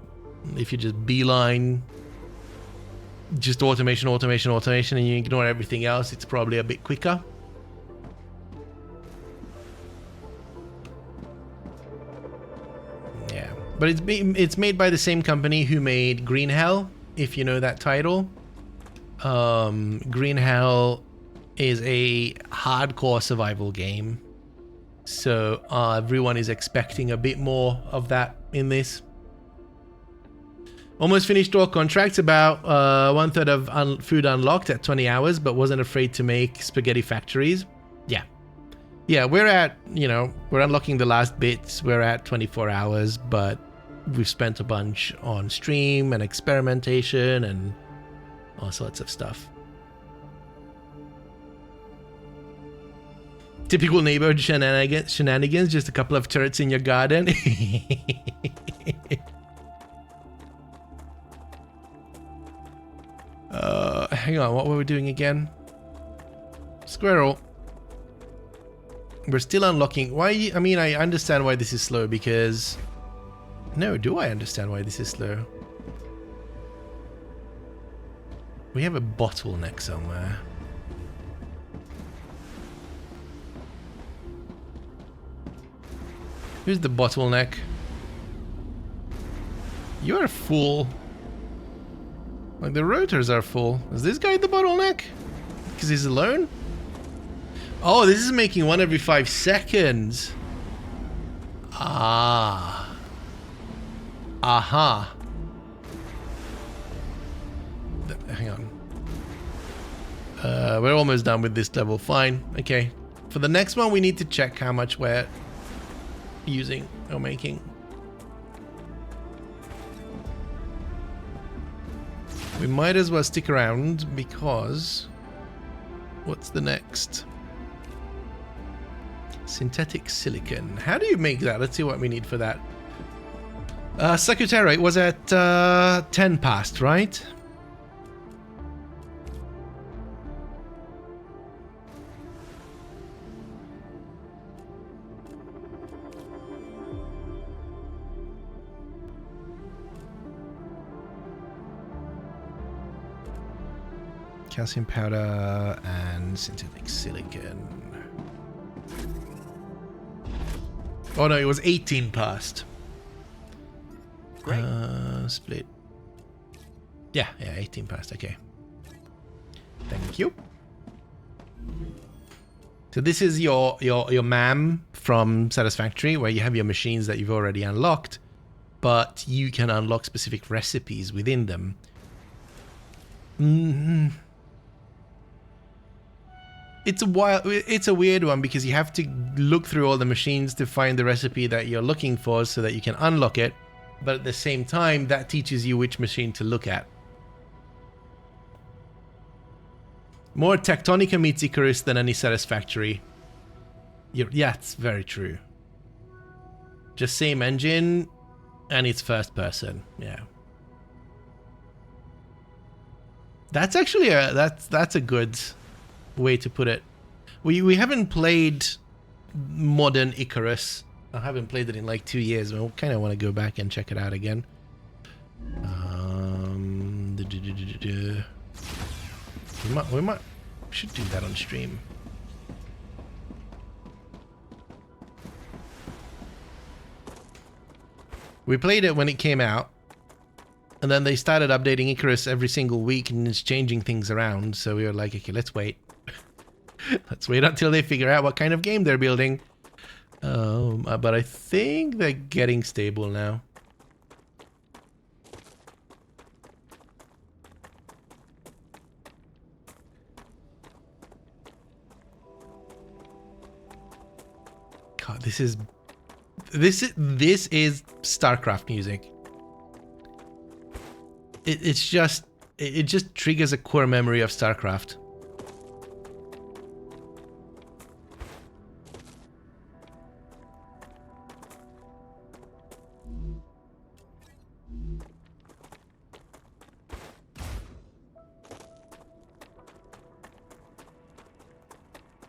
If you just beeline, just automation, and you ignore everything else, it's probably a bit quicker. Yeah, but it's made by the same company who made Green Hell, if you know that title. Green Hell is a hardcore survival game. So everyone is expecting a bit more of that in this. Almost finished all contracts, about 1/3 of food unlocked at 20 hours, but wasn't afraid to make spaghetti factories. Yeah, we're at, we're unlocking the last bits. We're at 24 hours, but we've spent a bunch on stream and experimentation and all sorts of stuff. Typical neighborhood shenanigans, just a couple of turrets in your garden. Hang on, what were we doing again? Squirrel. We're still unlocking. Why? I mean, I understand why this is slow because... No, do I understand why this is slow? We have a bottleneck somewhere. Who's the bottleneck? You're a fool. Like, the rotors are full. Is this guy the bottleneck? Because he's alone? Oh, this is making one every 5 seconds. Ah. Aha. Hang on. We're almost done with this level. Fine. Okay. For the next one, we need to check how much we're using or making. We might as well stick around because what's the next? Synthetic silicon. How do you make that? Let's see what we need for that. Secretary was at 10 past, right? Calcium powder and synthetic silicon. Oh no, it was 18 past. Great. Split. Yeah, 18 past. Okay. Thank you. So this is your MAM from Satisfactory, where you have your machines that you've already unlocked, but you can unlock specific recipes within them. It's a weird one because you have to look through all the machines to find the recipe that you're looking for so that you can unlock it. But at the same time, that teaches you which machine to look at. More Tectonica meets Icarus than any Satisfactory. Yeah, it's very true. Just same engine, and it's first person. Yeah. That's actually that's a good way to put it. We haven't played modern Icarus. I haven't played it in like 2 years. I kind of want to go back and check it out again. We should do that on stream. We played it when it came out, and then they started updating Icarus every single week and it's changing things around. So we were like, okay, let's wait. Let's wait until they figure out what kind of game they're building. But I think they're getting stable now. God, this is StarCraft music. It just triggers a core memory of StarCraft.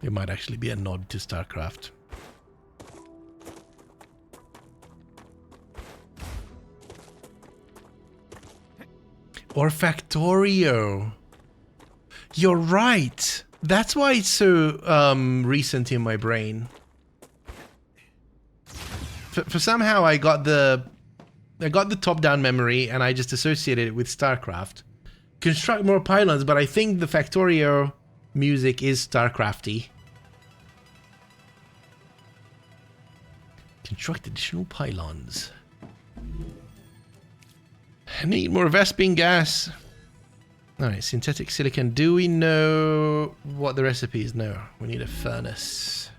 It might actually be a nod to StarCraft. Or Factorio. You're right. That's why it's so recent in my brain. For somehow I got the top-down memory and I just associated it with StarCraft. Construct more pylons, but I think the Factorio music is StarCrafty. Construct additional pylons. I need more Vespene gas. Alright, synthetic silicon. Do we know what the recipe is? No, we need a furnace.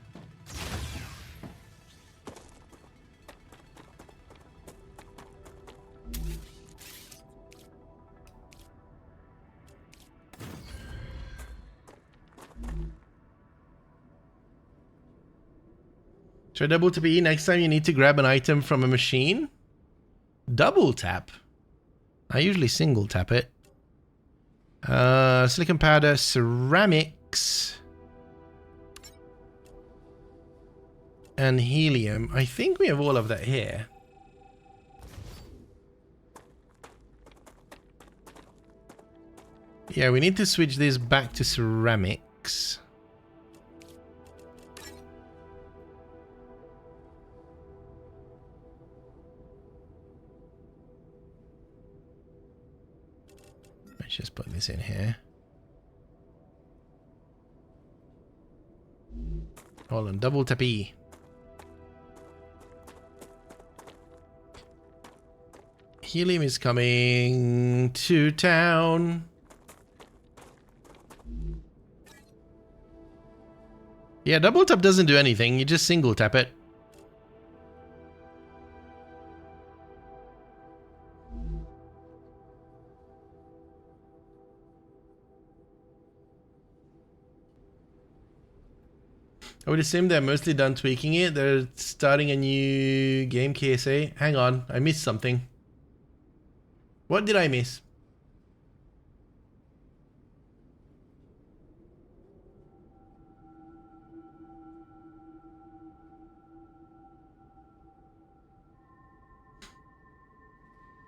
Try double tap E next time you need to grab an item from a machine. Double tap? I usually single tap it. Silicon powder, ceramics, and helium. I think we have all of that here. Yeah, we need to switch this back to ceramics. Let's just put this in here. Hold on, double tap E. Helium is coming to town. Yeah, double tap doesn't do anything. You just single tap it. I would assume they're mostly done tweaking it. They're starting a new game KSA. Hang on, I missed something. What did I miss?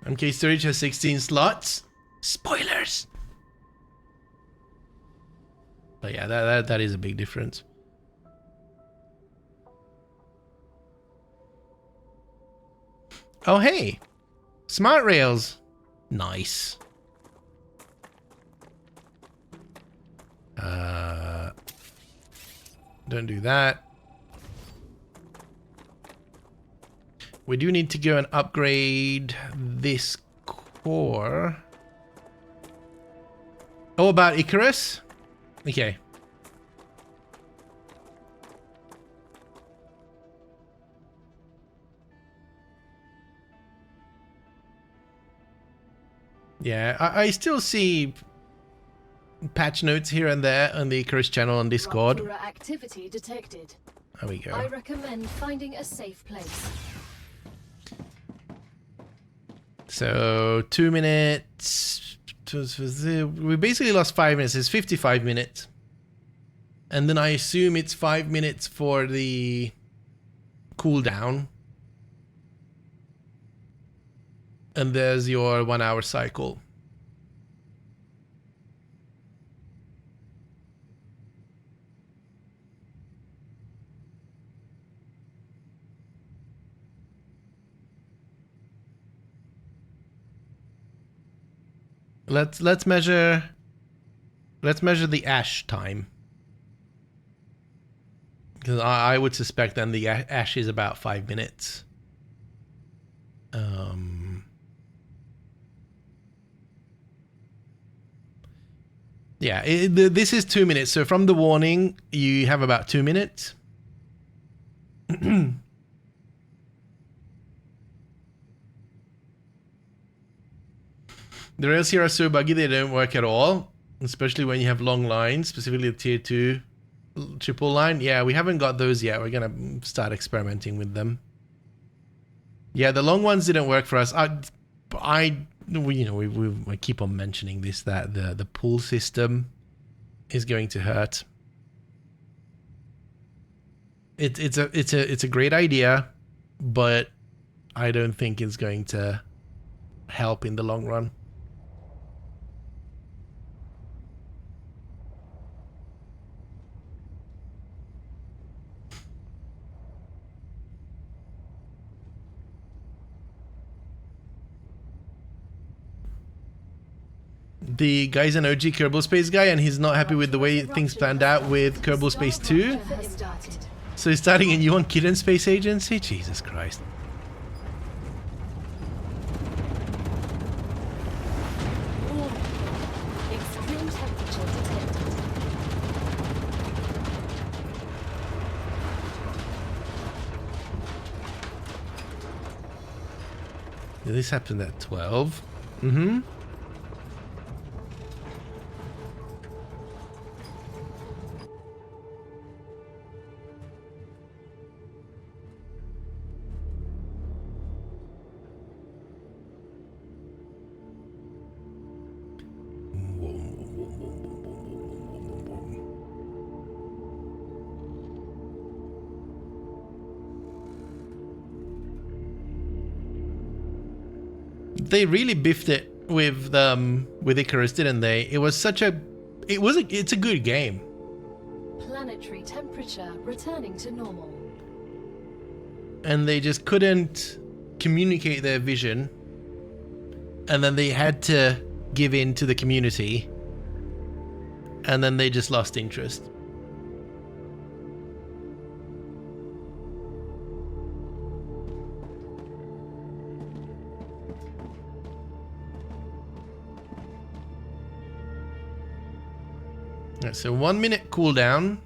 MK storage has 16 slots. Spoilers. But yeah, that is a big difference. Oh hey, smart rails. Nice. Don't do that. We do need to go and upgrade this core. Oh, about Icarus? Okay. Yeah, I still see patch notes here and there on the Icarus channel on Discord. Raptura activity detected. There we go. I recommend finding a safe place. So 2 minutes. We basically lost 5 minutes. It's 55 minutes. And then I assume it's 5 minutes for the cooldown. And there's your 1 hour cycle. Let's measure the ash time. Because I would suspect then the ash is about 5 minutes. Yeah, this is 2 minutes. So from the warning, you have about 2 minutes. The rails here are so buggy they don't work at all, especially when you have long lines, specifically the tier 2 triple line. Yeah, we haven't got those yet. We're gonna start experimenting with them. Yeah, the long ones didn't work for us. We keep on mentioning this, that the pull system is going to hurt. It's a great idea, but I don't think it's going to help in the long run. The guy's an OG Kerbal Space guy, and he's not happy with the way things planned out with Kerbal Space 2. So he's starting a new one, Kitten Space Agency? Jesus Christ. Extreme temperature detected. This happened at 12. Mm-hmm. They really biffed it with Icarus, didn't they? It was such a it's a good game. Planetary temperature returning to normal. And they just couldn't communicate their vision. And then they had to give in to the community. And then they just lost interest. So 1 minute cooldown.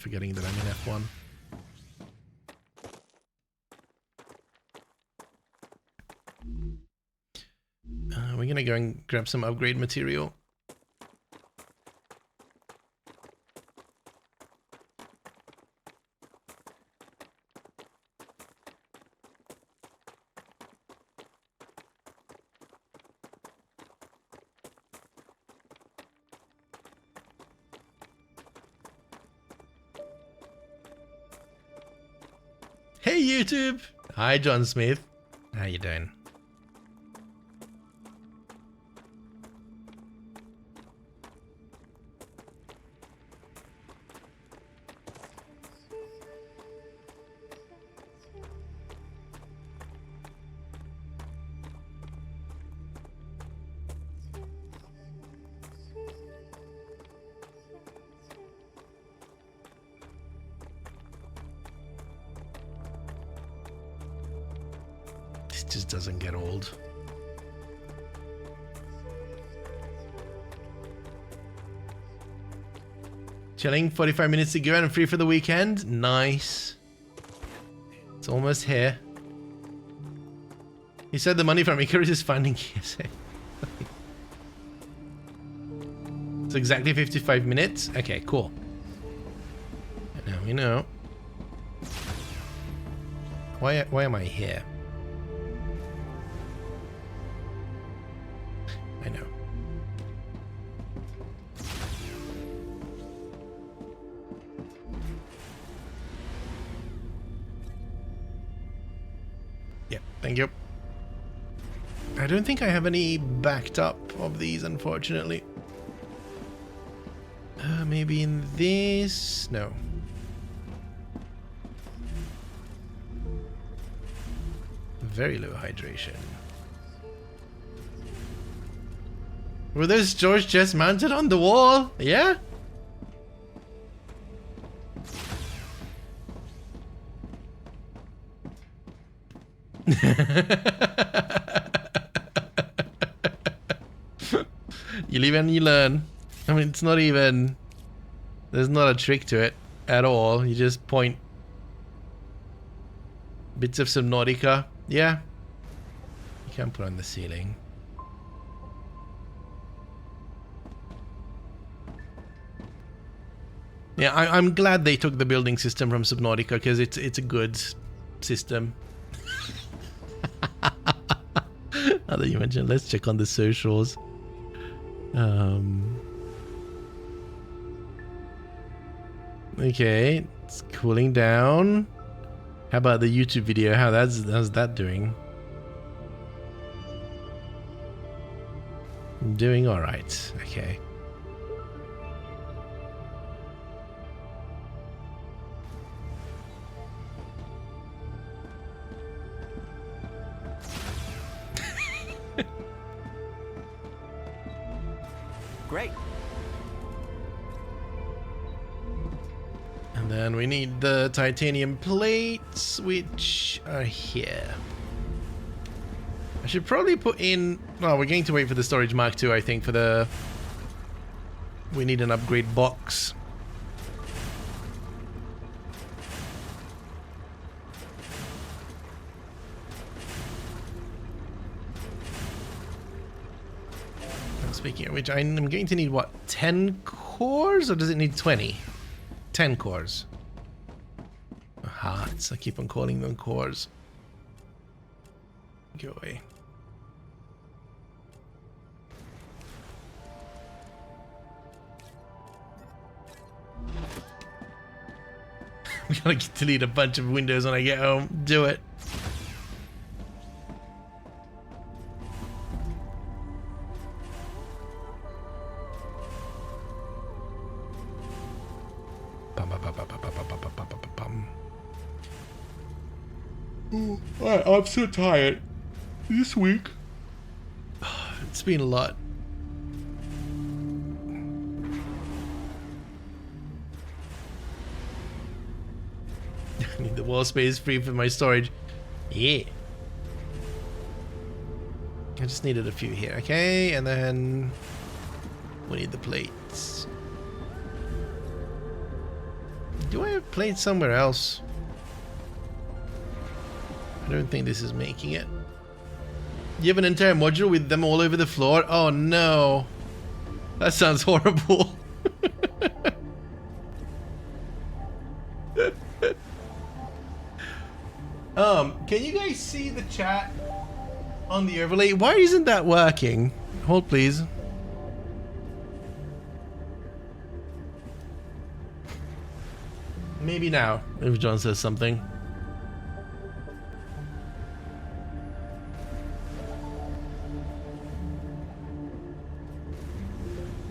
forgetting that I'm in F1. We're gonna go and grab some upgrade material. Hey YouTube! Hi John Smith. How you doing? This just doesn't get old. Chilling, 45 minutes to go and free for the weekend. Nice. It's almost here. He said the money from Icarus is finding KSA. It's exactly 55 minutes. Okay, cool. Now we know. Why am I here? I know. Yeah, thank you. I don't think I have any backed up of these, unfortunately. Maybe in this? No. Very low hydration. Were those George chests mounted on the wall? Yeah? You live and you learn. I mean, it's not even... There's not a trick to it at all. You just point bits of Subnautica. Yeah. You can put on the ceiling. Yeah, I'm glad they took the building system from Subnautica because it's a good system. Now that you mentioned, let's check on the socials. Okay, it's cooling down. How about the YouTube video? How's that doing? Doing all right. Okay. Great. And then we need the titanium plates, which are here. I should probably put in... Oh, we're going to wait for the storage mark 2, I think, for the... We need an upgrade box. Speaking of which, I'm going to need, what, 10 cores? Or does it need 20? 10 cores. Hearts. I keep on calling them cores. Go away. I'm gonna delete a bunch of windows when I get home. Do it. I'm so tired this week. It's been a lot. I need the wall space free for my storage. Yeah. I just needed a few here. Okay, and then we need the plates. Do I have played somewhere else? I don't think this is making it. You have an entire module with them all over the floor? Oh no. That sounds horrible. Can you guys see the chat on the overlay? Why isn't that working? Hold please. Maybe now, if John says something.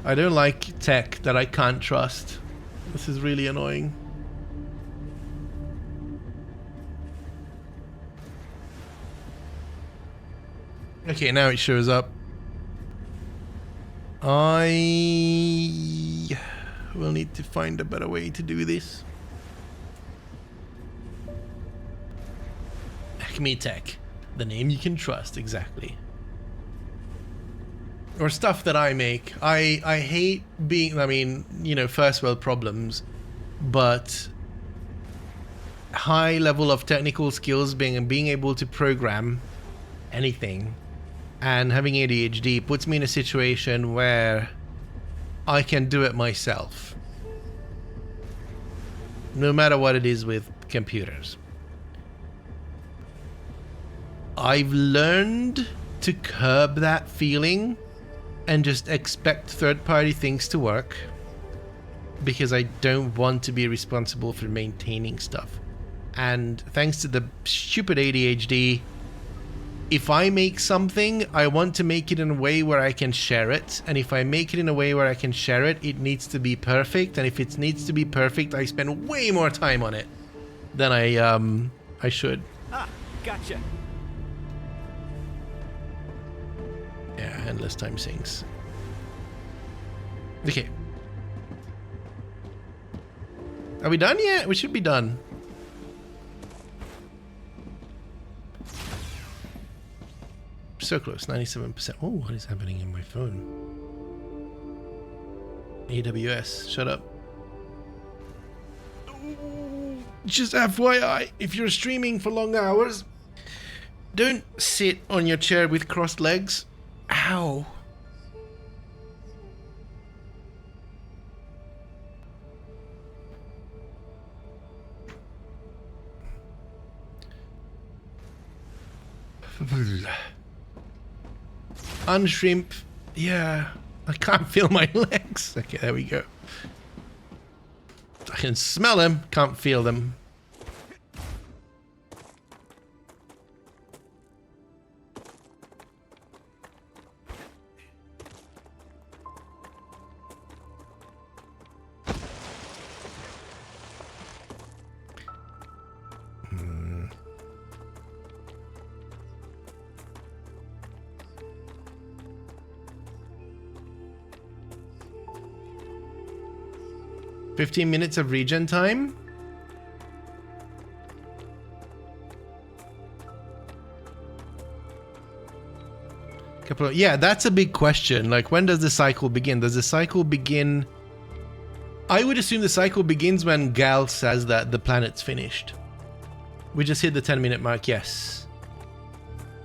I don't like tech that I can't trust. This is really annoying. Okay, now it shows up. I will need to find a better way to do this. Acme Tech, the name you can trust, exactly. Or stuff that I make. I hate being, I mean, you know, first world problems, but high level of technical skills, being able to program anything, and having ADHD puts me in a situation where I can do it myself, no matter what it is with computers. I've learned to curb that feeling and just expect third-party things to work, because I don't want to be responsible for maintaining stuff. And thanks to the stupid ADHD, if I make something, I want to make it in a way where I can share it. And if I make it in a way where I can share it, it needs to be perfect. And if it needs to be perfect, I spend way more time on it than I should. Ah, gotcha. Yeah, endless time sinks. Okay. Are we done yet? We should be done. So close, 97%. Oh, what is happening in my phone? AWS, shut up. Just FYI, if you're streaming for long hours, don't sit on your chair with crossed legs. Ow. Unshrimp. Yeah, I can't feel my legs. Okay, there we go. I can smell them, can't feel them. Hmm. 15 minutes of regen time. Yeah, that's a big question. Like, when does the cycle begin? Does the cycle begin? I would assume the cycle begins when Gal says that the planet's finished. We just hit the 10-minute mark, yes.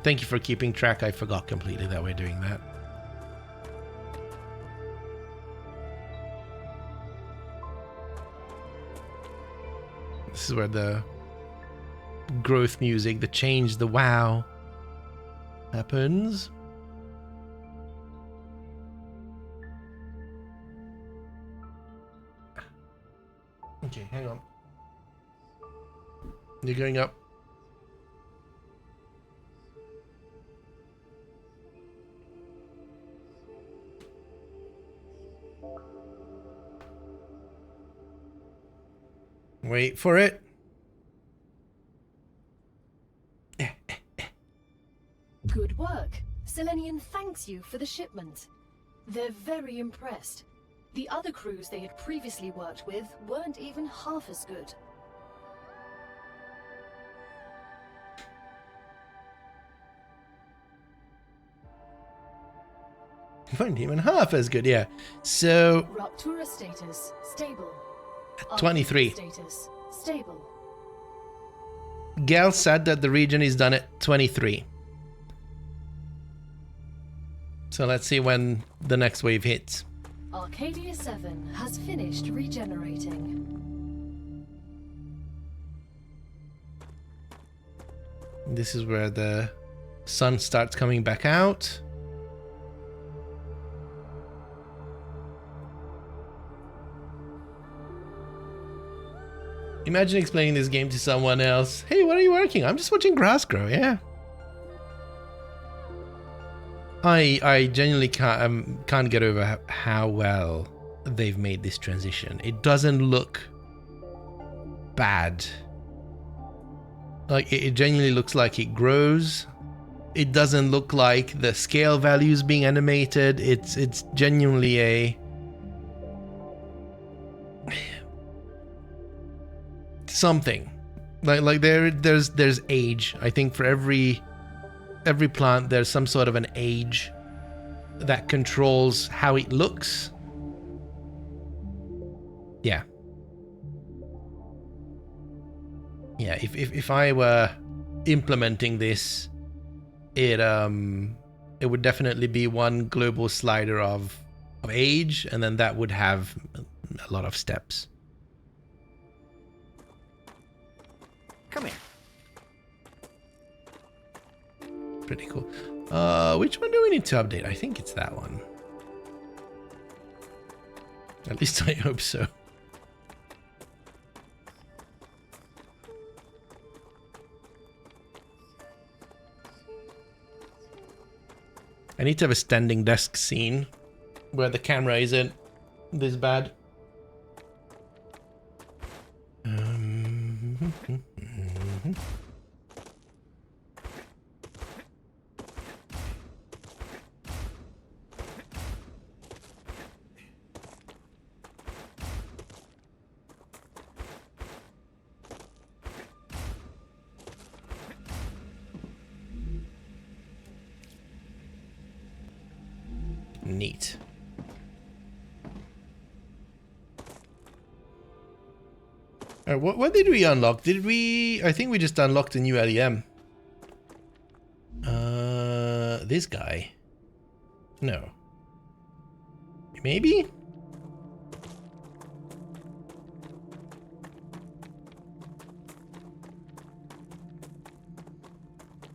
Thank you for keeping track. I forgot completely that we're doing that. This is where the growth music, the change, the wow happens. Okay, hang on. You're going up. Wait for it. Good work. Selenian thanks you for the shipment. They're very impressed. The other crews they had previously worked with weren't even half as good. Weren't even half as good, yeah. So Raptura status stable. 23. Status stable. Gail said that the region is done at 23. So let's see when the next wave hits. Arcadia 7 has finished regenerating. This is where the sun starts coming back out. Imagine explaining this game to someone else. Hey, what are you working? I'm just watching grass grow, yeah. I genuinely can't get over how well they've made this transition. It doesn't look bad. Like, it genuinely looks like it grows. It doesn't look like the scale values being animated. It's genuinely a something. Like there's age. I think for every plant there's some sort of an age that controls how it looks. Yeah. Yeah, if I were implementing this, it would definitely be one global slider of age, and then that would have a lot of steps. Come here. Pretty cool. Which one do we need to update? I think it's that one. At least I hope so. I need to have a standing desk scene where the camera isn't this bad. Neat. Alright, what did we unlock? Did we... I think we just unlocked a new LEM. This guy. No. Maybe?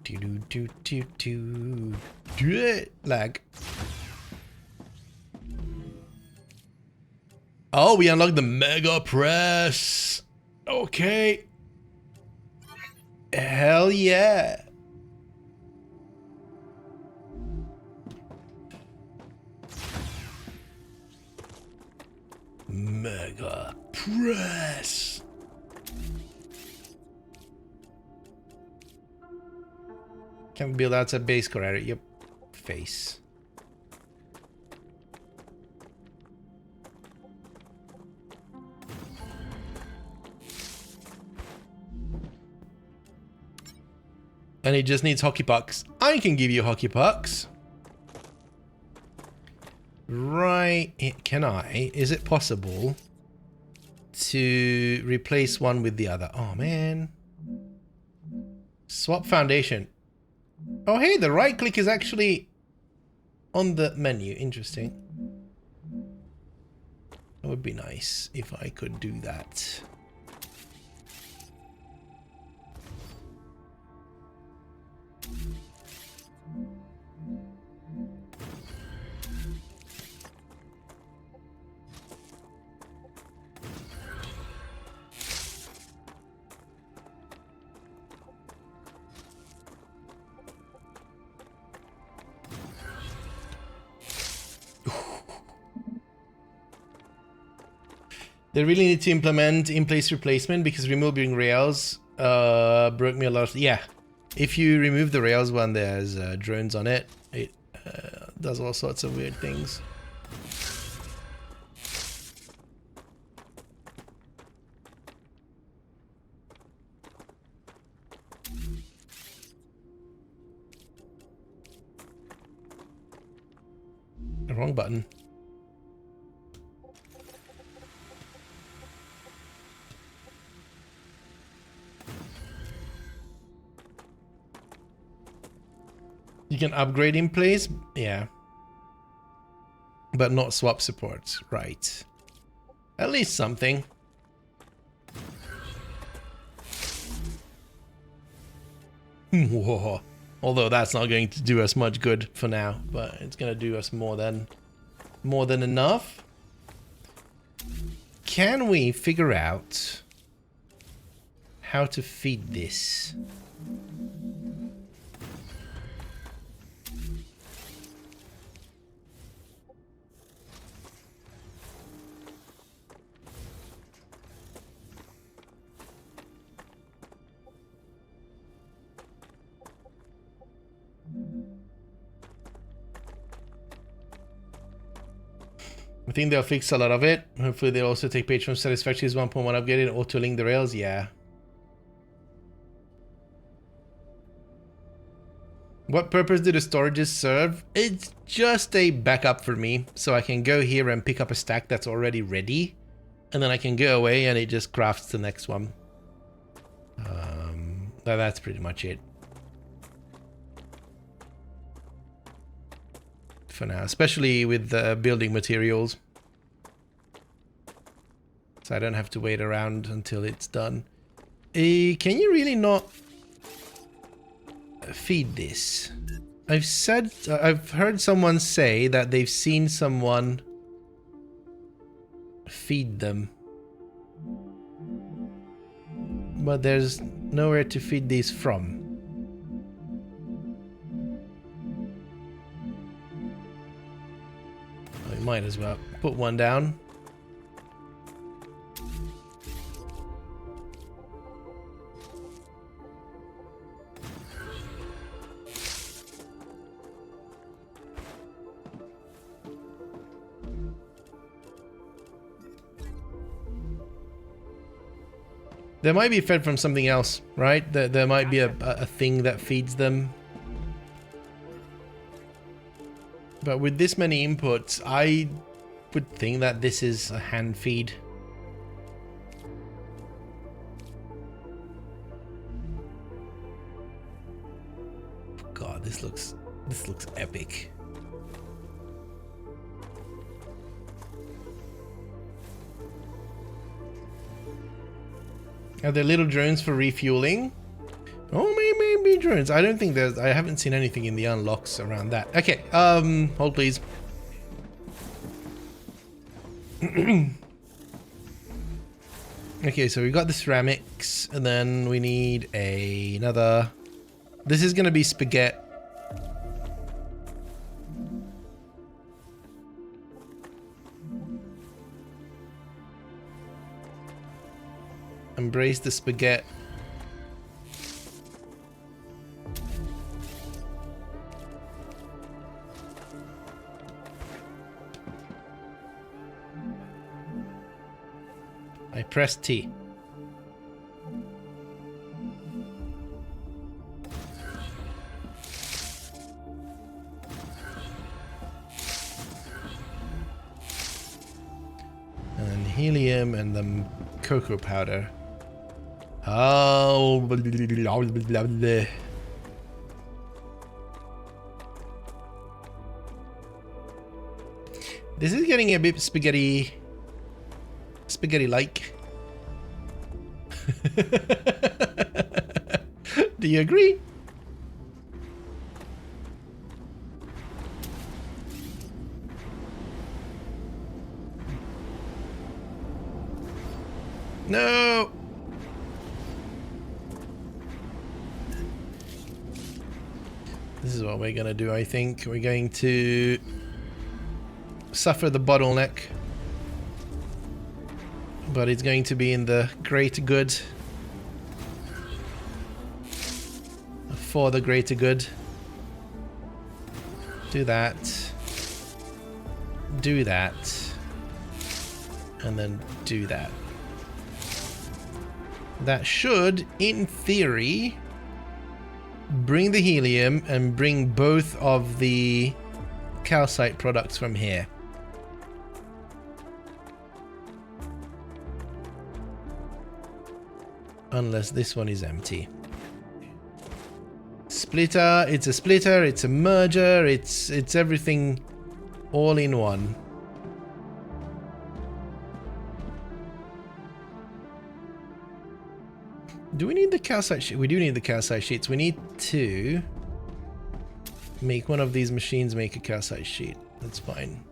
Do it! Lag. Oh, we unlocked the Mega Press. Okay. Hell yeah. Mega Press. Can we build outside base core area? Yep. Face. And it just needs hockey pucks. I can give you hockey pucks. Right. Can I? Is it possible to replace one with the other? Oh, man. Swap foundation. Oh, hey, the right click is actually on the menu. Interesting. It would be nice if I could do that. They really need to implement in-place replacement because removing rails broke me a lot. Yeah, if you remove the rails when there's drones on it, it does all sorts of weird things. The wrong button. can upgrade in place, yeah. But not swap support, right. At least something. Whoa. Although that's not going to do us much good for now, but it's going to do us more than enough. Can we figure out how to feed this? I think they'll fix a lot of it. Hopefully they'll also take page from Satisfactory's 1.1 upgraded auto-link the rails. Yeah. What purpose do the storages serve? It's just a backup for me. So I can go here and pick up a stack that's already ready. And then I can go away and it just crafts the next one. That's pretty much it. For now, especially with the building materials. So I don't have to wait around until it's done. Can you really not feed this? I've heard someone say that they've seen someone feed them. But there's nowhere to feed these from. Might as well put one down. They might be fed from something else, right? There might be a thing that feeds them. But with this many inputs, I would think that this is a hand feed. God, this looks epic. Are there little drones for refueling? Oh, maybe drones. I don't think I haven't seen anything in the unlocks around that. Okay, hold please. Okay, so we got the ceramics, and then we need another. This is gonna be spaghetti. Embrace the spaghetti. I press T. And then helium and the cocoa powder. Oh, blah, blah, blah, blah, blah. This is getting a bit spaghetti-like. Do you agree? No. This is what we're gonna do, I think. We're going to suffer the bottleneck. But it's going to be in the greater good. For the greater good. Do that. Do that. And then do that. That should, in theory, bring the helium and bring both of the calcite products from here. Unless this one is empty. splitter, it's a splitter, it's a merger, it's everything all in one. Do we need the calcite sheet? We do need the calcite sheets. We need to make one of these machines make a calcite sheet. That's fine.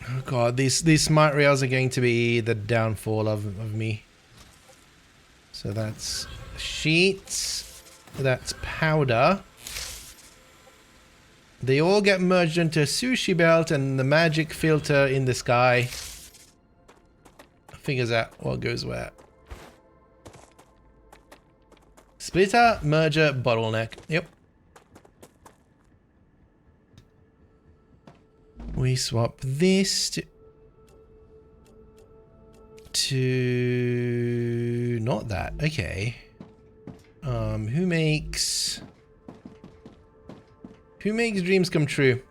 Oh god, these smart rails are going to be the downfall of me. So that's sheets, that's powder. They all get merged into a sushi belt, and the magic filter in the sky figures out what goes where. Splitter, merger, bottleneck. Yep. We swap this to not that. Okay. Who makes dreams come true?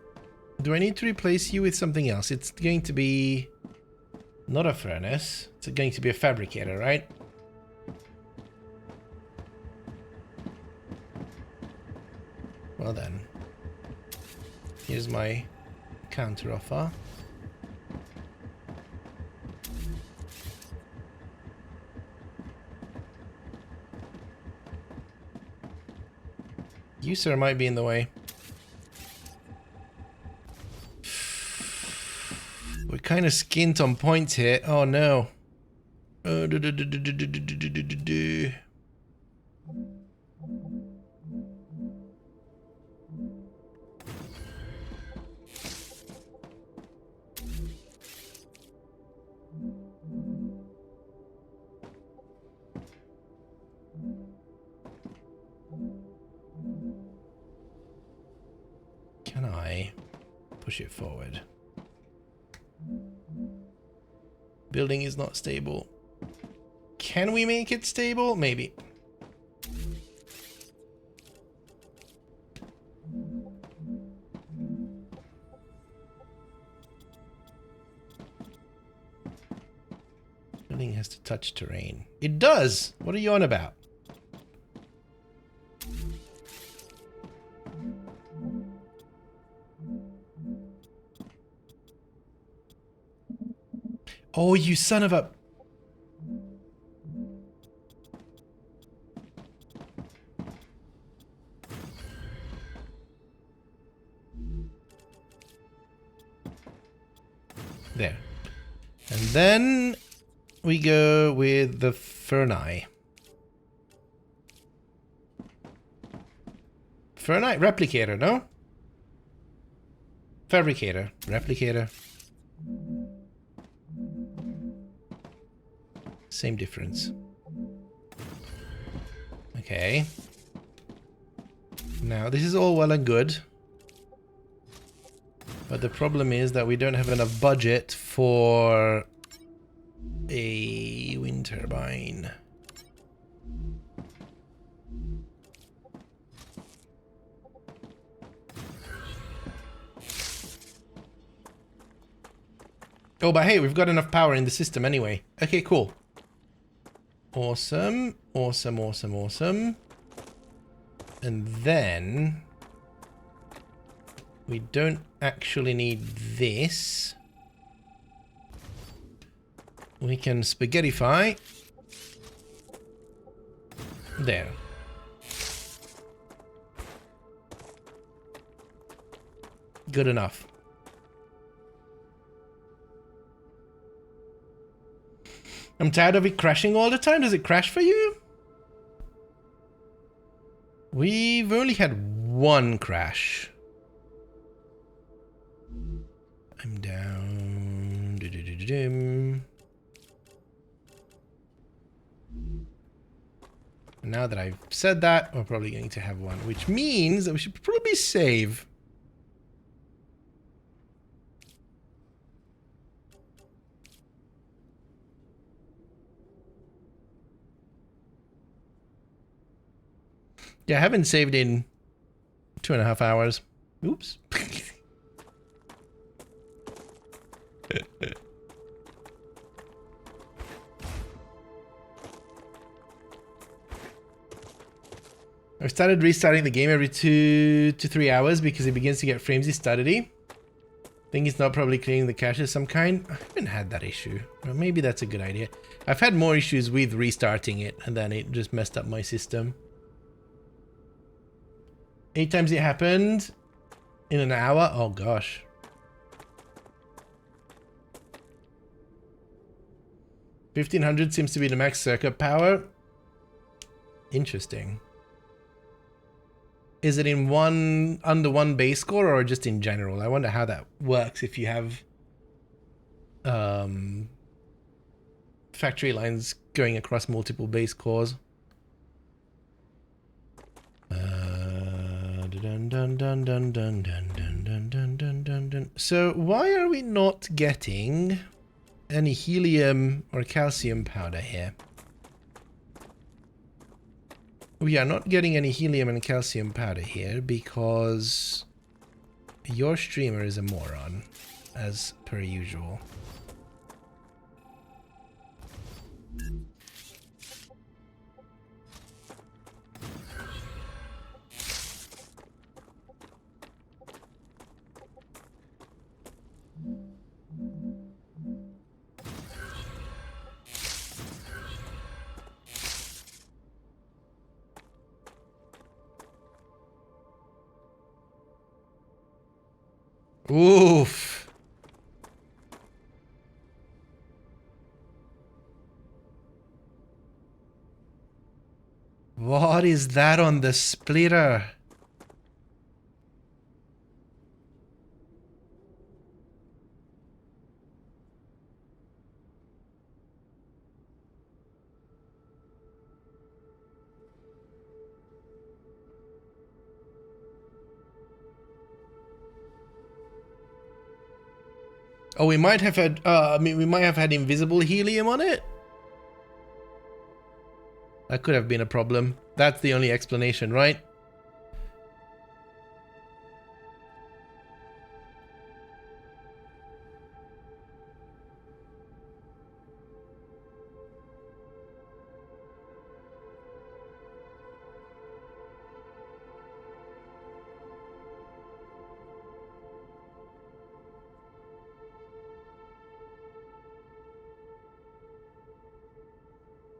Do I need to replace you with something else? It's going to be not a furnace. It's going to be a fabricator, right? Well then, here's my counter offer. You, sir, might be in the way. We're kind of skint on points here. Oh no. Can I push it forward? Building is not stable. Can we make it stable? Maybe. Building has to touch terrain. It does! What are you on about? Oh, you son of a... There. And then we go with the Ferni. Fernite replicator, no? Fabricator. Replicator. Same difference. Okay. Now, this is all well and good. But the problem is that we don't have enough budget for a wind turbine. Oh, but hey, we've got enough power in the system anyway. Okay, cool. Awesome, awesome, awesome, awesome. And then we don't actually need this. We can spaghettify. There. Good enough. I'm tired of it crashing all the time. Does it crash for you? We've only had one crash. I'm down. Now that I've said that, we're probably going to have one, which means that we should probably save. Yeah, I haven't saved in 2.5 hours. Oops. I've started restarting the game every 2 to 3 hours because it begins to get framesy stuttery. Think it's not probably cleaning the cache of some kind. I haven't had that issue. Well, maybe that's a good idea. I've had more issues with restarting it and then it just messed up my system. 8 times it happened in an hour. Oh gosh. $1,500 seems to be the max circuit power. Interesting. Is it in under one base core or just in general? I wonder how that works if you have factory lines going across multiple base cores. So why are we not getting any helium or calcium powder here? We are not getting any helium and calcium powder here because your streamer is a moron, as per usual. Oof. What is that on the splitter? Oh, we might have had, we might have had invisible helium on it. That could have been a problem. That's the only explanation, right?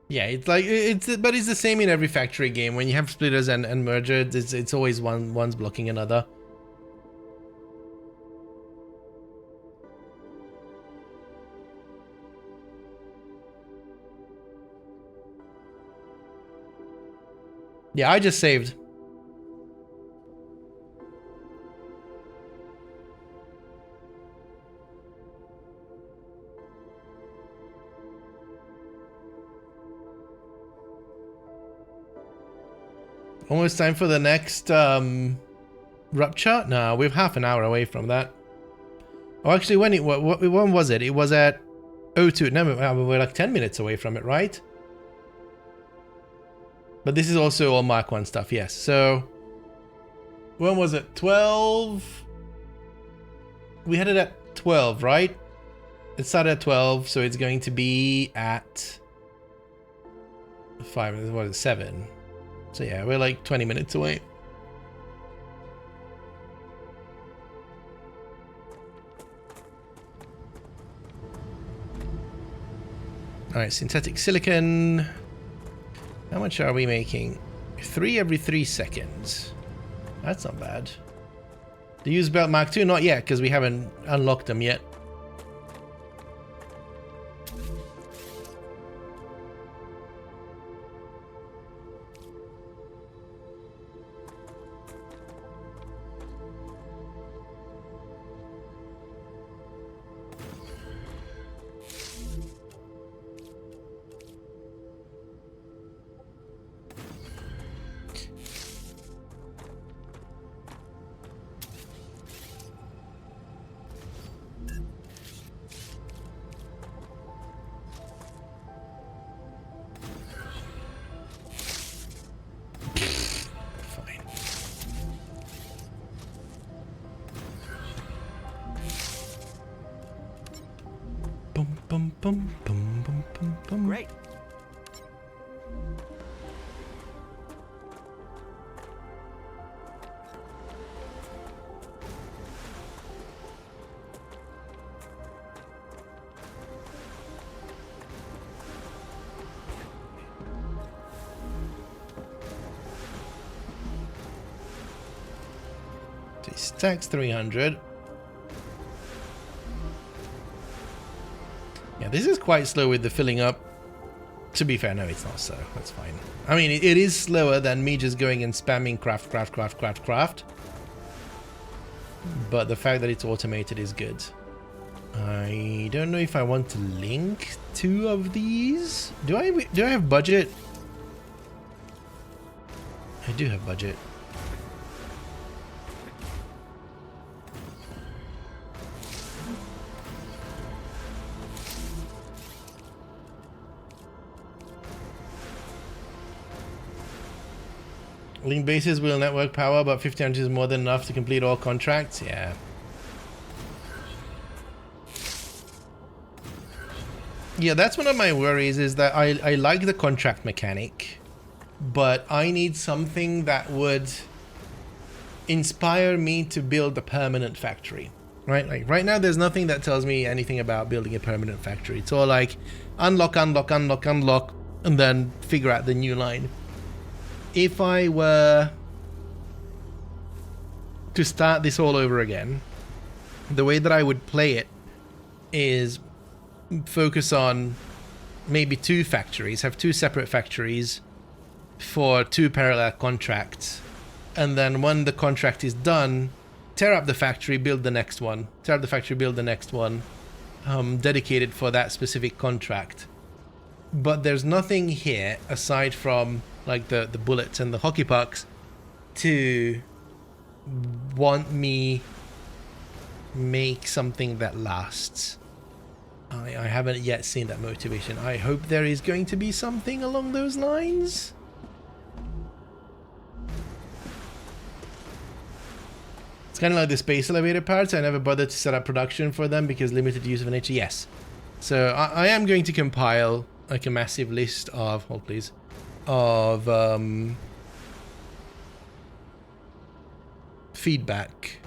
Yeah, it's like but it's the same in every factory game. When you have splitters and mergers, it's always one's blocking another. Yeah, I just saved. Almost time for the next rupture? No, we're half an hour away from that. Oh, actually, when was it? It was at 02. No, we're like 10 minutes away from it, right? But this is also all Mark 1 stuff, yes. So, when was it? 12? We had it at 12, right? It started at 12, so it's going to be at 5, what is it, 7? So yeah, we're like 20 minutes away. Alright, synthetic silicon. How much are we making? 3 every 3 seconds. That's not bad. The use belt Mark II? Not yet, because we haven't unlocked them yet. Great. Nice. Tax 300. Yeah, this is quite slow with the filling up. To be fair, no, it's not slow. That's fine. I mean, it is slower than me just going and spamming craft. But the fact that it's automated is good. I don't know if I want to link 2 of these. Do I have budget? I do have budget. Link bases will network power, but 1500 is more than enough to complete all contracts. Yeah. Yeah, that's one of my worries, is that I like the contract mechanic, but I need something that would inspire me to build a permanent factory, right? Like right now, there's nothing that tells me anything about building a permanent factory. It's all like unlock, unlock, unlock, unlock, and then figure out the new line. If I were to start this all over again, the way that I would play it is focus on maybe 2 factories, have 2 separate factories for 2 parallel contracts, and then when the contract is done, tear up the factory, build the next one, tear up the factory, build the next one, dedicated for that specific contract. But there's nothing here aside from like the bullets and the hockey pucks to want me make something that lasts. I haven't yet seen that motivation. I hope there is going to be something along those lines. It's kind of like the space elevator parts. I never bothered to set up production for them because limited use of nature. Yes. So I am going to compile like a massive list of, hold please, of feedback.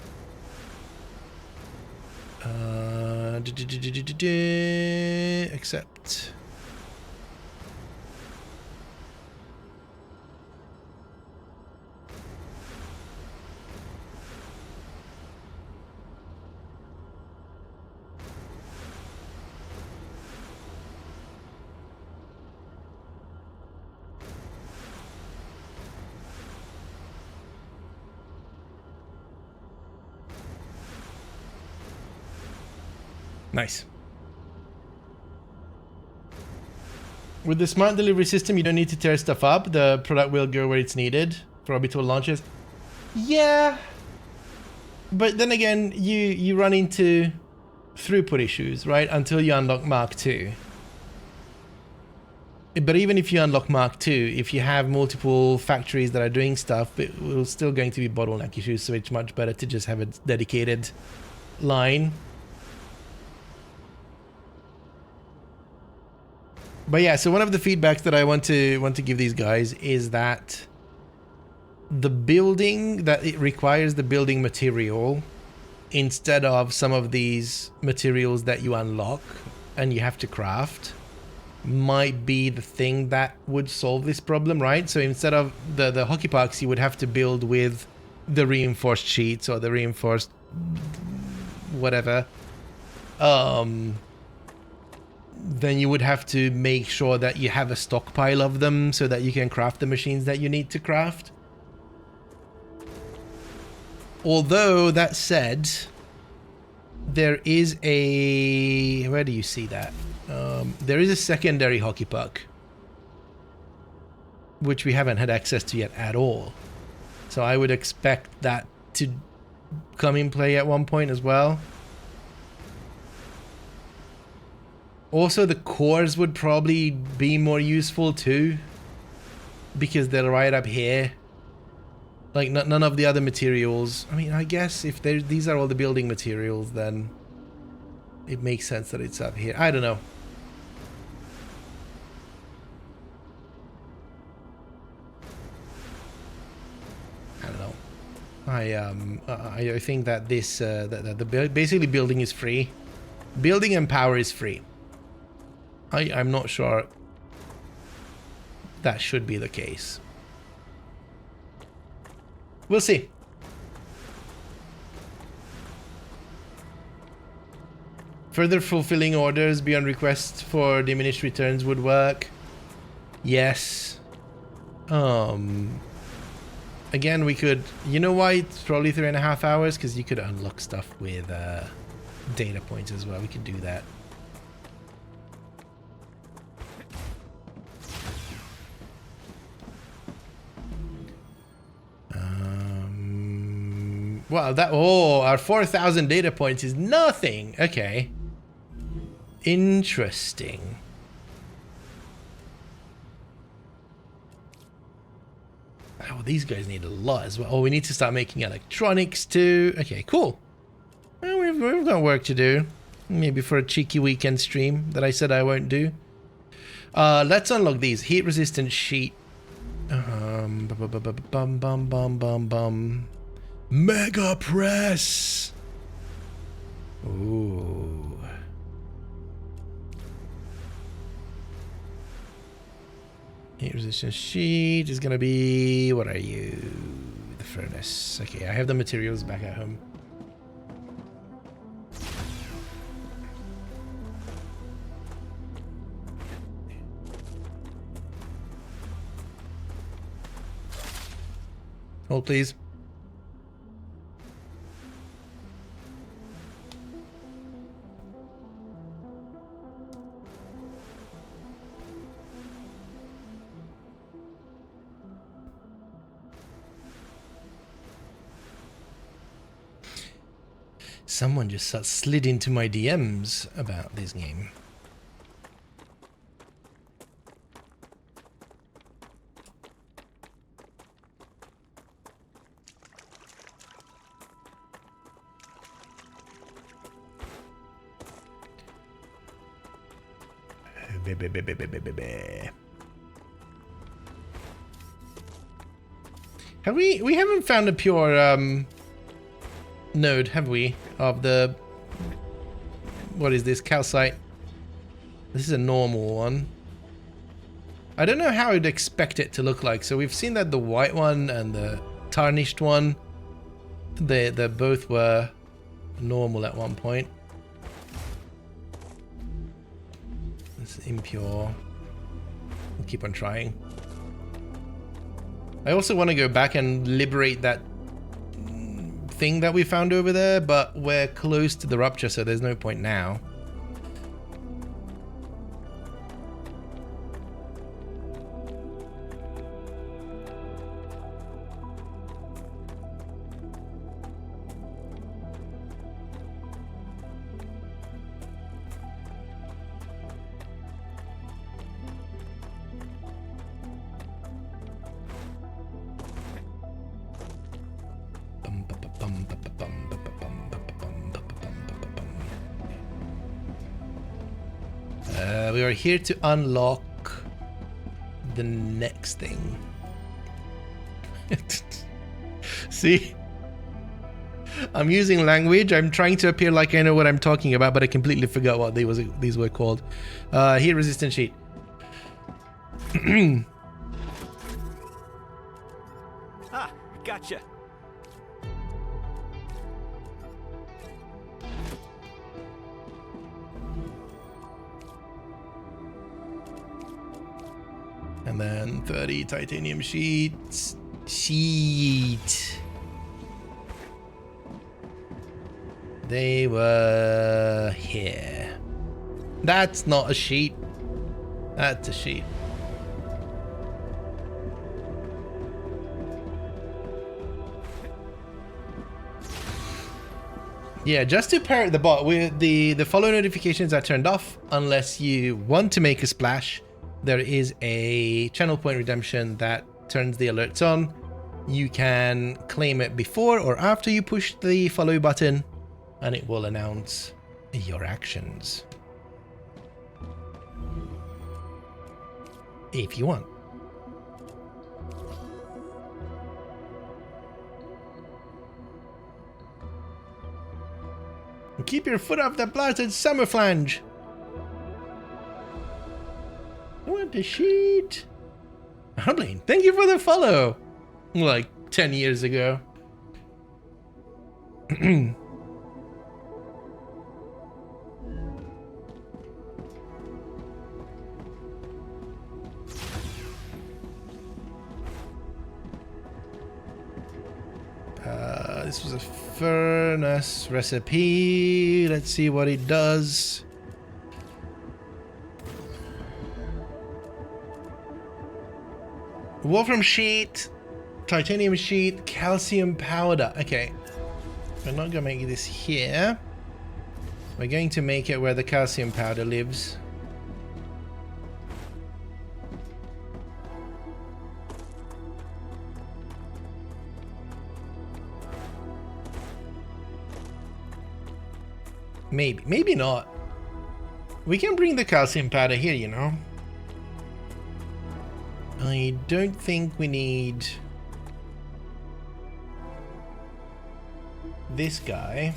Accept. Nice. With the smart delivery system, you don't need to tear stuff up. The product will go where it's needed for orbital launches. Yeah. But then again, you run into throughput issues, right? Until you unlock Mark II. But even if you unlock Mark II, if you have multiple factories that are doing stuff, it will still going to be bottleneck issues. So it's much better to just have a dedicated line. But yeah, so one of the feedbacks that I want to give these guys is that the building, that it requires the building material instead of some of these materials that you unlock and you have to craft, might be the thing that would solve this problem, right? So instead of the hockey pucks, you would have to build with the reinforced sheets or the reinforced whatever. Then you would have to make sure that you have a stockpile of them so that you can craft the machines that you need to craft. Although, that said, there is a... where do you see that? There is a secondary hockey puck, which we haven't had access to yet at all. So I would expect that to come in play at one point as well. Also, the cores would probably be more useful too, because they're right up here. Like, none of the other materials. I mean, I guess if these are all the building materials, then it makes sense that it's up here. I don't know. I don't know. I think that this basically building is free. Building and power is free. I'm not sure that should be the case. We'll see. Further fulfilling orders beyond requests for diminished returns would work. Yes. Again, we could... You know why it's probably 3.5 hours? Because you could unlock stuff with data points as well. We could do that. Wow, that... Oh, our 4,000 data points is nothing. Okay. Interesting. Oh, these guys need a lot as well. Oh, we need to start making electronics too. Okay, cool. Well, we've got work to do. Maybe for a cheeky weekend stream that I said I won't do. Let's unlock these. Heat resistant sheet. Mega press. Ooh. Heat resistant sheet is gonna be... What are you? The furnace. Okay, I have the materials back at home. Hold, please. Someone just slid into my DMs about this game. Have we haven't found a pure node, have we, of the... What is this? Calcite. This is a normal one. I don't know how I'd expect it to look like. So we've seen that the white one and the tarnished one, they both were normal at one point. It's impure. We'll keep on trying. I also want to go back and liberate that thing that we found over there, but we're close to the rupture, so there's no point now. We are here to unlock the next thing. See? I'm using language. I'm trying to appear like I know what I'm talking about, but I completely forgot what these were called. Heat resistant sheet. Ah, gotcha. And then 30 titanium sheets. Sheet. They were here. That's not a sheet. That's a sheet. Yeah, just to parrot the bot, the follow notifications are turned off unless you want to make a splash. There is a channel point redemption that turns the alerts on. You can claim it before or after you push the follow button, and it will announce your actions. If you want. And keep your foot off the blasted summer flange. I want the sheet. Hardlane, thank you for the follow. Like 10 years ago. this was a furnace recipe. Let's see what it does. Wolfram sheet, titanium sheet, calcium powder. Okay, we're not gonna make this here. We're going to make it where the calcium powder lives. Maybe, maybe not. We can bring the calcium powder here, you know. I don't think we need this guy.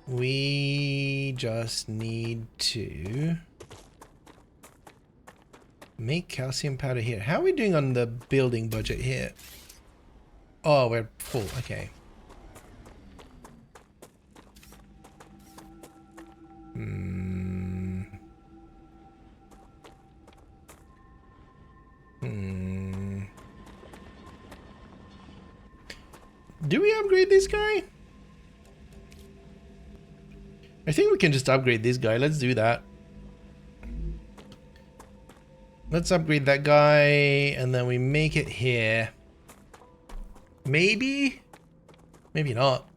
We just need to make calcium powder here. How are we doing on the building budget here? Oh, we're full. Okay. Do we upgrade this guy? I think we can just upgrade this guy. Let's do that. Let's upgrade that guy, and then we make it here. Maybe? Maybe not.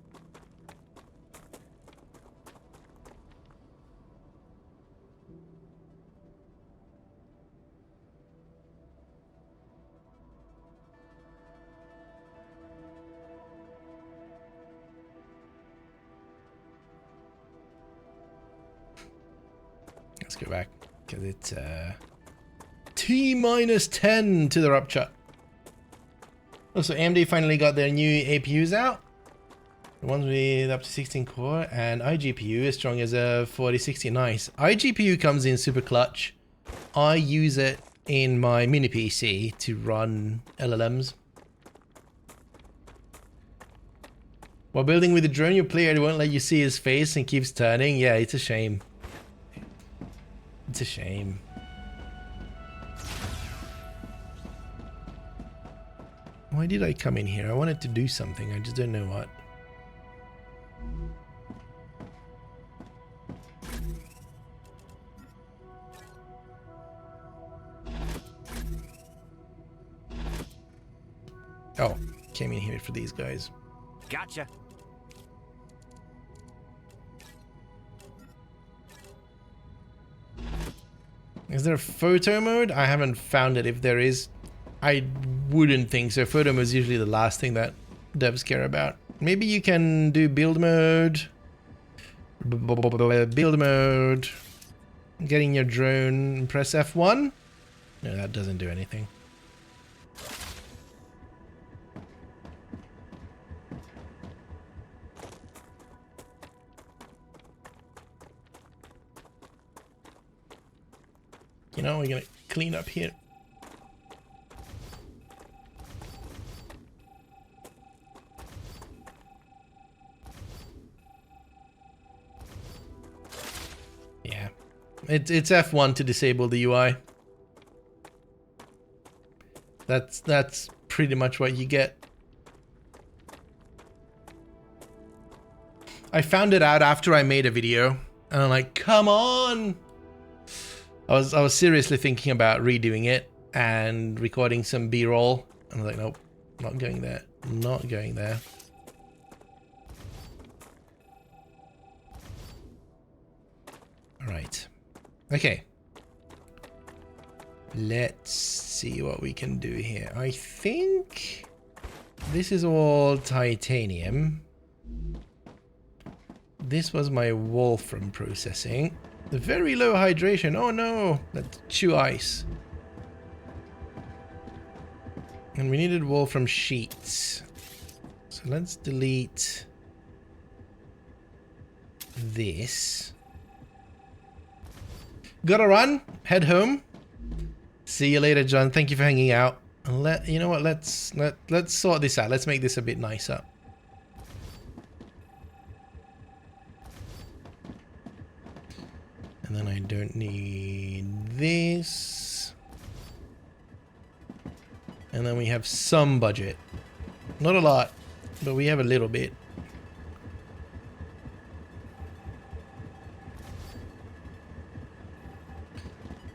Let's go back, because it's T-10 to the Rupture. Also, AMD finally got their new APUs out. The ones with up to 16 core, and iGPU as strong as a 4060. Nice. iGPU comes in super clutch. I use it in my mini PC to run LLMs. While building with a drone, your player won't let you see his face and keeps turning. Yeah, it's a shame. It's a shame. Why did I come in here? I wanted to do something. I just don't know what. Oh, came in here for these guys. Gotcha. Is there a photo mode? I haven't found it. If there is, I wouldn't think so. Photo mode is usually the last thing that devs care about. Maybe you can do build mode. Build mode. Getting your drone. Press F1. No, that doesn't do anything. You know, we're gonna clean up here. Yeah, it's F1 to disable the UI. That's pretty much what you get. I found it out after I made a video, and I'm like, come on! I was seriously thinking about redoing it and recording some B-roll. And I was like, nope, not going there. Not going there. All right. Okay. Let's see what we can do here. I think this is all titanium. This was my wolfram processing. The very low hydration. Oh no, that's chew ice. And we needed wolfram sheets. So let's delete this. Gotta run. Head home. See you later, John. Thank you for hanging out. And you know what? Let's sort this out. Let's make this a bit nicer. And then I don't need this. And then we have some budget. Not a lot, but we have a little bit.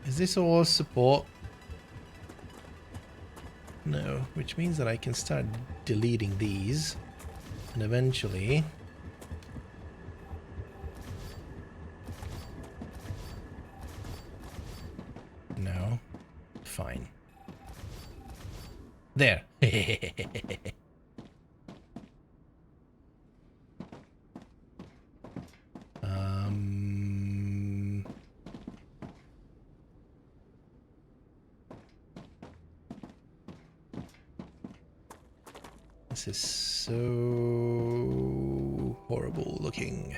Is this all support? No, which means that I can start deleting these. And eventually... No. Fine. There. This is so horrible looking.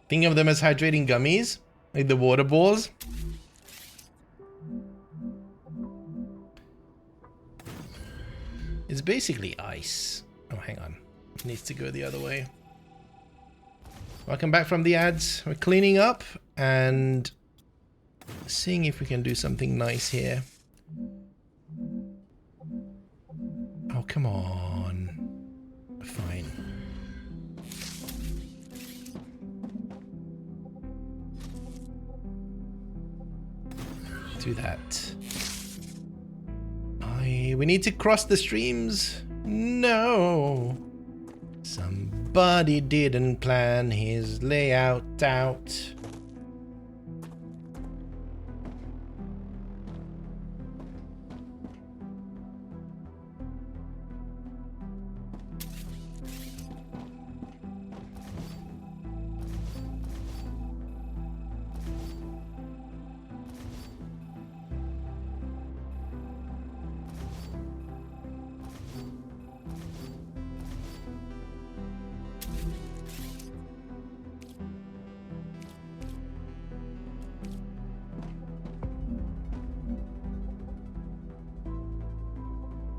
Think of them as hydrating gummies, like the water balls. It's basically ice. Oh, hang on. It needs to go the other way. Welcome back from the ads. We're cleaning up and seeing if we can do something nice here. Oh, come on. Fine. Do that. We need to cross the streams. No. Somebody didn't plan his layout out.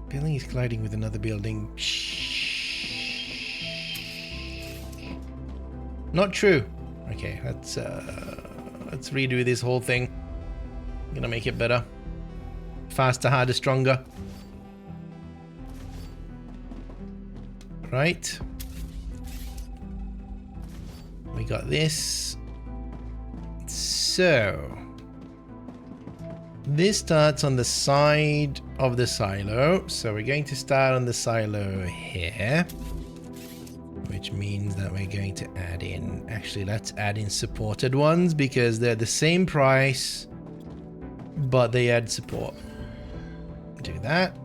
Building is colliding with another building. Not true. Okay, let's redo this whole thing. I'm gonna make it better. Faster, harder, stronger. Right. We got this. So this starts on the side of the silo. So we're going to start on the silo here. Which means that we're going to add in... Actually, let's add in supported ones because they're the same price, but they add support. Do that.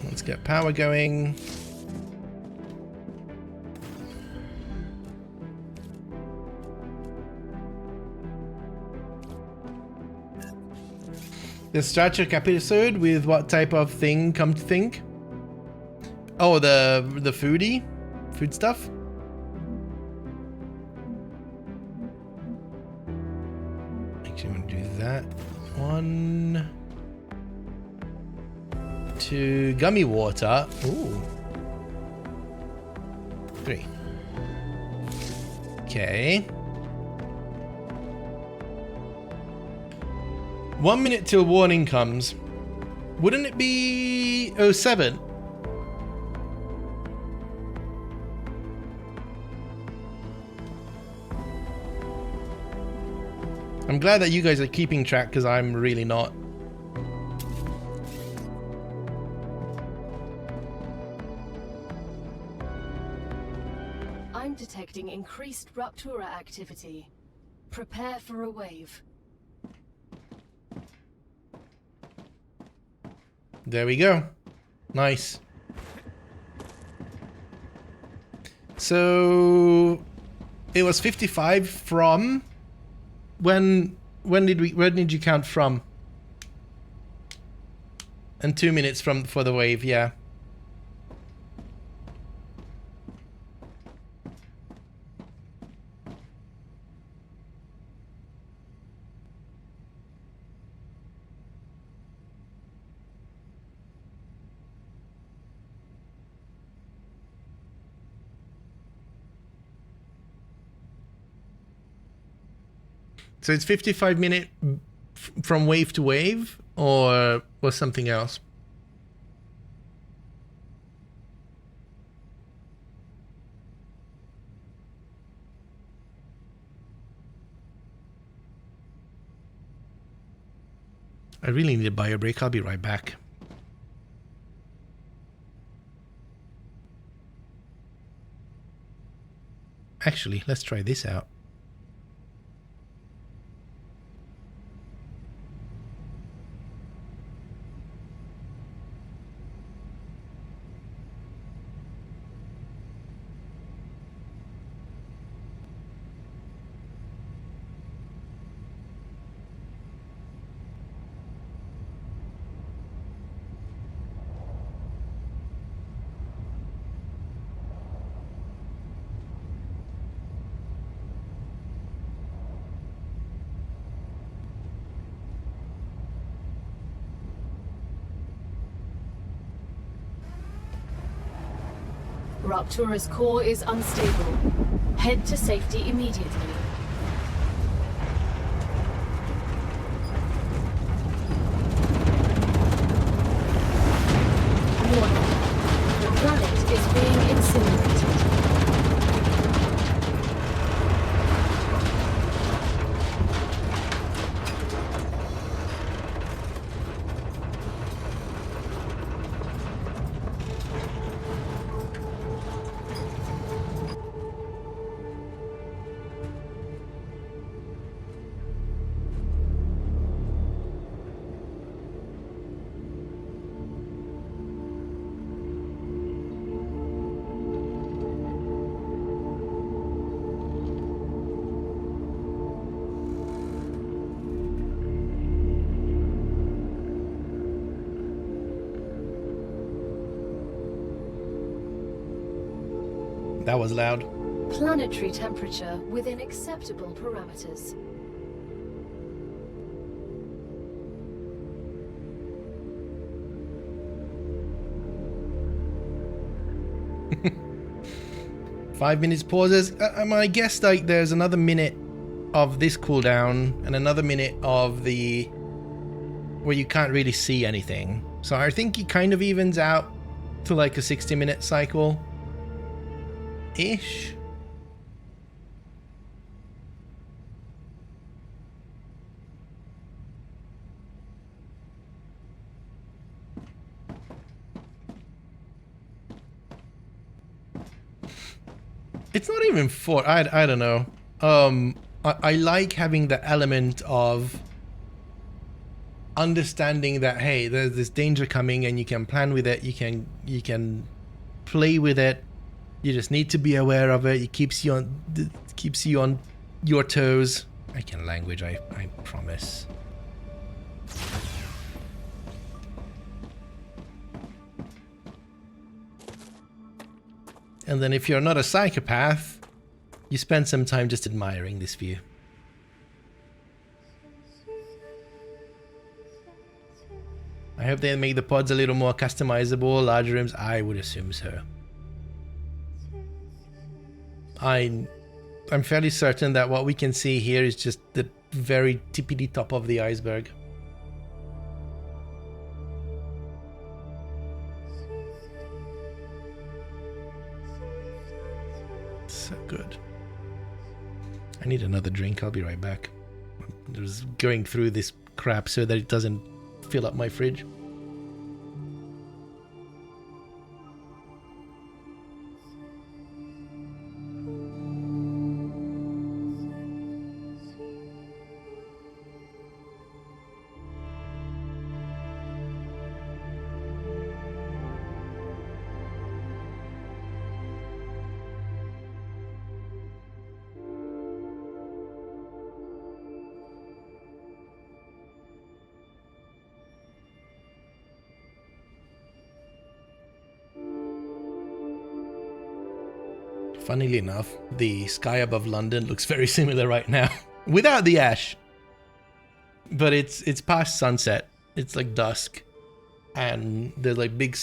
Let's get power going. The StarRupture episode with what type of thing, come to think? Oh, the foodie? Food stuff? Actually, I'm gonna do that. 1, 2, gummy water. Ooh. 3. Okay. 1 minute till warning comes. Wouldn't it be 07? I'm glad that you guys are keeping track because I'm really not. I'm detecting increased Raptura activity. Prepare for a wave. There we go. Nice. So it was 55 from when did you count from? And 2 minutes from for the wave, yeah. So it's 55 minutes from wave to wave, or was something else? I really need a bio break. I'll be right back. Actually, let's try this out. Raptura's core is unstable. Head to safety immediately. Warning. The planet is being incinerated. That was loud. Planetary temperature within acceptable parameters. Five minutes pauses. I guess like there's another minute of this cooldown and another minute of the where you can't really see anything. So I think it kind of evens out to like a 60-minute cycle ish. It's not even for I don't know. I like having the element of understanding that hey, there's this danger coming and you can plan with it, you can play with it. You just need to be aware of it. It keeps you on your toes. I can language, I promise. And then if you're not a psychopath, you spend some time just admiring this view. I hope they make the pods a little more customizable, larger rooms. I would assume so. I'm fairly certain that what we can see here is just the very tippity top of the iceberg. So good. I need another drink. I'll be right back. I'm just going through this crap so that it doesn't fill up my fridge. Funnily enough, the sky above London looks very similar right now, without the ash. But it's past sunset. It's like dusk, and there's like big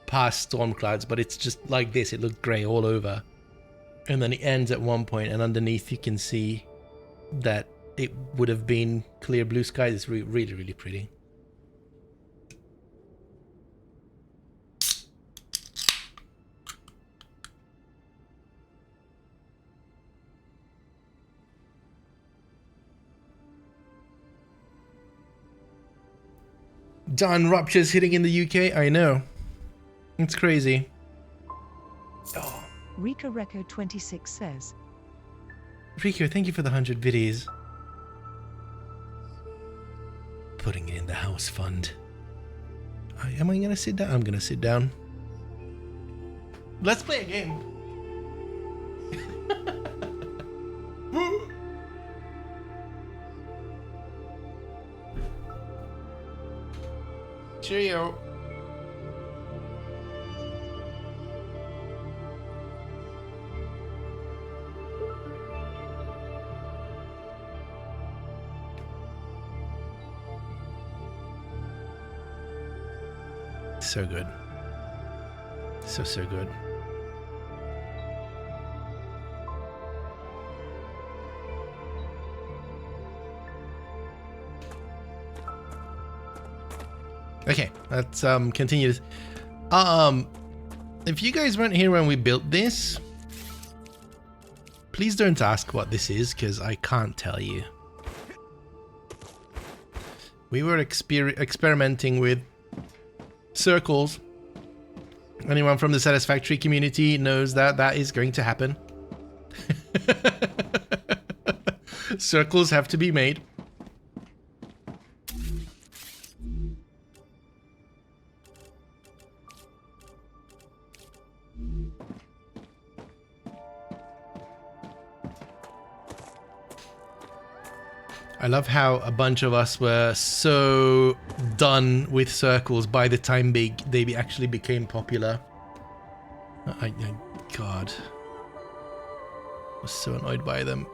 past storm clouds. But it's just like this. It looked grey all over, and then it ends at one point, and underneath you can see that it would have been clear blue skies. It's really, really pretty. StarRupture's hitting in the UK. I know. It's crazy. Oh. Rico Reco 26 says, Rico, thank you for the 100 biddies. Putting it in the house fund. Am I gonna sit down? I'm gonna sit down. Let's play a game. Cheerio. So good. So good. Okay, let's continue this. If you guys weren't here when we built this, please don't ask what this is, because I can't tell you. We were experimenting with circles. Anyone from the Satisfactory community knows that that is going to happen. Circles have to be made. I love how a bunch of us were so done with circles by the time they actually became popular. God. I was so annoyed by them.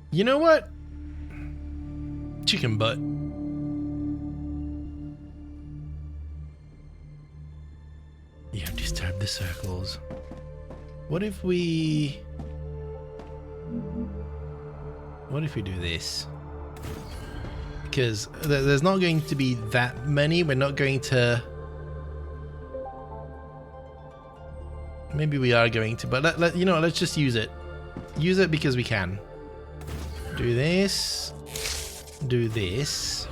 You know what? Chicken butt. You have disturbed the circles. What if we do this? Because there's not going to be that many. We're not going to... Maybe we are going to, but you know, let's just use it. Use it because we can. Do this. Do this.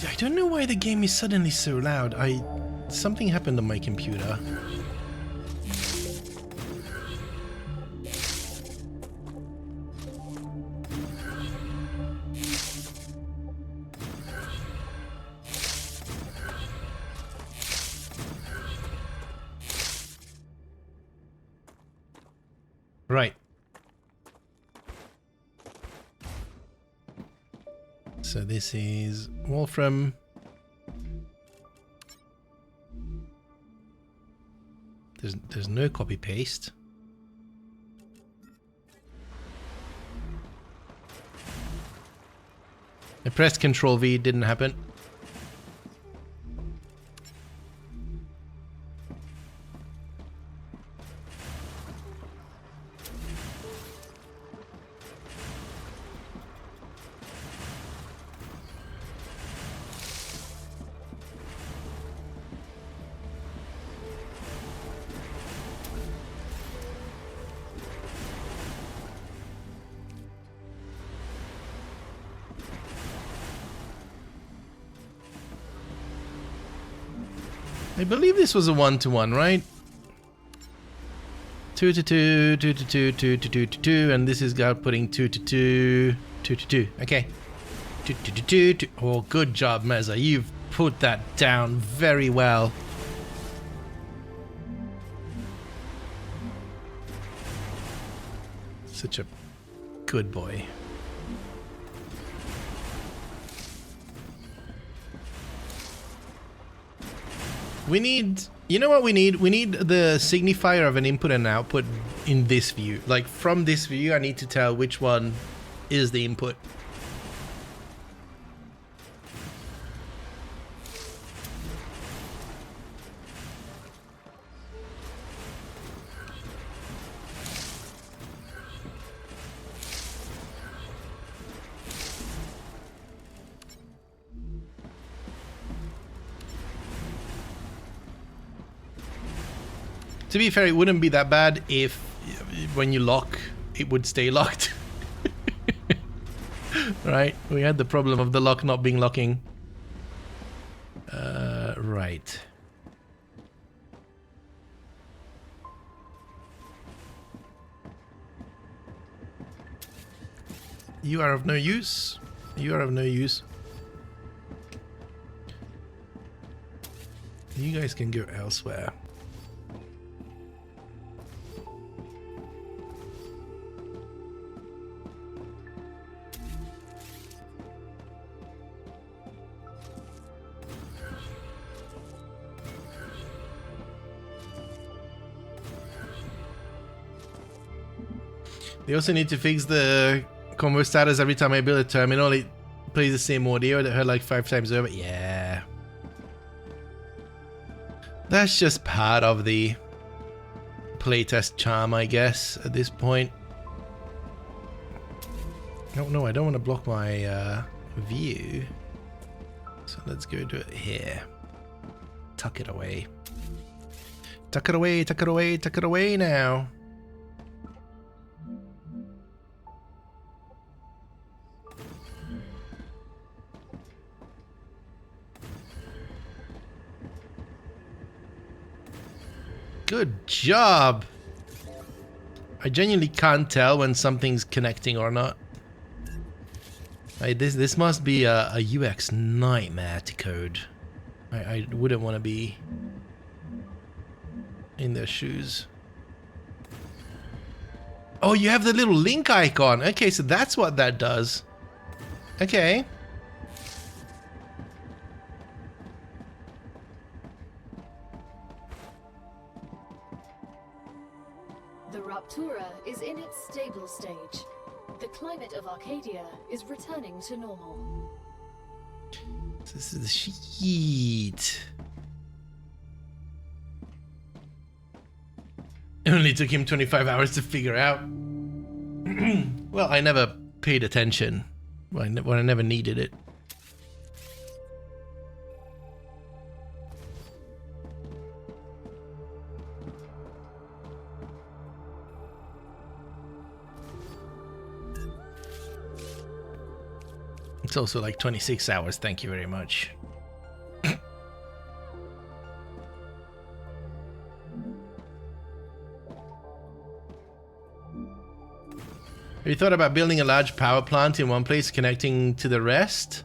I don't know why the game is suddenly so loud. Something happened on my computer. Right. So this is Wolfram. There's no copy paste. I pressed Control V, didn't happen. I believe this was a 1-to-1, right? 2 to 2, 2 to 2, 2 to 2 to 2, and this is outputting 2 to 2, 2 to 2. Okay. 2 to 2, 2, 2. Oh, good job, Meza. You've put that down very well. Such a good boy. We need, you know what we need? We need the signifier of an input and output in this view. Like from this view, I need to tell which one is the input. To be fair, it wouldn't be that bad if when you lock, it would stay locked. Right? We had the problem of the lock not being locking. Right. You are of no use. You are of no use. You guys can go elsewhere. They also need to fix the combo status every time I build a terminal. It plays the same audio that I heard like 5 times over. Yeah. That's just part of the playtest charm, I guess, at this point. Oh, no, I don't want to block my view. So let's go do it here. Tuck it away. Tuck it away, tuck it away, tuck it away now. Good job! I genuinely can't tell when something's connecting or not. This must be a UX nightmare to code. I wouldn't want to be in their shoes. Oh, you have the little link icon. Okay, so that's what that does. Okay. The Raptura is in its stable stage. The climate of Arcadia is returning to normal. This is the sheet. It only took him 25 hours to figure out. Well, I never paid attention when I never needed it. It's also like 26 hours, thank you very much. Have you thought about building a large power plant in one place connecting to the rest?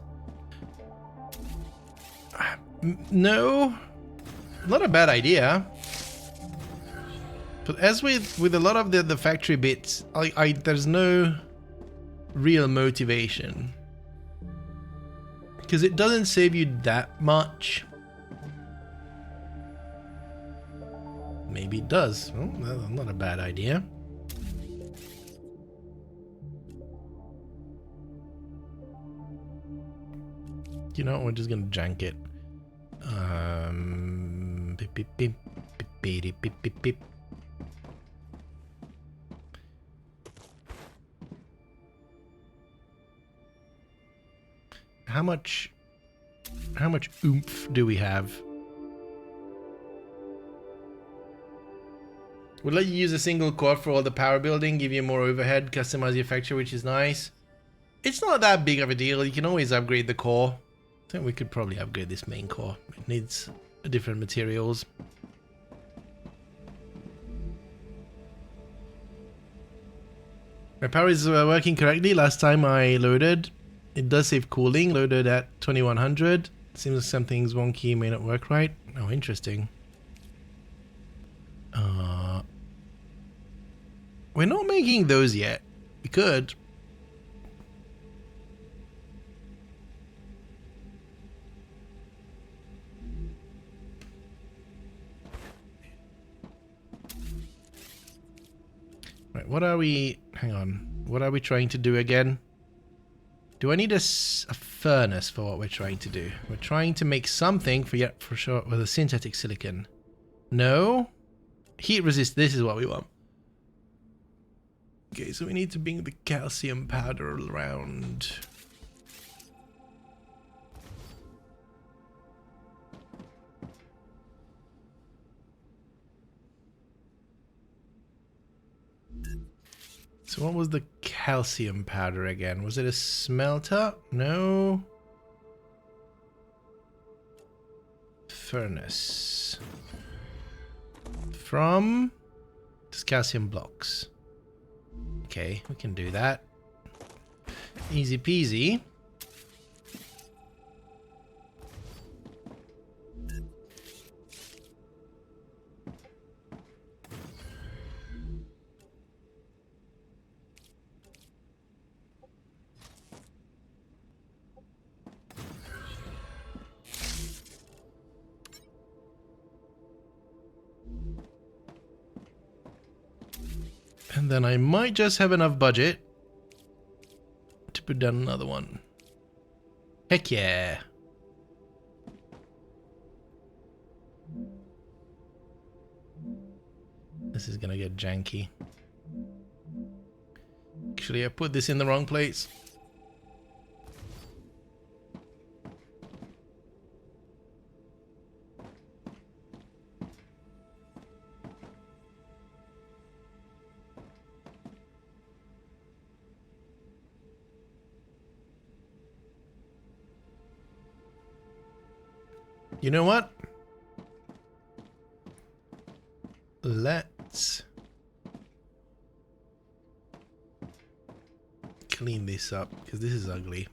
No, not a bad idea. But as with a lot of the factory bits, there's no real motivation. Because it doesn't save you that much. Maybe it does. Well, that's not a bad idea. You know, we're just gonna jank it. Beep, beep, beep, beep, beep, beep, beep, beep. How much oomph do we have? Would let you use a single core for all the power building, give you more overhead, customize your factory, which is nice. It's not that big of a deal. You can always upgrade the core. I think we could probably upgrade this main core. It needs different materials. My power is working correctly. Last time I loaded, it does save cooling. Loaded at 2100. Seems like something's wonky, may not work right. Oh, interesting. We're not making those yet. We could. Right, what are we... Hang on. What are we trying to do again? Do I need a furnace for what we're trying to do? We're trying to make something for sure with a synthetic silicon. No? Heat resist, this is what we want. Okay, so we need to bring the calcium powder around. So what was the calcium powder again? Was it a smelter? No. Furnace. From just calcium blocks. Okay, we can do that. Easy peasy. And then I might just have enough budget to put down another one. Heck yeah. This is gonna get janky. Actually, I put this in the wrong place. You know what? Let's clean this up because this is ugly.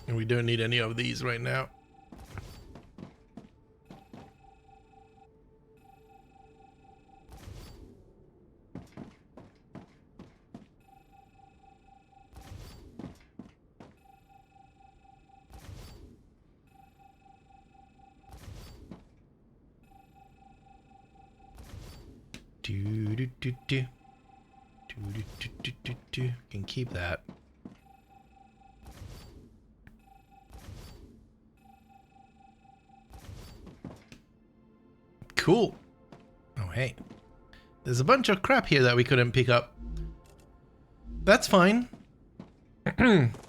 And we don't need any of these right now. Can keep that. Cool. Oh, hey. There's a bunch of crap here that we couldn't pick up. That's fine.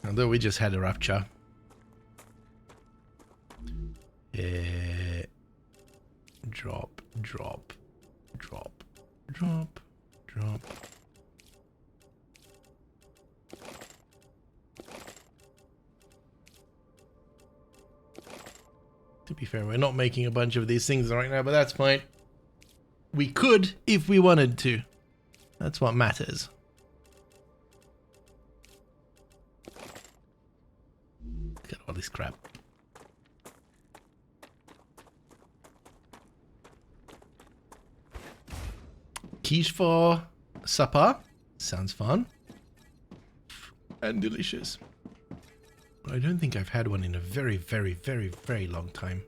Although we just had a rupture. Drop, drop, drop, drop, drop. To be fair, we're not making a bunch of these things right now, but that's fine. We could if we wanted to. That's what matters. Look at all this crap. Quiche for supper. Sounds fun. And delicious. I don't think I've had one in a very, very, very, very long time.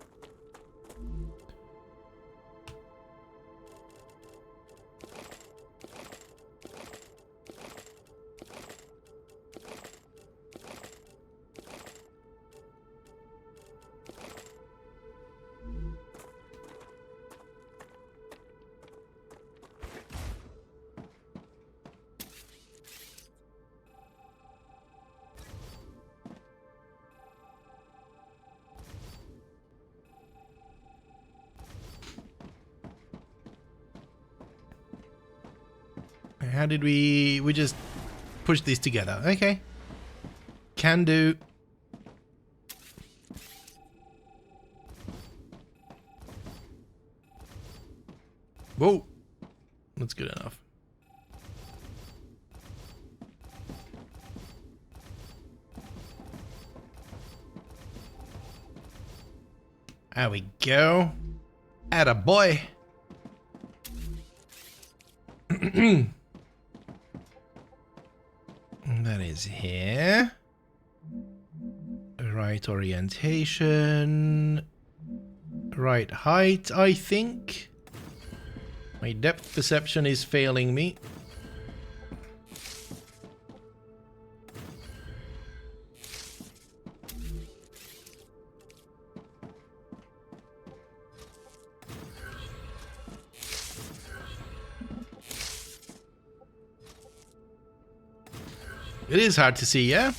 How did we just push these together? Okay. Can do. Whoa. That's good enough. There we go. Atta boy. That is here. Right orientation. Right height, I think. My depth perception is failing me. It is hard to see, yeah?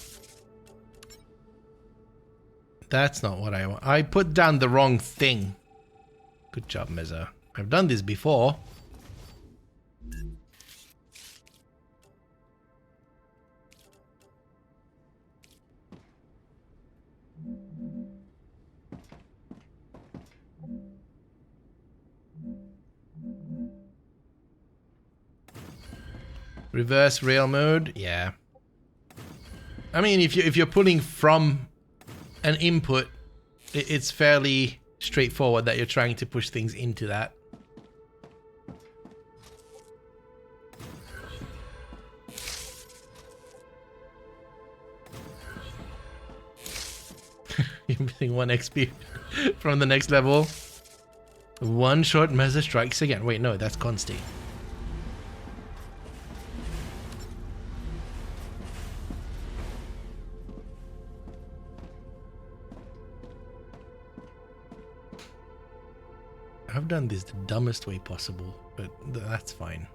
That's not what I want. I put down the wrong thing. Good job, Meza. I've done this before. Reverse rail mode, yeah. I mean, if you're pulling from an input, it's fairly straightforward that you're trying to push things into that. You're missing 1 XP from the next level. One shot Meza strikes again. Wait, no, that's Consti. I've done this the dumbest way possible, but that's fine.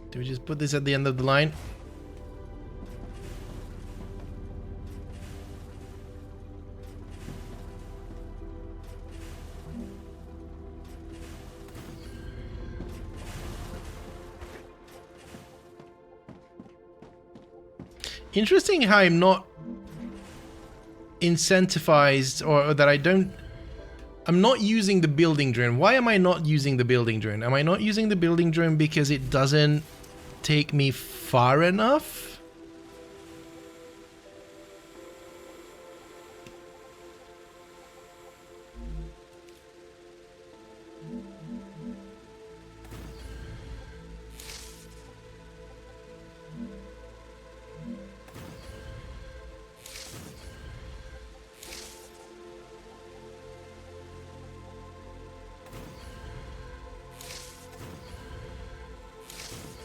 Do we just put this at the end of the line? Interesting how I'm not incentivized, or that I'm not using the building drone. Why am I not using the building drone? Am I not using the building drone because it doesn't take me far enough?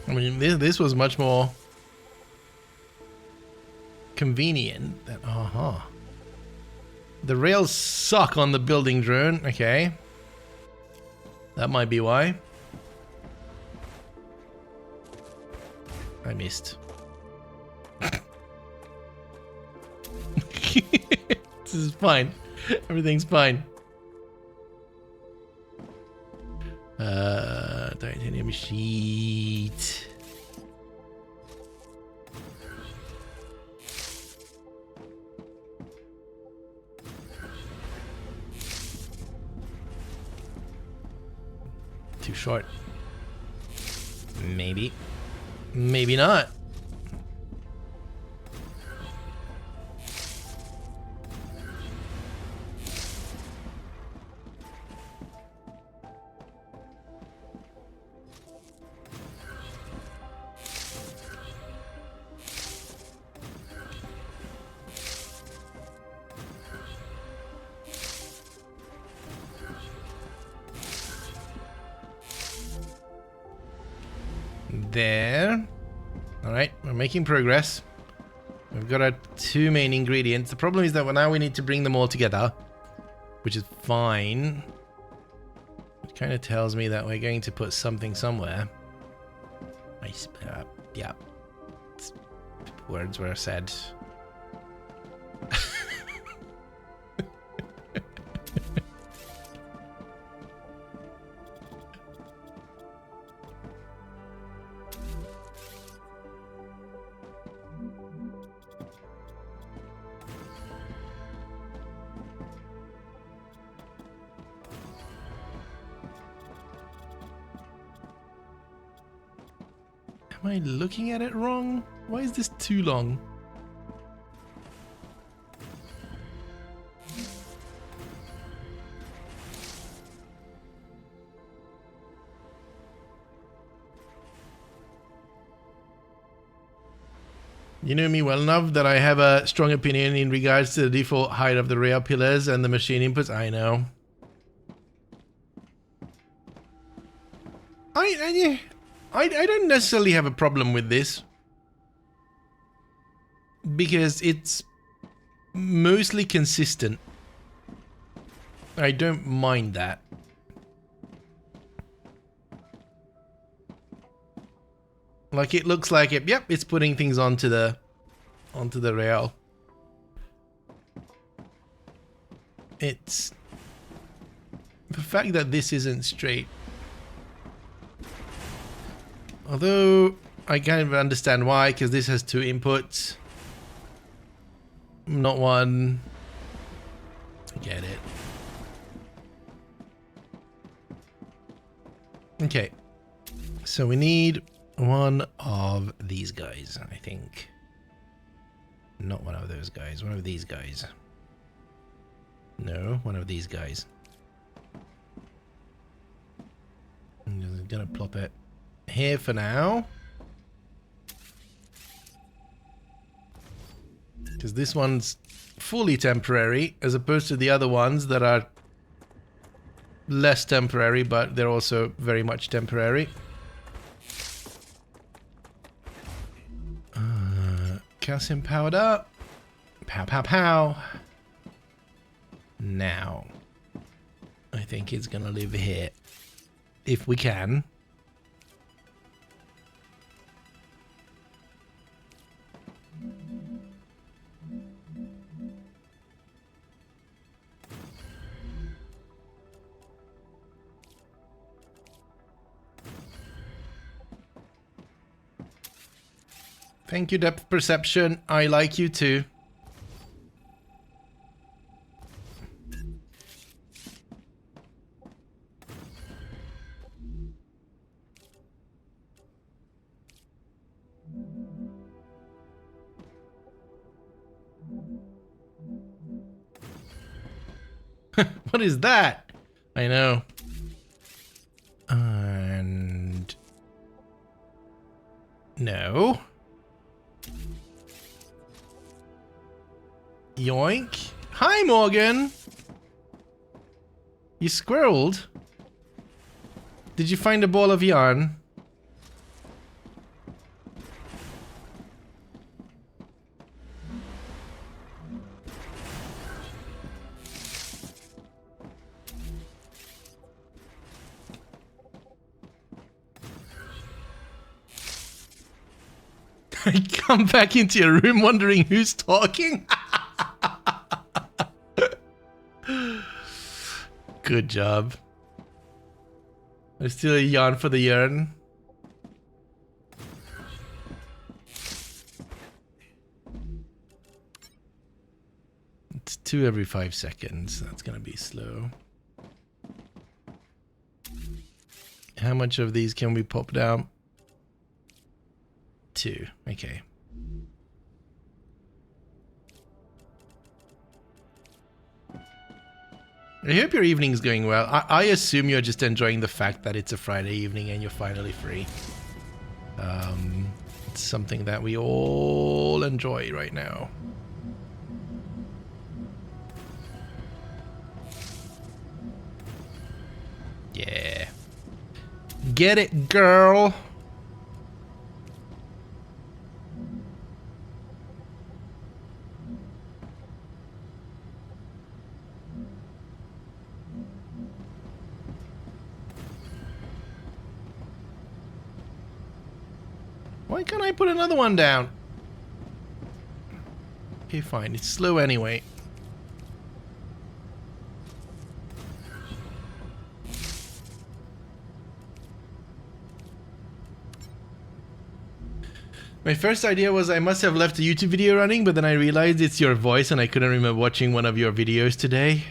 I mean, this was much more convenient than, The rails suck on the building drone, okay. That might be why. I missed. This is fine. Everything's fine. Titanium sheet. Too short. Maybe. Maybe not. There. Alright, we're making progress. We've got our 2 main ingredients. The problem is that now we need to bring them all together, which is fine. It kind of tells me that we're going to put something somewhere. Yeah. Words were said. I looking at it wrong? Why is this too long? You know me well enough that I have a strong opinion in regards to the default height of the rail pillars and the machine inputs. I know. I don't necessarily have a problem with this because it's mostly consistent. I don't mind that. Like it looks like it. Yep, it's putting things onto the rail. It's the fact that this isn't straight. Although I kind of understand why, because this has two inputs, not one. I get it. Okay, so we need one of these guys, I think. Not one of those guys, one of these guys. No, one of these guys. I'm just gonna plop it here for now. Because this one's fully temporary, as opposed to the other ones that are less temporary, but they're also very much temporary. Calcium powder. Pow, pow, pow. Now, I think it's gonna live here. If we can. Thank you, depth perception. I like you too. What is that? I know. And no. Yoink. Hi, Morgan. You squirreled? Did you find a ball of yarn? I come back into your room wondering who's talking. Good job. There's still a yarn for the yarn. It's 2 every 5 seconds. That's gonna be slow. How much of these can we pop down? 2. Okay. I hope your evening's going well. I assume you're just enjoying the fact that it's a Friday evening and you're finally free. It's something that we all enjoy right now. Yeah. Get it, girl. Why can't I put another one down? Okay, fine. It's slow anyway. My first idea was I must have left a YouTube video running, but then I realized it's your voice and I couldn't remember watching one of your videos today.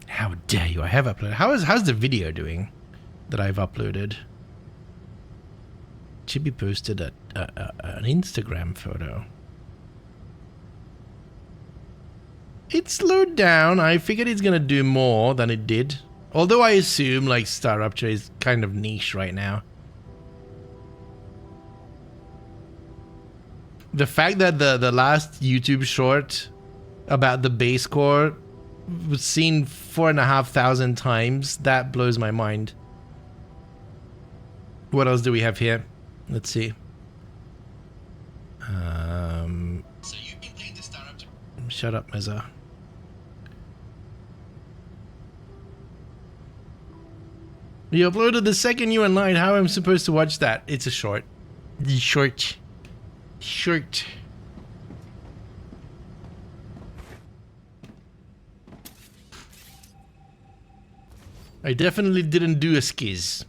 How dare you? I have uploaded. How's the video doing that I've uploaded? Chibi posted an Instagram photo. It slowed down. I figured it's gonna do more than it did. Although I assume like StarRupture is kind of niche right now. The fact that the last YouTube short about the base core was seen 4,500 times, that blows my mind. What else do we have here? Let's see. So you've been playing the StarRupture. Shut up, Meza. You uploaded the second you online. How am I supposed to watch that? It's a short. Short. I definitely didn't do a skiz.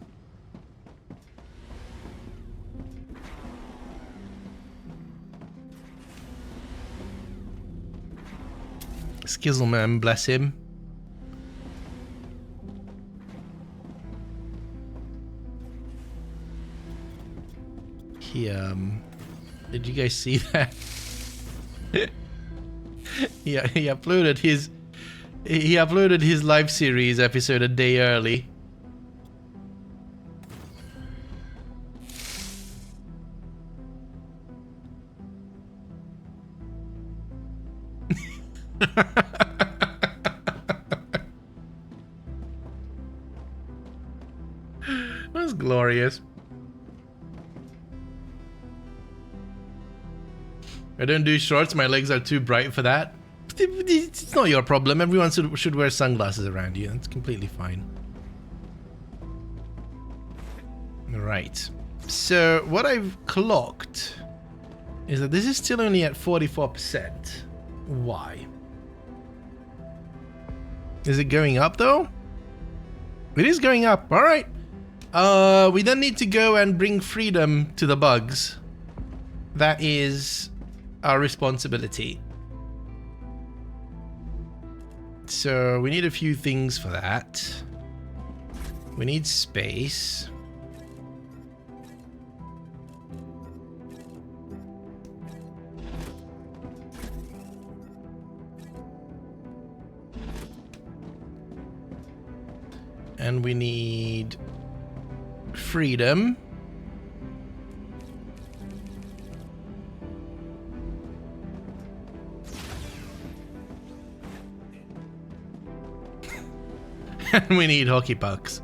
Skizzleman, bless him. He, did you guys see that? Yeah, he uploaded his live series episode a day early. That's glorious. I don't do shorts, my legs are too bright for that. It's not your problem. Everyone should wear sunglasses around you. That's completely fine. Right. So what I've clocked is that this is still only at 44%. Why? Is it going up though? It is going up. All right. We then need to go and bring freedom to the bugs. That is our responsibility. So we need a few things for that. We need space. And we need freedom. And we need hockey pucks.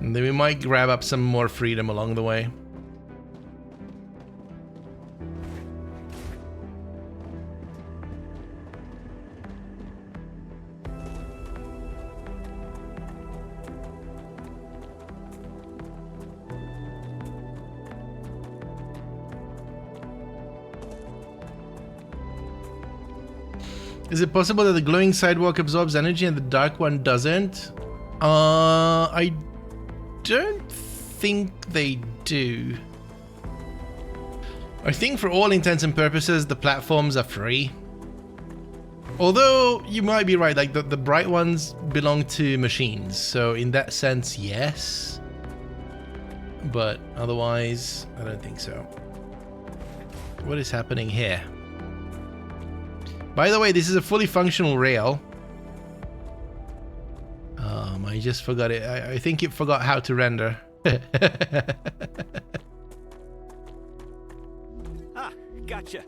And then we might grab up some more freedom along the way. Is it possible that the glowing sidewalk absorbs energy and the dark one doesn't? I don't think they do. I think for all intents and purposes, the platforms are free. Although you might be right, like the bright ones belong to machines. So in that sense, yes. But otherwise, I don't think so. What is happening here? By the way, this is a fully functional rail. I just forgot it. I think it forgot how to render. Ah, gotcha.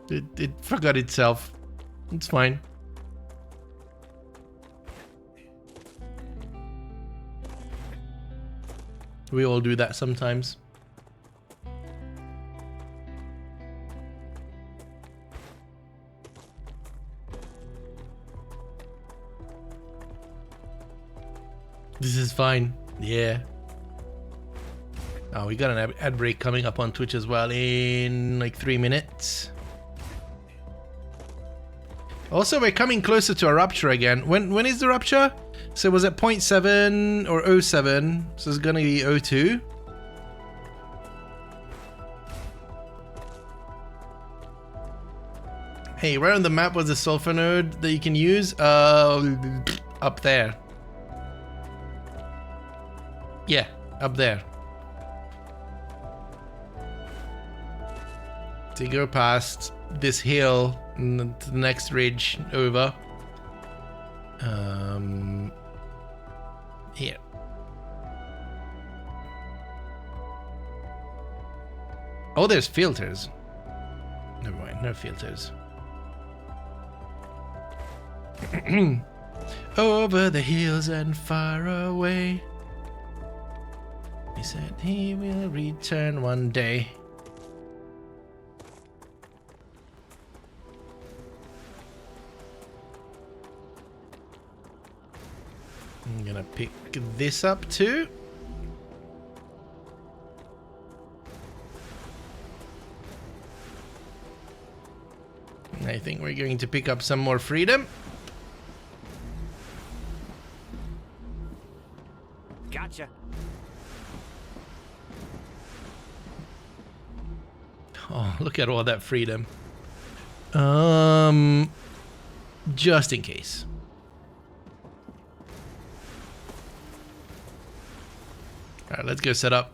It forgot itself. It's fine. We all do that sometimes. This is fine. Yeah. Oh, we got an ad break coming up on Twitch as well in like 3 minutes. Also, we're coming closer to a rupture again. When is the rupture? So was it 0.7 or 0.7? So it's gonna be 0.2. Hey, where on the map was the sulfur node that you can use? Up there. Yeah, up there. So you go past this hill and to the next ridge over. Here. Oh, there's filters. Never mind, no filters. Over the hills and far away. He said he will return one day. I'm gonna pick this up too. I think we're going to pick up some more freedom. Gotcha. Oh, look at all that freedom. Just in case. All right, let's go set up.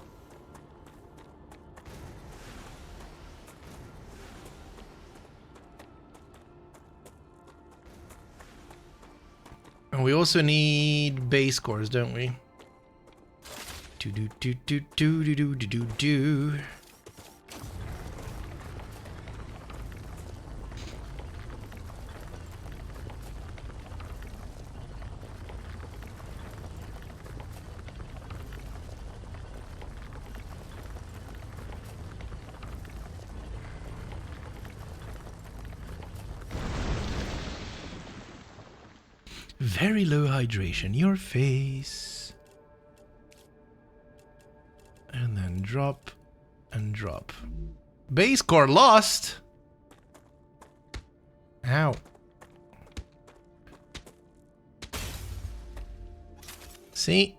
And we also need base cores, don't we? Do do do do do do do do do. Very low hydration, your face. And then drop and drop. Base core lost. Ow. See?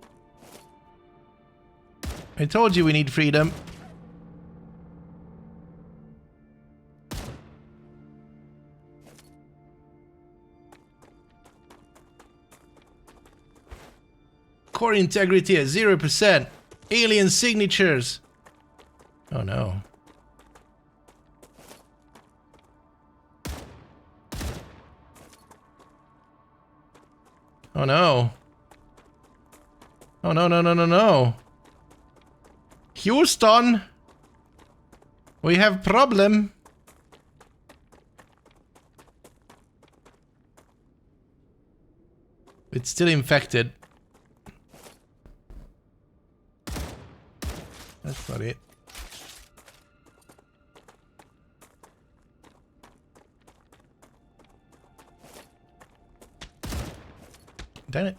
I told you we need freedom. Core integrity at 0%. Alien signatures. Oh no. Oh no. Oh no, no, no, no, no. Houston. We have problem. It's still infected. That's not it. Damn it.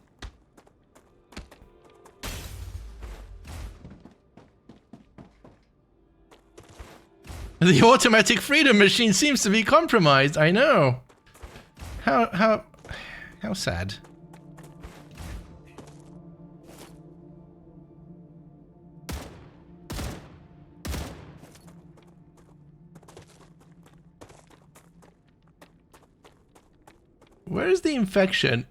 The automatic freedom machine seems to be compromised. I know. How sad. Where is the infection?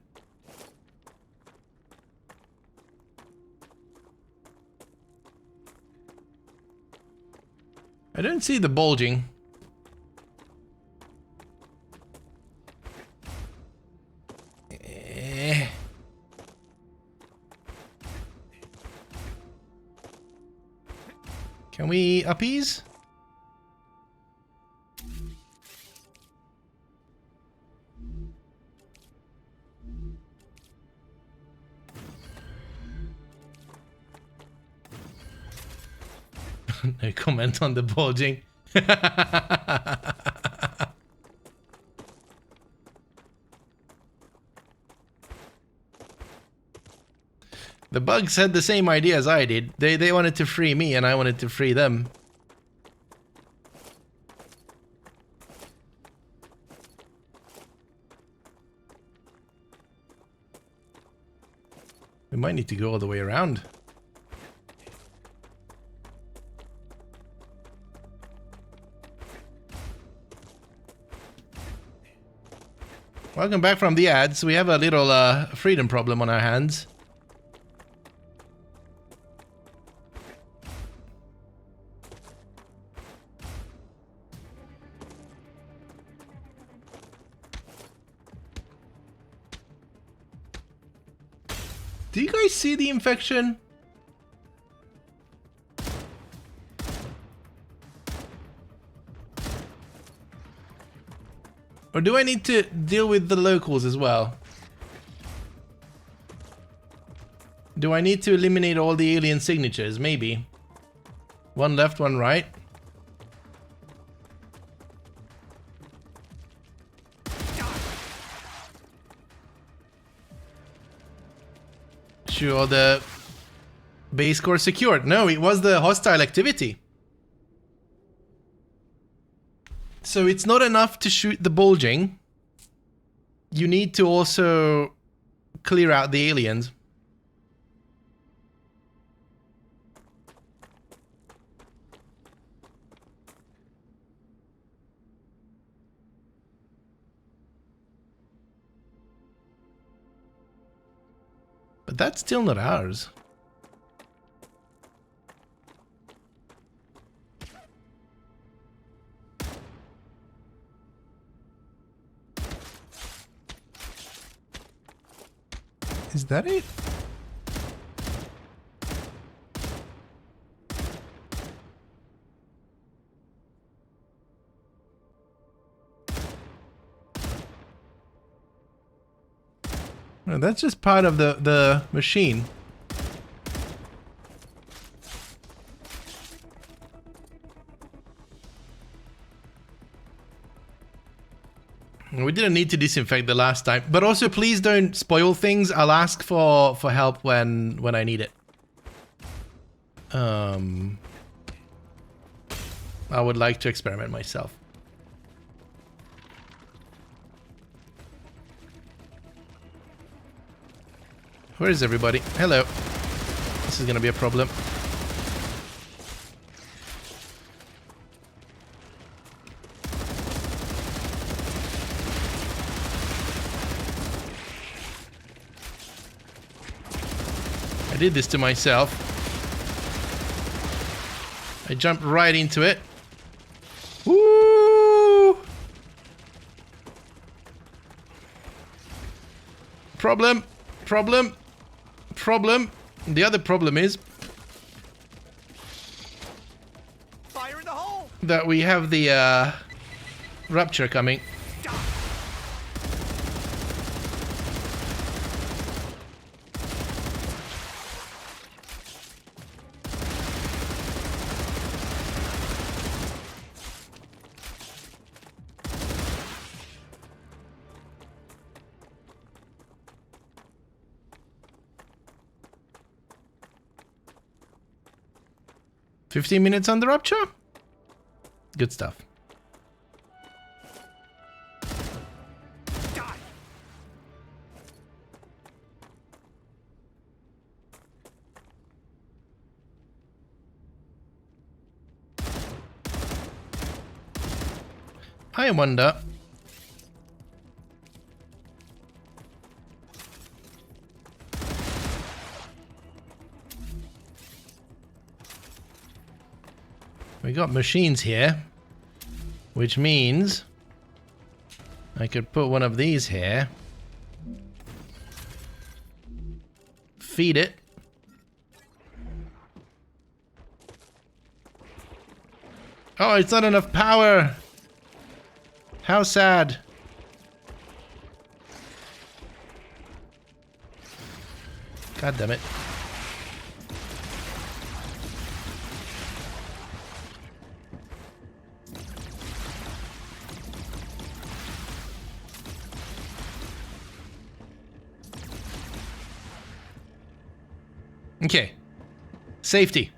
I don't see the bulging. Can we appease? No comment on the bulging. The bugs had the same idea as I did. They wanted to free me and I wanted to free them. We might need to go all the way around. Welcome back from the ads. We have a little freedom problem on our hands. Do you guys see the infection? Or do I need to deal with the locals as well? Do I need to eliminate all the alien signatures? Maybe. One left, one right. Sure, the base core secured. No, it was the hostile activity. So it's not enough to shoot the bulging. You need to also clear out the aliens. But that's still not ours. Is that it? No, that's just part of the machine. We didn't need to disinfect the last time, but also please don't spoil things. I'll ask for help when I need it. I would like to experiment myself. Where is everybody? Hello. This is gonna be a problem. I did this to myself. I jumped right into it. Woo! Problem. The other problem is Fire in the hole. that we have the rupture coming. $15 minutes on the rupture? Good stuff. Die. I wonder. We got machines here, which means I could put one of these here, feed it, oh, it's not enough power. How sad. God damn it. Okay. Safety.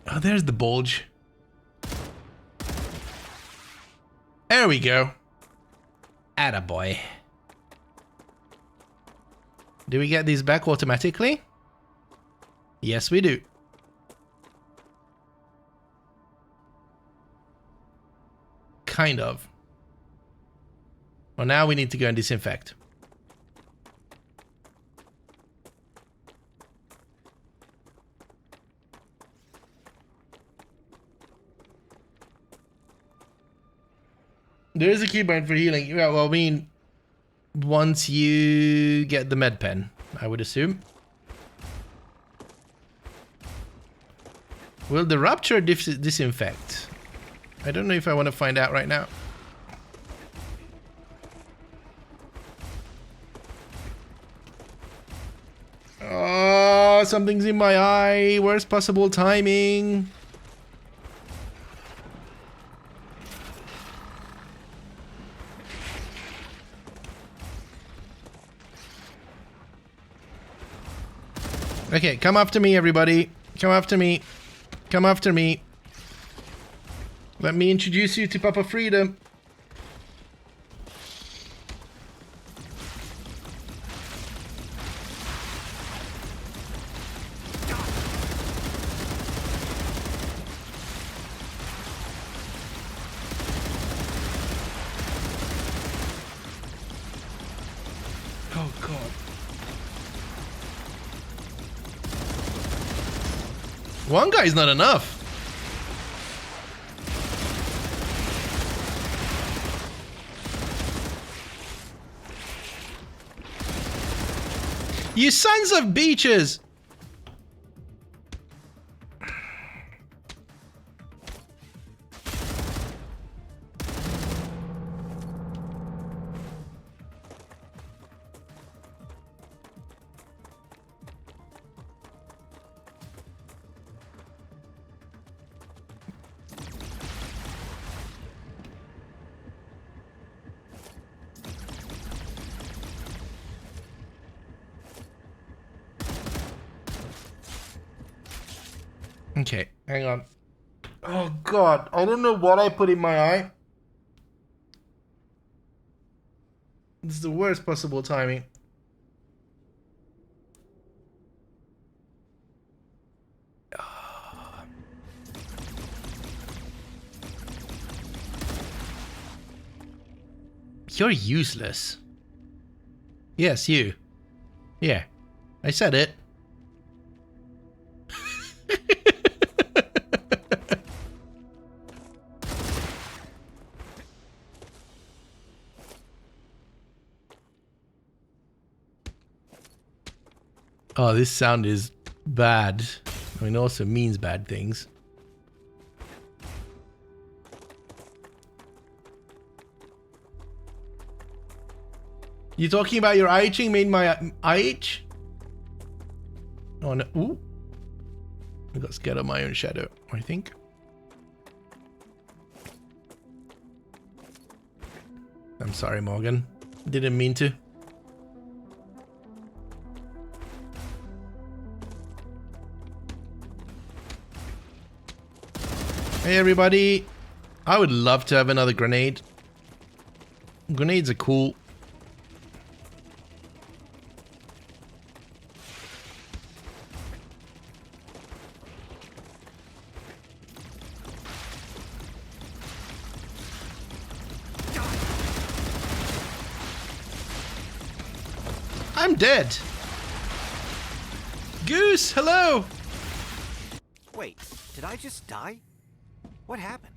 Oh, there's the bulge. There we go. Attaboy. Do we get these back automatically? Yes, we do. Kind of. Well, now we need to go and disinfect. There is a keybind for healing. Yeah, well, I mean, once you get the med pen, I would assume. Will the Rupture disinfect? I don't know if I want to find out right now. Oh, something's in my eye. Worst possible timing. Okay, come after me, everybody. Come after me. Come after me. Let me introduce you to Papa Freedom. Oh, God. One guy's not enough. You sons of beaches! Okay, hang on. Oh God, I don't know what I put in my eye. This is the worst possible timing. You're useless. Yes, you. Yeah, I said it. Oh, this sound is bad. I mean, it also means bad things. You talking about your eye itching made my eye itch? Oh no. Ooh. I got scared of my own shadow, I think. I'm sorry, Morgan. Didn't mean to. Hey everybody, I would love to have another grenade. Grenades are cool. I'm dead. Goose, hello. Wait, did I just die? What happened?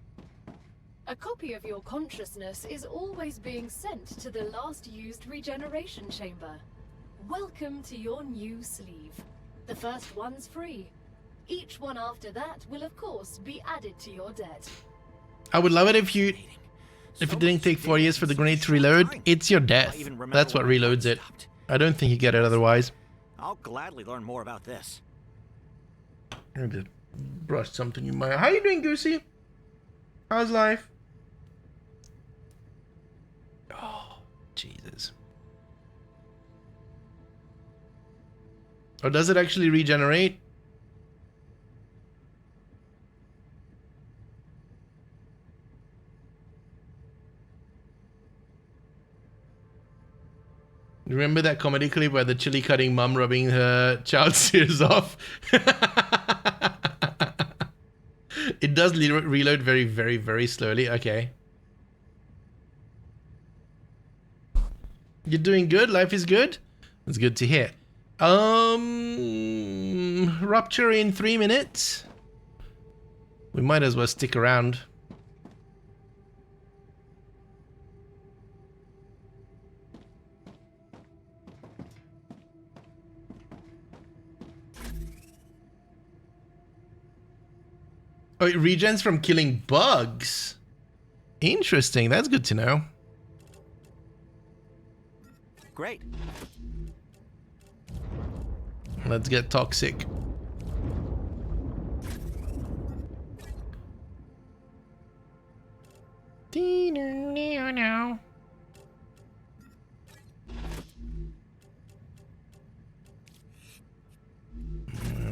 A copy of your consciousness is always being sent to the last used regeneration chamber. Welcome to your new sleeve. The first one's free. Each one after that will of course be added to your debt. I would love it if it didn't take 4 years for the grenade to reload. It's your death. That's what reloads it. I don't think you get it otherwise. I'll gladly learn more about this. I just brushed something in my eye. How you doing, Goosey? How's life? Oh, Jesus. Or does it actually regenerate? Remember that comedy clip where the chili cutting mum rubbing her child's ears off? It does reload very, very, very slowly. Okay. You're doing good? Life is good? That's good to hear. Rupture in 3 minutes. We might as well stick around. Oh, it regens from killing bugs. Interesting, that's good to know. Great. Let's get toxic.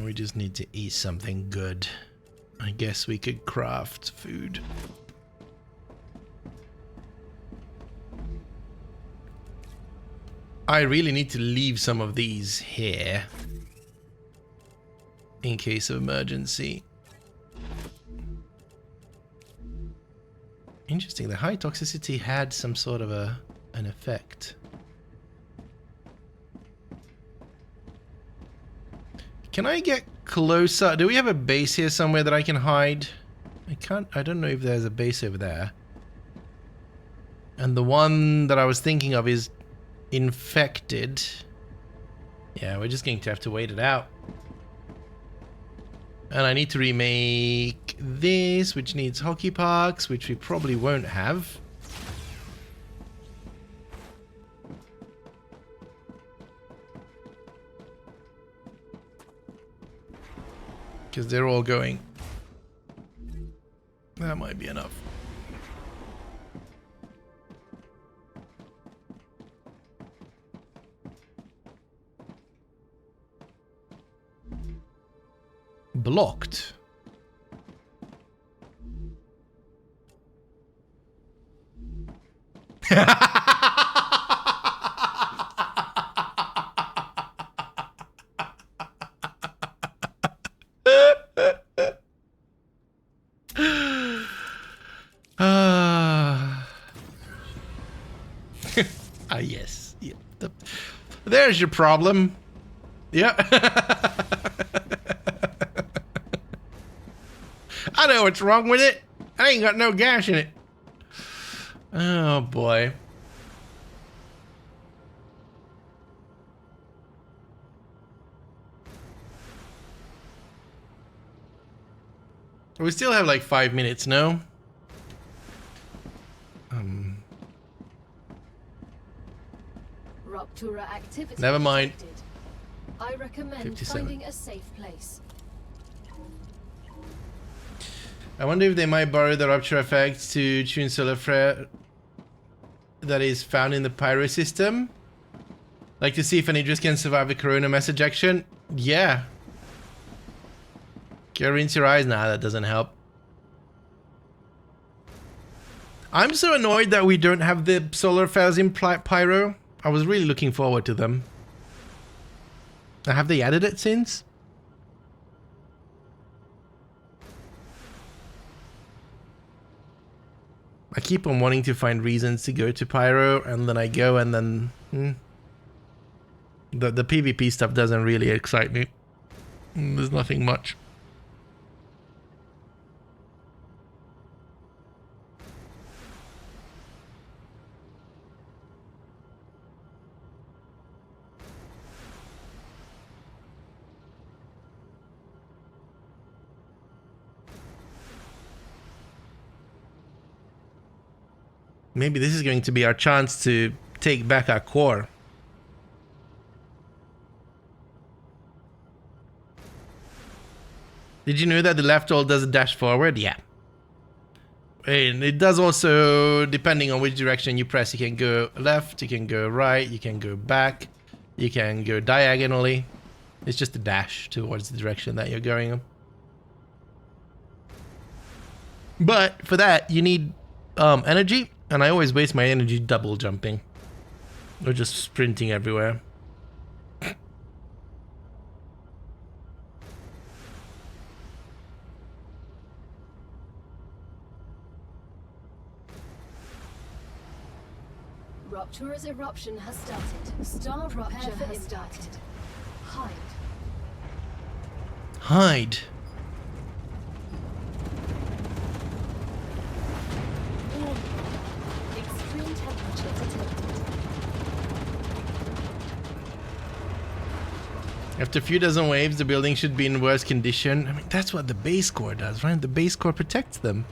We just need to eat something good. I guess we could craft food. I really need to leave some of these here in case of emergency. Interesting, the high toxicity had some sort of an effect. Can I get closer? Do we have a base here somewhere that I can hide? I don't know if there's a base over there. And the one that I was thinking of is infected. Yeah, we're just going to have to wait it out. And I need to remake this, which needs hockey parks, which we probably won't have. Because they're all going. That might be enough. Blocked. Yes. Yeah. There's your problem. Yeah. I know what's wrong with it. I ain't got no gas in it. Oh boy. We still have like 5 minutes, no? Ruptura activity Never mind. detected. I recommend 57. finding a safe place. I wonder if they might borrow the rupture effect to tune solar flare that is found in the pyro system. Like to see if any Idris can survive the corona mass ejection. Yeah. Go rinse your eyes. Nah, that doesn't help. I'm so annoyed that we don't have the solar flares in pyro. I was really looking forward to them. Have they added it since? I keep on wanting to find reasons to go to pyro, and then I go, and then the PvP stuff doesn't really excite me. There's nothing much. Maybe this is going to be our chance to take back our core. Did you know that the left all does a dash forward? Yeah. And it does also, depending on which direction you press, you can go left, you can go right, you can go back, you can go diagonally. It's just a dash towards the direction that you're going in. But for that, you need energy. And I always waste my energy double jumping. Or just sprinting everywhere. Rupture's eruption has started. StarRupture has started. Hide. Hide. Warning. Extreme temperature detected. After a few dozen waves, the building should be in worse condition. I mean, that's what the base core does, right? The base core protects them.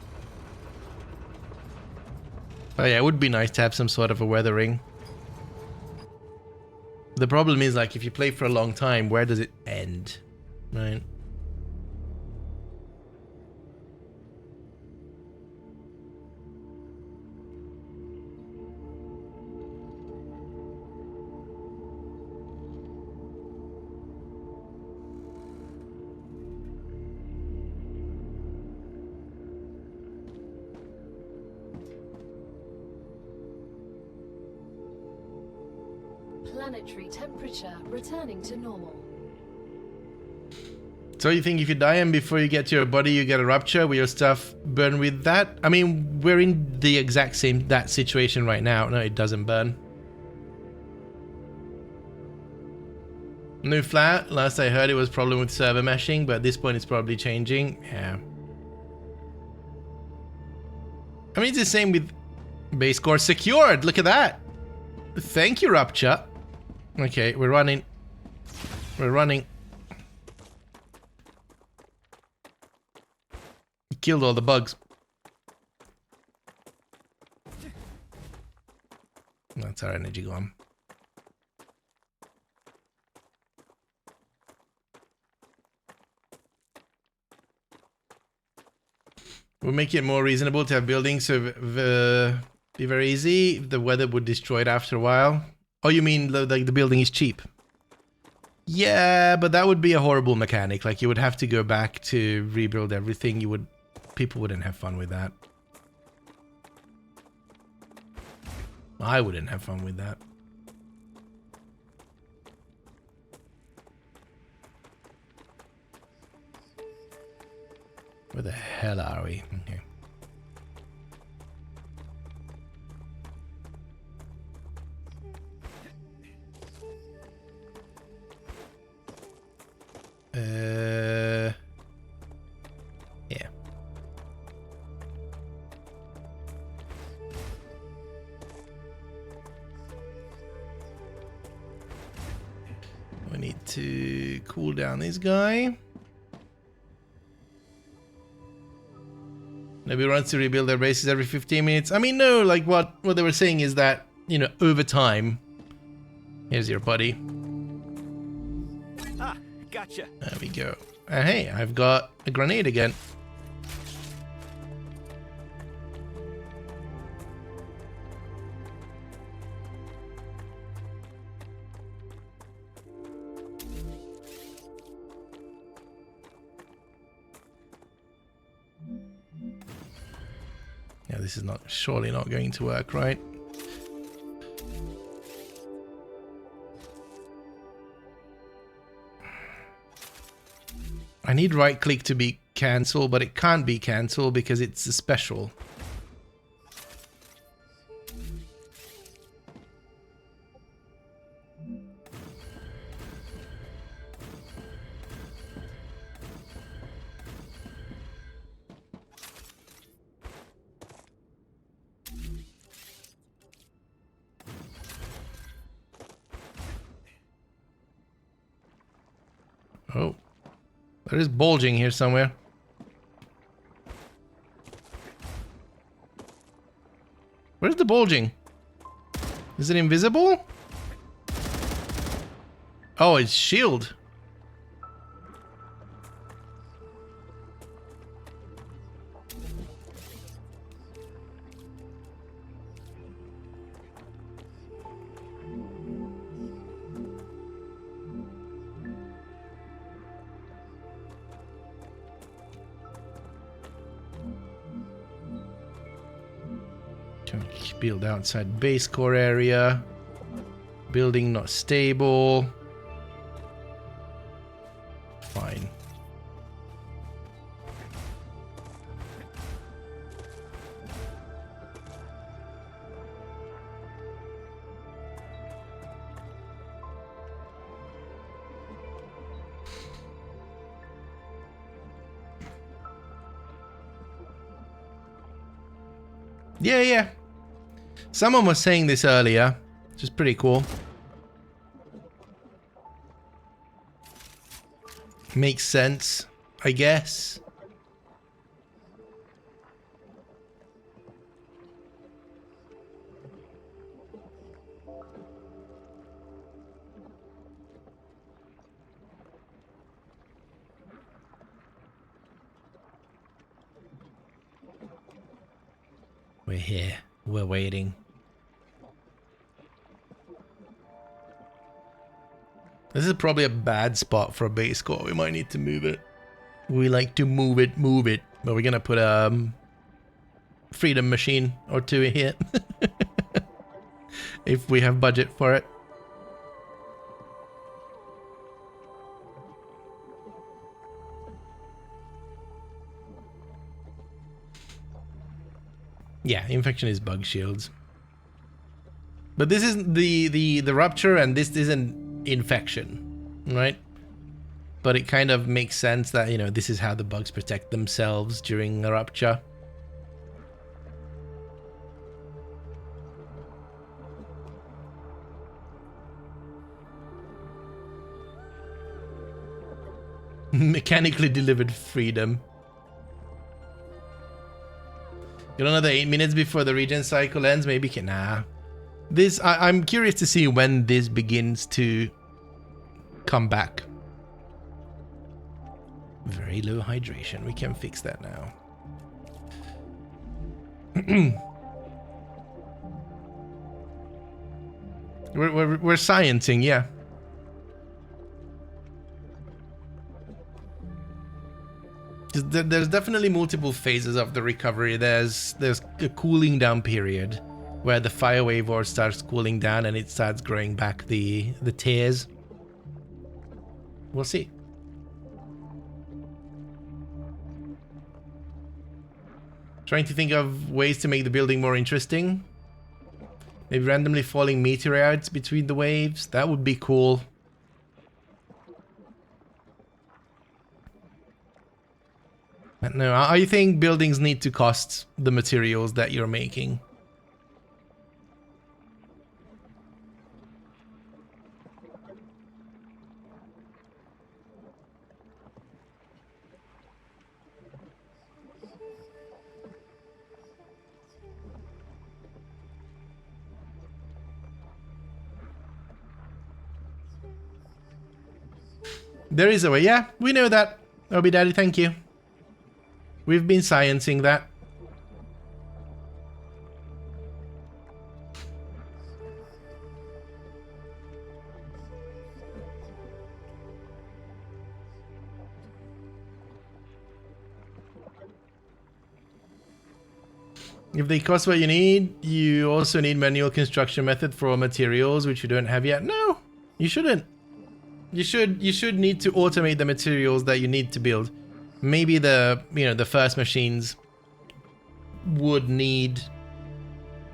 Oh yeah, it would be nice to have some sort of a weathering. The problem is, like, if you play for a long time, where does it end? Right? Planetary temperature returning to normal. So you think if you die and before you get to your body you get a rupture, will your stuff burn with that? I mean, we're in the exact same that situation right now. No, it doesn't burn. New flat. Last I heard it was problem with server meshing, but at this point it's probably changing. Yeah. I mean, it's the same with base core secured. Look at that. Thank you, Rupture. Okay, we're running. We're running. You killed all the bugs. That's our energy gone. We'll make it more reasonable to have buildings so be very easy. The weather would destroy it after a while. Oh, you mean like the building is cheap? Yeah, but that would be a horrible mechanic. Like you would have to go back to rebuild everything. People wouldn't have fun with that. I wouldn't have fun with that. Where the hell are we? Okay. Yeah. We need to cool down this guy. Maybe runs to rebuild their bases every 15 minutes. I mean, no, like what they were saying is that, you know, over time. Here's your buddy. Ah, gotcha. There we go. Hey, I've got a grenade again. Yeah, this is surely not going to work, right? I need right click to be cancel, but it can't be cancel because it's a special. Oh. There is bulging here somewhere. Where's the bulging? Is it invisible? Oh, it's shield. Build outside base core area. Building not stable. Fine. Yeah, yeah. Someone was saying this earlier, which is pretty cool. Makes sense, I guess. We're here. We're waiting. This is probably a bad spot for a base core. We might need to move it. We like to move it. But we're gonna put a freedom machine or two in here. If we have budget for it. Yeah, infection is bug shields. But this isn't the rupture, and this isn't infection, right? But it kind of makes sense that, you know, this is how the bugs protect themselves during a rupture. Mechanically delivered freedom. Got another 8 minutes before the regen cycle ends. Maybe can this. I'm curious to see when this begins to come back. Very low hydration. We can fix that now. we're sciencing, yeah. There's definitely multiple phases of the recovery. There's a cooling down period where the fire wave ore starts cooling down and it starts growing back the tears. We'll see. Trying to think of ways to make the building more interesting. Maybe randomly falling meteorites between the waves. That would be cool. But no, I think buildings need to cost the materials that you're making. There is a way. Yeah, we know that. Obi Daddy, thank you. We've been sciencing that. If they cost what you need, you also need manual construction method for materials, which you don't have yet. No, you shouldn't. You should need to automate the materials that you need to build. Maybe the first machines would need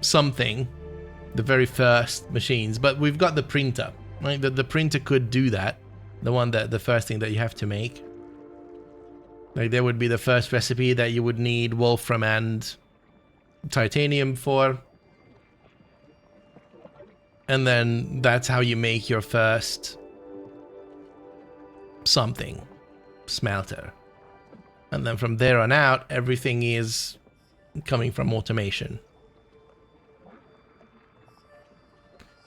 something, the very first machines, but we've got the printer, right? The printer could do that. The first thing that you have to make. Like there would be the first recipe that you would need wolfram and titanium for. And then that's how you make your first something, smelter. And then from there on out, everything is coming from automation.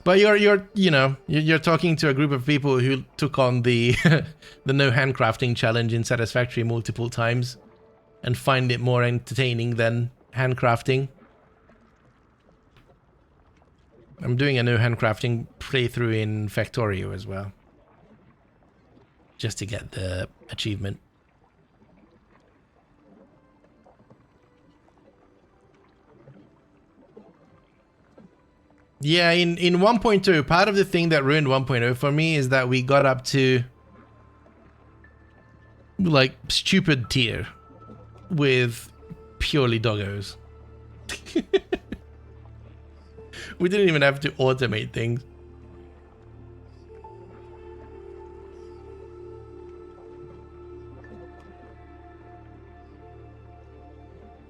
But you're talking to a group of people who took on the the no handcrafting challenge in Satisfactory multiple times and find it more entertaining than handcrafting. I'm doing a no handcrafting playthrough in Factorio as well, just to get the achievement. Yeah, in 1.2, part of the thing that ruined 1.0 for me is that we got up to like stupid tier with purely doggos. We didn't even have to automate things.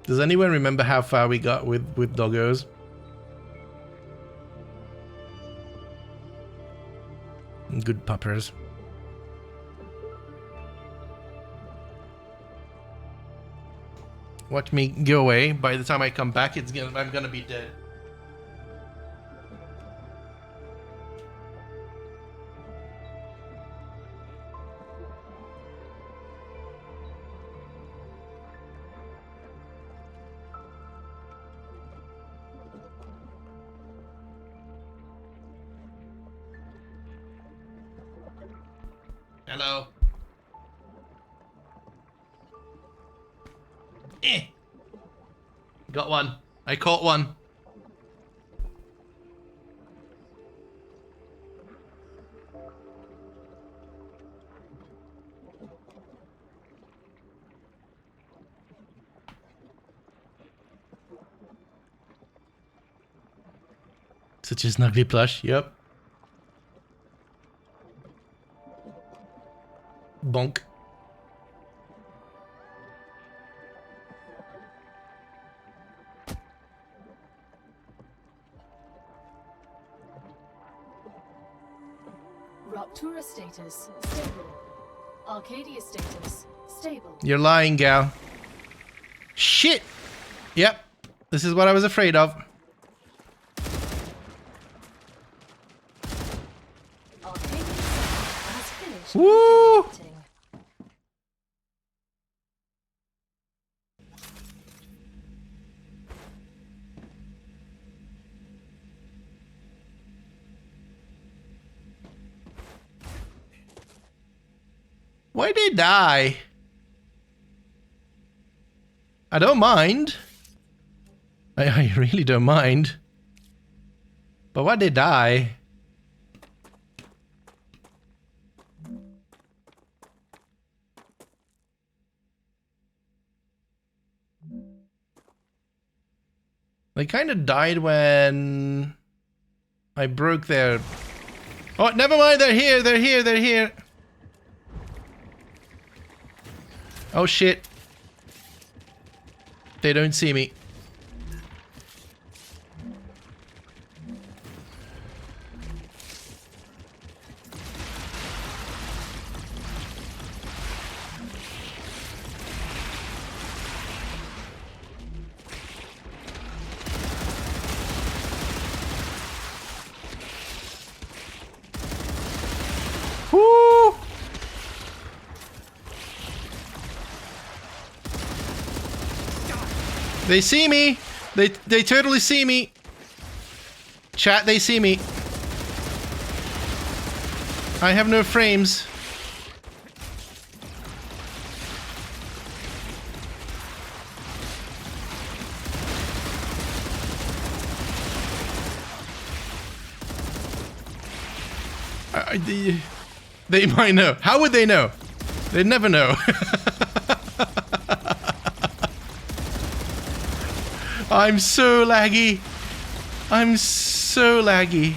Does anyone remember how far we got with doggos? Good puppers. Watch me go away. By the time I come back, I'm gonna be dead. Hello. Got one. I caught one. Such a snuggly plush. Yep. Bonk. Ruptura status stable. Arcadia status stable. You're lying, gal. Shit! Yep. This is what I was afraid of. Arcadia has finished. Woo! Regenerating. Why'd they die? I don't mind. I really don't mind. But why'd they die? They kind of died when I broke their... Oh, never mind, they're here, they're here, they're here. Oh shit. They don't see me. Woo! They see me. They totally see me. Chat, they see me. I have no frames. They might know. How would they know? They'd never know. I'm so laggy. I'm so laggy.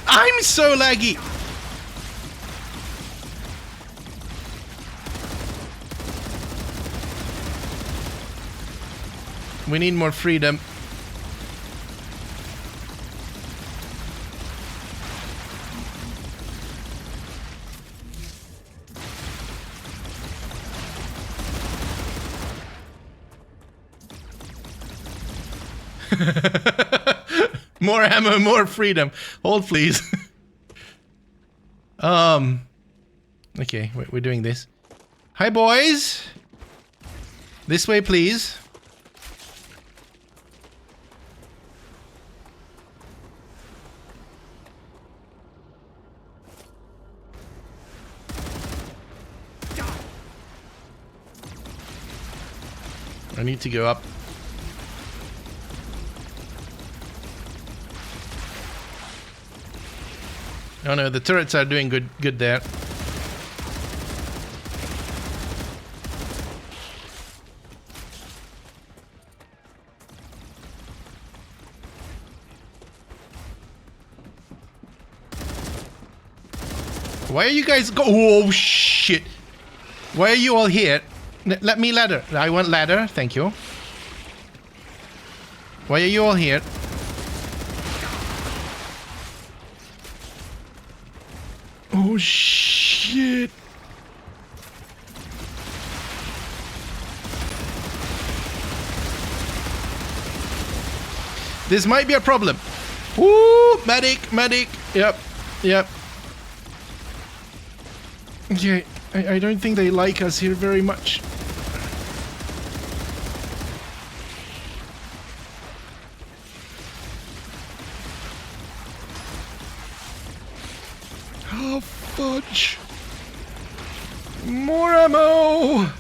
I'm so laggy. We need more freedom. More ammo, more freedom. Hold, please. Okay, we're doing this. Hi, boys. This way, please. I need to go up. Oh no, the turrets are doing good there. Why are you guys Oh shit. Why are you all here? Let me ladder. I want ladder. Thank you. Why are you all here? Oh shit. This might be a problem. Ooh, medic, medic. Yep, yep. Okay, I don't think they like us here very much. Oh, fudge. More ammo.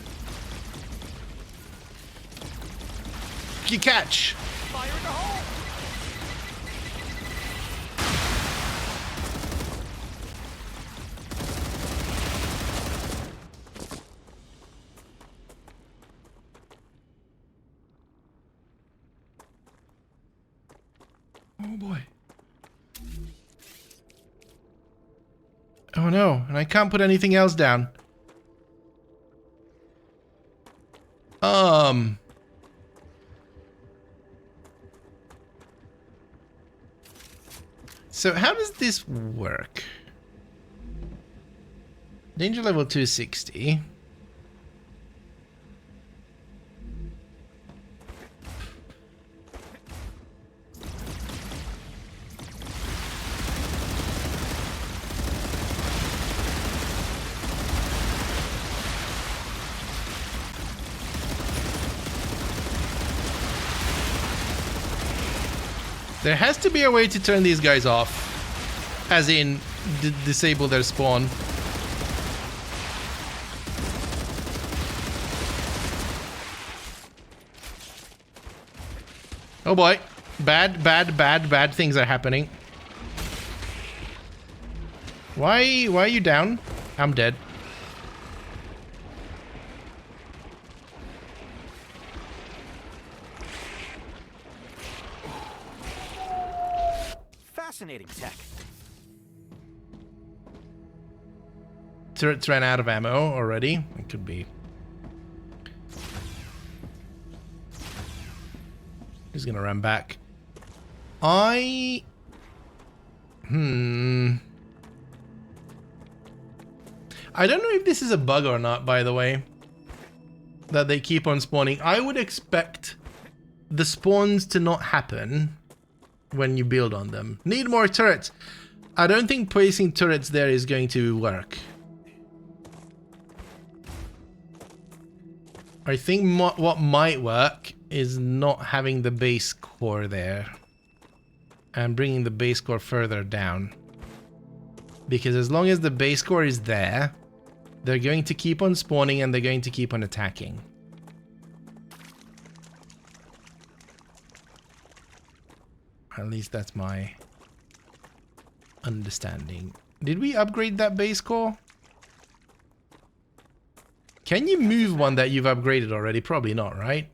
You catch. Fire in the hole! Oh boy. Oh no, and I can't put anything else down. So how does this work? Danger level 260. There has to be a way to turn these guys off. As in, disable their spawn. Oh boy. Bad things are happening. Why are you down? I'm dead. Fascinating tech. Turrets ran out of ammo already. It could be. He's gonna run back. I don't know if this is a bug or not, by the way. That they keep on spawning. I would expect the spawns to not happen when you build on them. Need more turrets. I don't think placing turrets there is going to work. I think what might work is not having the base core there and bringing the base core further down. Because as long as the base core is there, they're going to keep on spawning and they're going to keep on attacking. At least that's my understanding. Did we upgrade that base core? Can you move one that you've upgraded already? Probably not, right?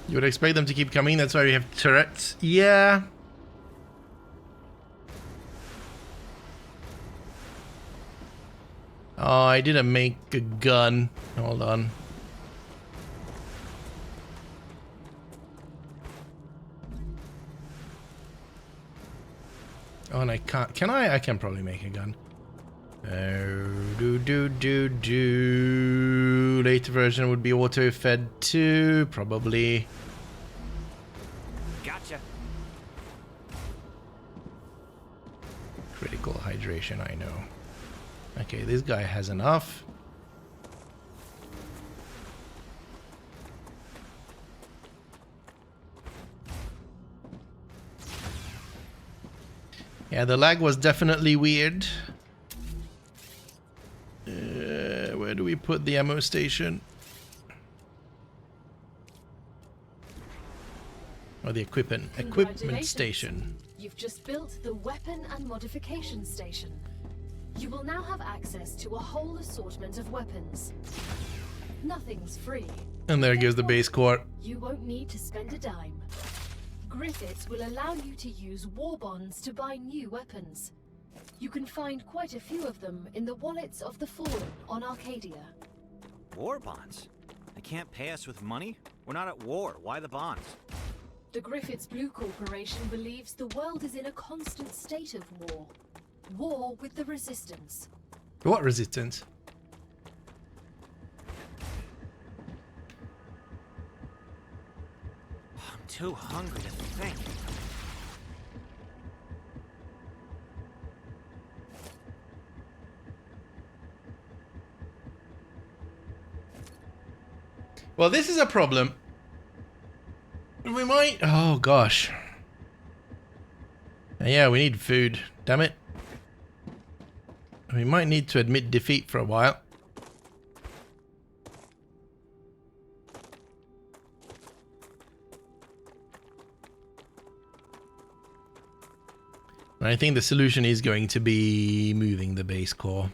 You would expect them to keep coming, that's why we have turrets. Yeah. Oh, I didn't make a gun. Hold on. Oh, and I can't. Can I? I can probably make a gun. Later version would be auto-fed too, probably. Gotcha. Critical hydration, I know. Okay, this guy has enough. Yeah, the lag was definitely weird. Where do we put the ammo station? Or the equipment station. you've just built the Weapon and Modification Station. You will now have access to a whole assortment of weapons. Nothing's free. And there goes the base core. You won't need to spend a dime. Griffiths will allow you to use war bonds to buy new weapons. You can find quite a few of them in the wallets of the Fallen on Arcadia. War bonds? They can't pay us with money? We're not at war. Why the bonds? The Griffiths Blue Corporation believes the world is in a constant state of war. War with the Resistance. What resistance? I'm too hungry to think. Well, this is a problem. We might... Oh, gosh. Yeah, we need food. Damn it. We might need to admit defeat for a while. And I think the solution is going to be moving the base core.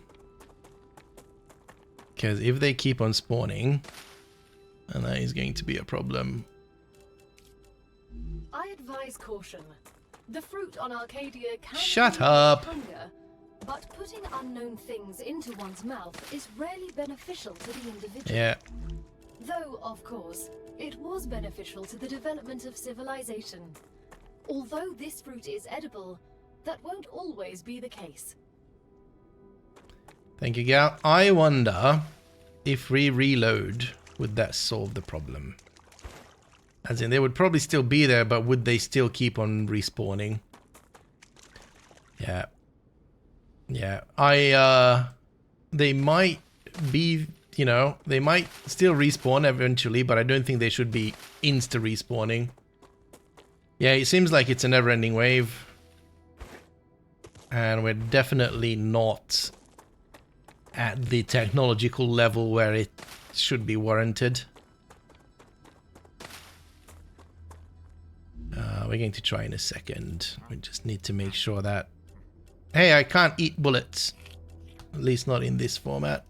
Because if they keep on spawning, and that is going to be a problem. I advise caution. The fruit on Arcadia can Shut relieve up. hunger, but putting unknown things into one's mouth is rarely beneficial to the individual. Yeah. Though, of course, it was beneficial to the development of civilization. Although this fruit is edible, that won't always be the case. Thank you, Gal. I wonder if we reload, would that solve the problem? As in, they would probably still be there, but would they still keep on respawning? Yeah. Yeah. They might be, you know, they might still respawn eventually, but I don't think they should be insta-respawning. Yeah, it seems like it's a never-ending wave. And we're definitely not at the technological level where it should be warranted. We're going to try in a second. We just need to make sure that... Hey, I can't eat bullets. At least not in this format.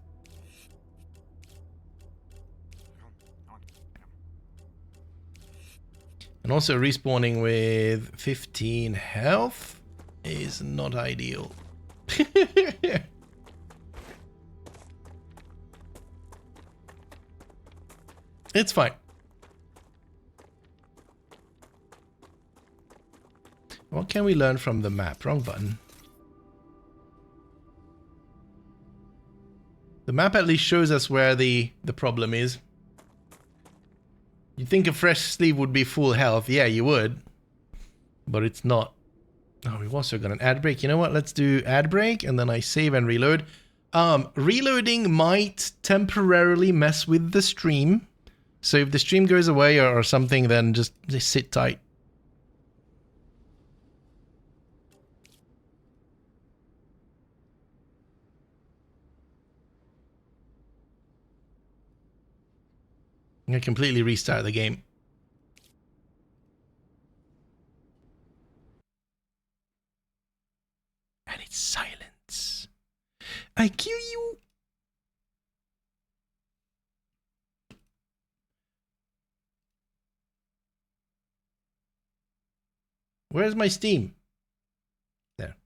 And also respawning with 15 health is not ideal. It's fine. What can we learn from the map? Wrong button. The map at least shows us where the problem is. You'd think a fresh sleeve would be full health. Yeah, you would. But it's not. Oh, we've also got an ad break. You know what? Let's do ad break and then I save and reload. Reloading might temporarily mess with the stream. So if the stream goes away or something, then just sit tight. I'm going to completely restart the game. And it's silence. I kill you. Where's my Steam? There.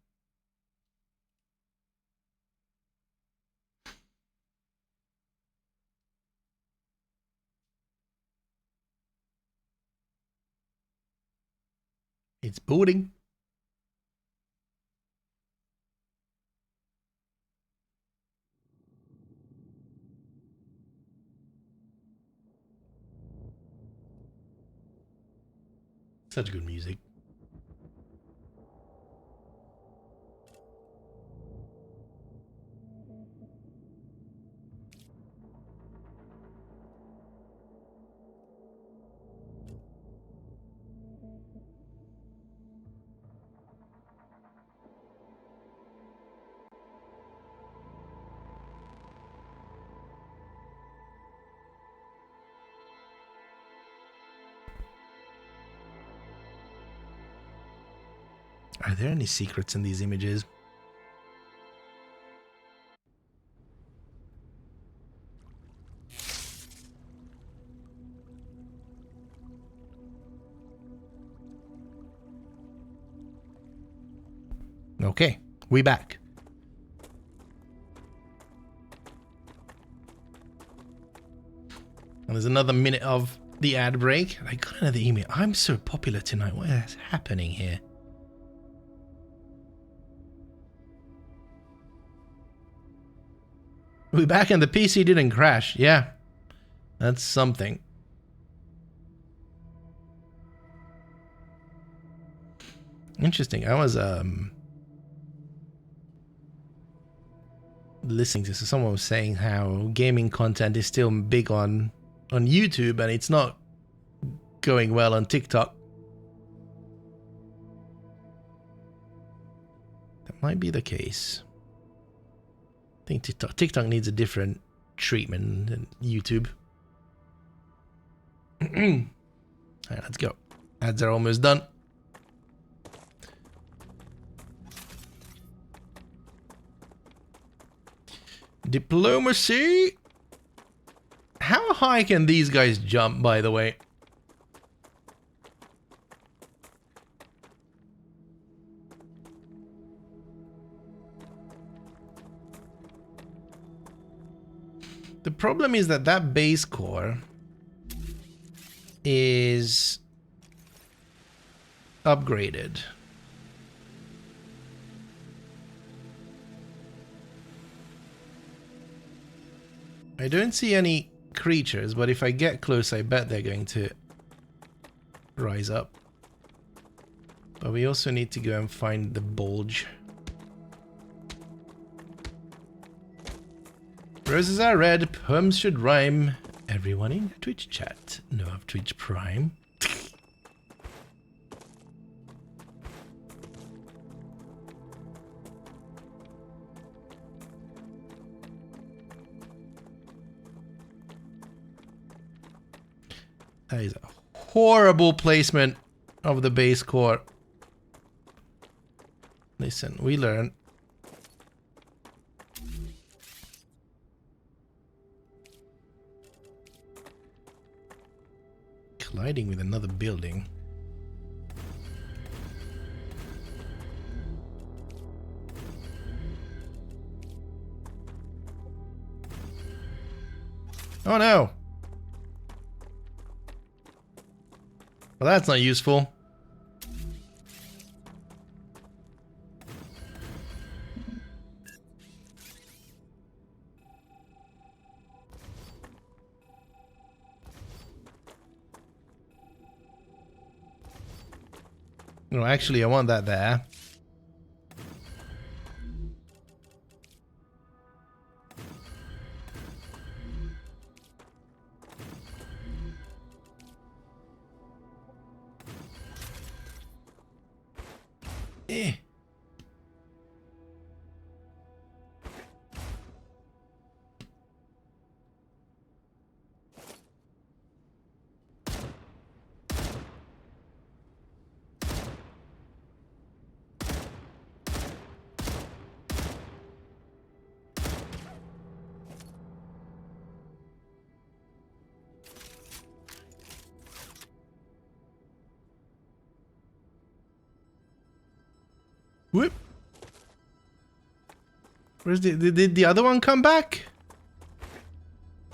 It's booting. Such good music. Are there any secrets in these images? Okay, we back. And there's another minute of the ad break. I got another email. I'm so popular tonight. What is happening here? We back and the PC didn't crash. Yeah, that's something. Interesting. I was listening to someone was saying how gaming content is still big on YouTube and it's not going well on TikTok. That might be the case. I think TikTok needs a different treatment than YouTube. Alright, let's go. Ads are almost done. Diplomacy. How high can these guys jump, by the way? The problem is that that base core is upgraded. I don't see any creatures, but if I get close, I bet they're going to rise up. But we also need to go and find the bulge. Roses are red, poems should rhyme. Everyone in Twitch chat know of Twitch Prime. That is a horrible placement of the base core. Listen, we learn. Colliding with another building. Oh no! Well, that's not useful. No, actually, I want that there. Eh. Whoop. Where's did the other one come back?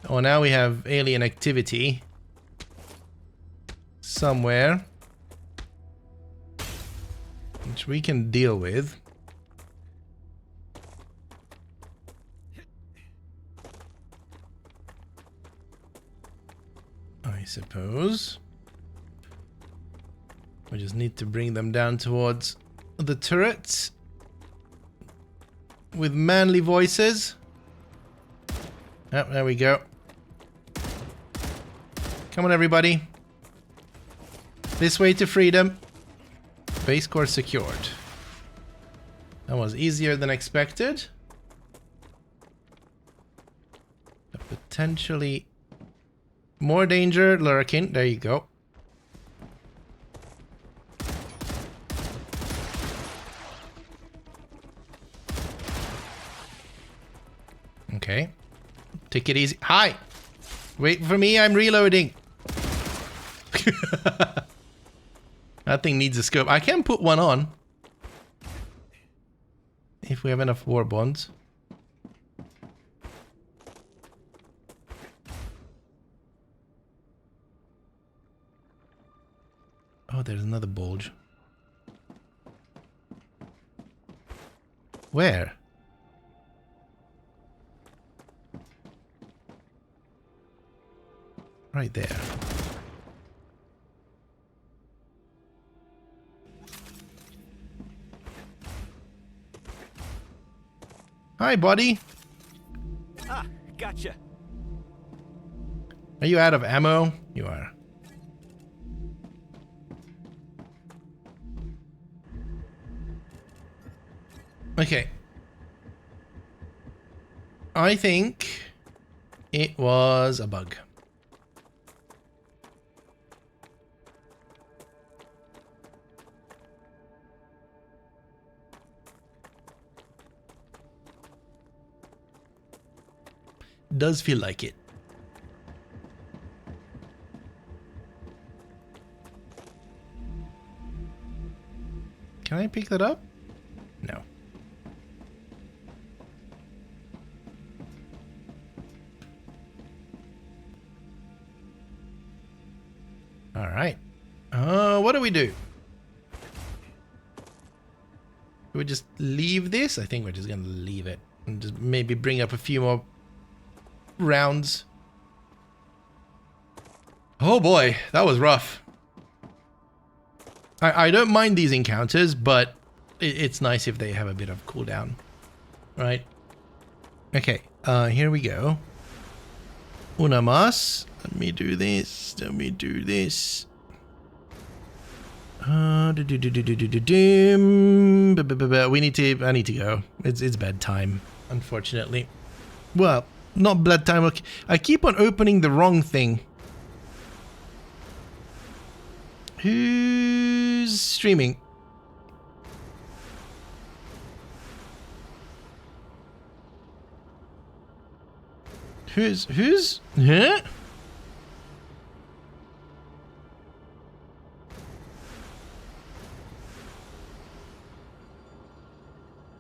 Oh, now we have alien activity somewhere, which we can deal with. I suppose. We just need to bring them down towards the turrets with manly voices. Oh, there we go. Come on, everybody. This way to freedom. Base core secured. That was easier than expected. But potentially more danger lurking. There you go. Okay. Take it easy. Hi! Wait for me, I'm reloading. That thing needs a scope. I can put one on. If we have enough war bonds. Oh, there's another bulge. Where? Right there. Hi, buddy. Ah, gotcha. Are you out of ammo? You are. Okay. I think it was a bug. Does feel like it. Can I pick that up? No. All right. What do we do? Do we just leave this? I think we're just gonna leave it and just maybe bring up a few more rounds. Oh boy, that was rough. I don't mind these encounters, but it's nice if they have a bit of cooldown, right? Okay, here we go. Una más. Let me do this. Let me do this. We need to. I need to go. It's bedtime, unfortunately. Well, not bedtime. I keep on opening the wrong thing. Who's streaming? Who's? Huh?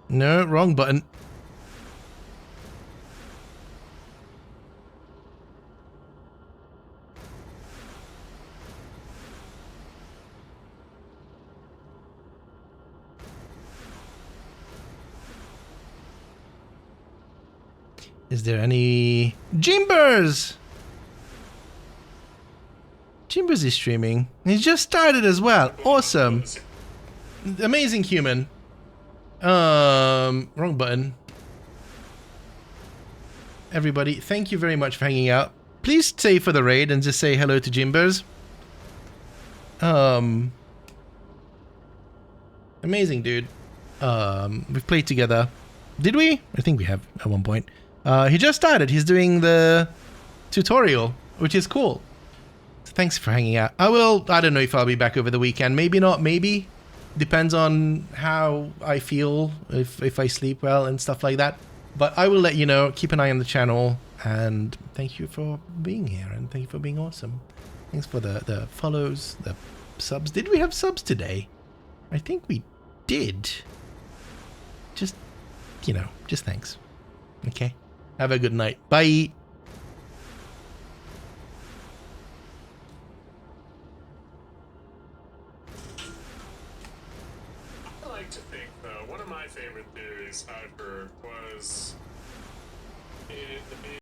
No, wrong button. Is there any... Jimbers! Jimbers is streaming. He just started as well. Awesome. Amazing human. Wrong button. Everybody, thank you very much for hanging out. Please stay for the raid and just say hello to Jimbers. Amazing dude. We've played together. Did we? I think we have at one point. He just started. He's doing the tutorial, which is cool. So thanks for hanging out. I don't know if I'll be back over the weekend. Maybe not, maybe. Depends on how I feel, if I sleep well and stuff like that. But I will let you know. Keep an eye on the channel. And thank you for being here. And thank you for being awesome. Thanks for the follows, the subs. Did we have subs today? I think we did. Just, you know, just thanks. Okay? Have a good night. Bye. I like to think, though, one of my favorite theories I've heard was the